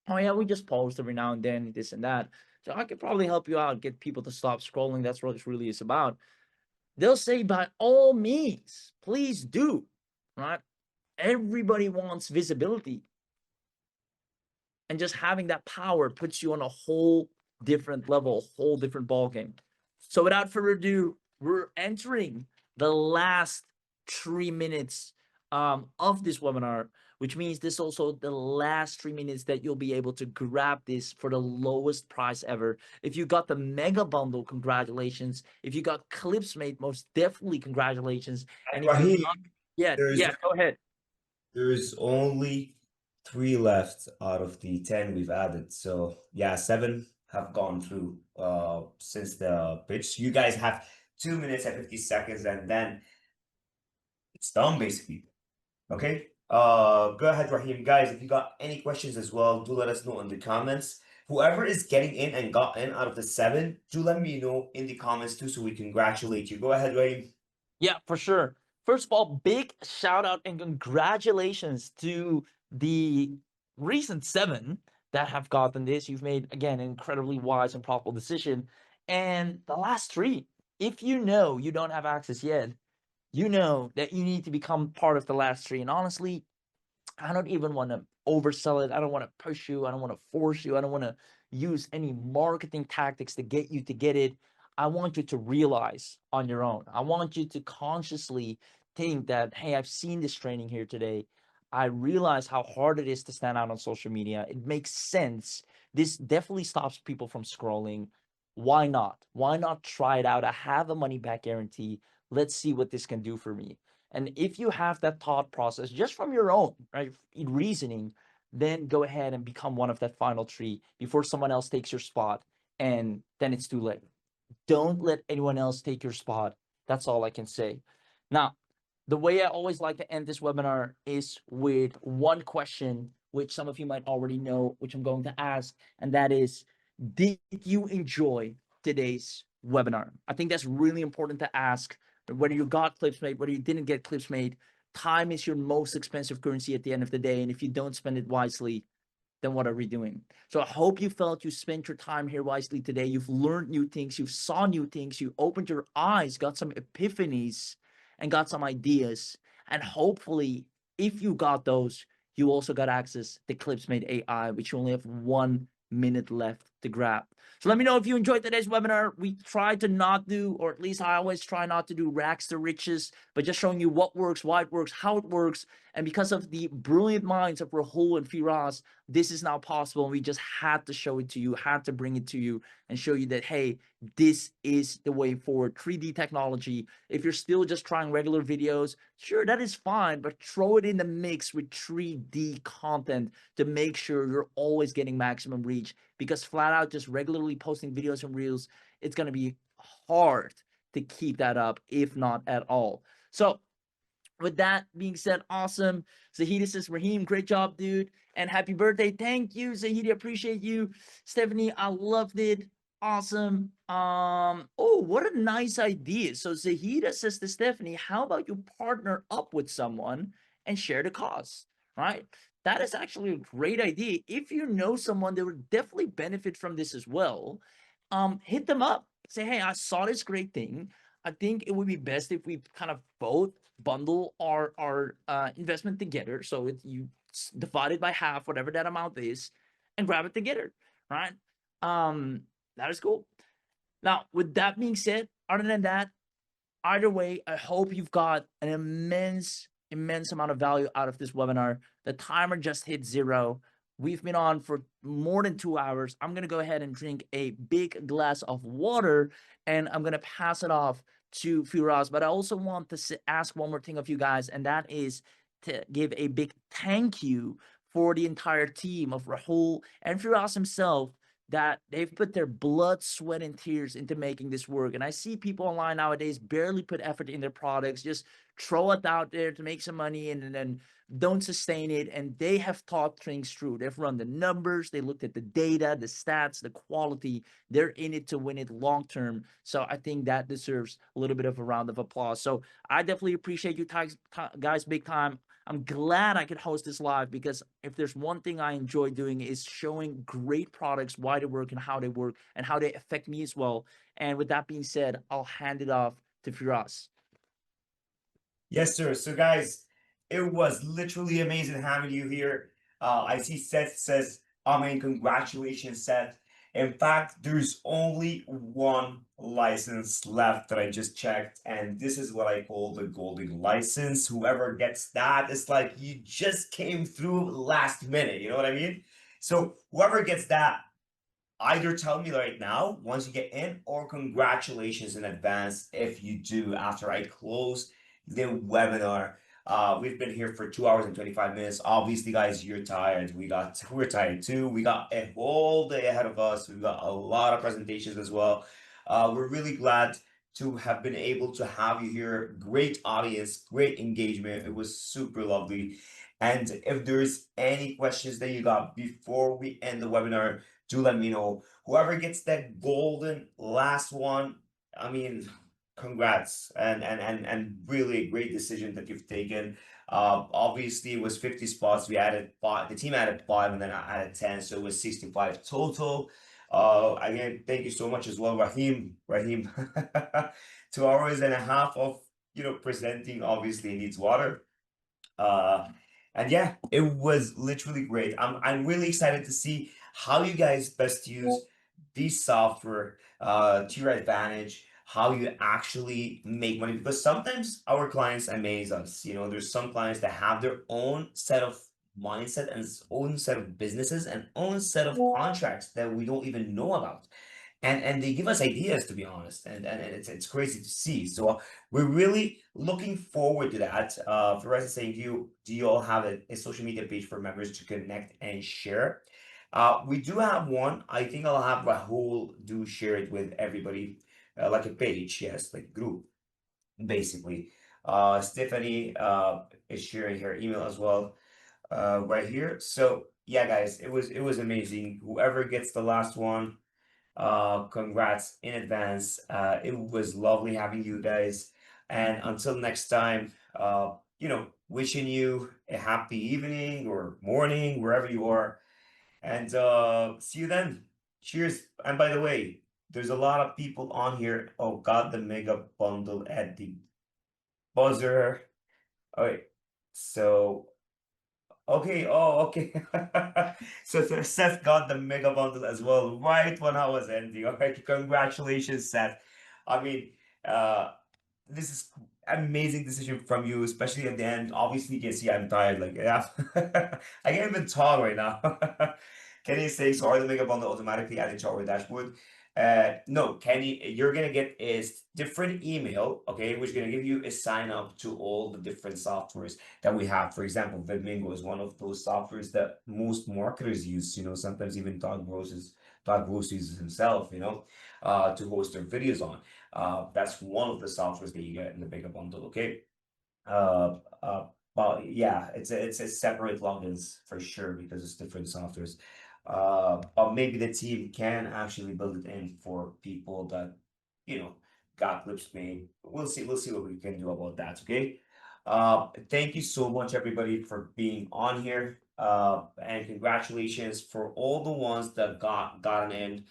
Oh yeah, we just post every now and then, this and that. So I could probably help you out, get people to stop scrolling. That's what it really is about. They'll say, by all means, please do, right? Everybody wants visibility. And just having that power puts you on a whole different level, whole different ballgame. So without further ado, we're entering the last 3 minutes of this webinar, which means this is also the last 3 minutes that you'll be able to grab this for the lowest price ever. If you got the mega bundle, congratulations. If you got ClipsMate, most definitely congratulations. And if you're Raheem, not yet, there's yeah, go ahead. there's only 3 left out of the 10 we've added. So yeah, 7 have gone through since the pitch. You guys have 2 minutes and 50 seconds, and then it's done basically. Okay. Go ahead, Raheem. Guys, if you got any questions as well, do let us know in the comments. Whoever is getting in and got in out of the 7, do let me know in the comments too, so we congratulate you. Go ahead, Raheem. Yeah, for sure. First of all, big shout out and congratulations to the recent 7 that have gotten this. You've made, again, an incredibly wise and profitable decision. And the last 3, if you know you don't have access yet, you know that you need to become part of the last 3. And honestly, I don't even want to oversell it. I don't want to push you. I don't want to force you. I don't want to use any marketing tactics to get you to get it. I want you to realize on your own. I want you to consciously think that, hey, I've seen this training here today. I realize how hard it is to stand out on social media. It makes sense. This definitely stops people from scrolling. Why not? Why not try it out? I have a money back guarantee. Let's see what this can do for me. And if you have that thought process just from your own, right, reasoning, then go ahead and become one of that final 3 before someone else takes your spot, and then it's too late. Don't let anyone else take your spot. That's all I can say. Now, the way I always like to end this webinar is with one question, which some of you might already know, which I'm going to ask, and that is, did you enjoy today's webinar? I think that's really important to ask. Whether you got ClipsMate, whether you didn't get ClipsMate, time is your most expensive currency at the end of the day. And if you don't spend it wisely, then what are we doing? So I hope you felt you spent your time here wisely today. You've learned new things, you saw new things, you opened your eyes, got some epiphanies, and got some ideas. And hopefully, if you got those, you also got access to ClipsMate AI, which you only have 1 minute left to grab. So let me know if you enjoyed today's webinar. We try to not do, or at least I always try not to do rags to riches, but just showing you what works, why it works, how it works. And because of the brilliant minds of Rahul and Firas, this is now possible. And we just had to show it to you, had to bring it to you and show you that, hey, this is the way forward. 3D technology. If you're still just trying regular videos, sure, that is fine, but throw it in the mix with 3D content to make sure you're always getting maximum reach, because flat out just regularly posting videos and reels, it's going to be hard to keep that up, if not at all. So with that being said, awesome. Zahidi says, Raheem, great job, dude. And happy birthday. Thank you, Zahidi. Appreciate you. Stephanie, I loved it. Awesome. Oh, what a nice idea. So Zahida says to Stephanie, how about you partner up with someone and share the cost? Right? That is actually a great idea. If you know someone that would definitely benefit from this as well, hit them up. Say, hey, I saw this great thing. I think it would be best if we kind of both bundle our investment together. So you divide it by half, whatever that amount is, and grab it together, right? That is cool. Now, with that being said, other than that, either way, I hope you've got an immense amount of value out of this webinar. The timer just hit 0. We've been on for more than 2 hours. I'm going to go ahead and drink a big glass of water, and I'm going to pass it off to Firas. But I also want to ask one more thing of you guys, and that is to give a big thank you for the entire team of Rahul and Firas himself that they've put their blood, sweat, and tears into making this work. And I see people online nowadays barely put effort in their products, just throw it out there to make some money and then don't sustain it. And they have thought things through. They've run the numbers, they looked at the data, the stats, the quality. They're in it to win it long term. So I think that deserves a little bit of a round of applause. So I definitely appreciate you guys big time. I'm glad I could host this live because if there's one thing I enjoy doing is showing great products, why they work and how they affect me as well. And with that being said, I'll hand it off to Firas. Yes, sir. So, guys, it was literally amazing having you here. I see Seth says, Amen, congratulations, Seth. In fact, there's only one license left that I just checked, and this is what I call the golden license. Whoever gets that, it's like you just came through last minute, you know what I mean? So, whoever gets that, either tell me right now once you get in, or congratulations in advance if you do after I close the webinar. We've been here for 2 hours and 25 minutes. Obviously, guys, you're tired. We're tired too. We got a whole day ahead of us. We've got a lot of presentations as well. We're really glad to have been able to have you here. Great audience, great engagement. It was super lovely. And if there's any questions that you got before we end the webinar, do let me know. Whoever gets that golden last one, I mean, congrats, and really a great decision that you've taken. Obviously it was 50 spots. We added 5, the team added 5, and then I added 10, so it was 65 total. Again, thank you so much as well, Rahim. 2 hours and a half of presenting obviously needs water. uh and yeah, it was literally great. I'm really excited to see how you guys best use this software to your advantage, how you actually make money, because sometimes our clients amaze us. There's some clients that have their own set of mindset and own set of businesses and own set of contracts that we don't even know about, and they give us ideas, to be honest, and it's crazy to see. So we're really looking forward to that. For us, saying, do you all have a social media page for members to connect and share? We do have one. I think I'll have Rahul do share it with everybody, like a page, yes, like group, basically. Stephanie is sharing her email as well, right here. So yeah, guys, it was amazing. Whoever gets the last one, congrats in advance. It was lovely having you guys. And until next time, wishing you a happy evening or morning, wherever you are. And see you then. Cheers. And by the way, there's a lot of people on here. Oh, got the mega bundle at the buzzer. All right. So okay, oh, okay. So Seth got the mega bundle as well, right when I was ending. All right, congratulations, Seth. I mean, uh, this is amazing decision from you, especially at the end. Obviously, you can see I'm tired. Like, yeah, I can't even talk right now. Kenny is saying, so are the mega bundle automatically added to our dashboard? No, Kenny, you're gonna get a different email, okay, which is gonna give you a sign up to all the different softwares that we have. For example, Vidmingo is one of those softwares that most marketers use. Sometimes even Todd Gross uses himself, to host their videos on. That's one of the softwares that you get in the bigger bundle. Okay. Uh, uh, but yeah, it's a separate logins for sure because it's different softwares. But maybe the team can actually build it in for people that you know got clips made. We'll see. We'll see what we can do about that. Okay. Thank you so much, everybody, for being on here. And congratulations for all the ones that gotten in.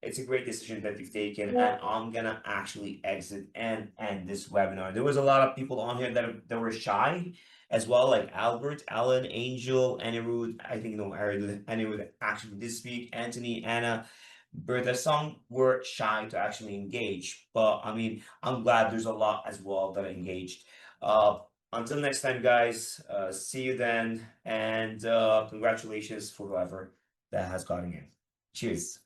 It's a great decision that you've taken, and I'm gonna actually exit and end this webinar. There was a lot of people on here that were shy as well, like Albert, Alan, Angel, Anirudh. I think no, Anirudh actually did speak. Anthony, Anna, Bertha, some were shy to actually engage, but I mean, I'm glad there's a lot as well that are engaged. Uh, until next time, guys. See you then, and congratulations for whoever that has gotten in. Cheers.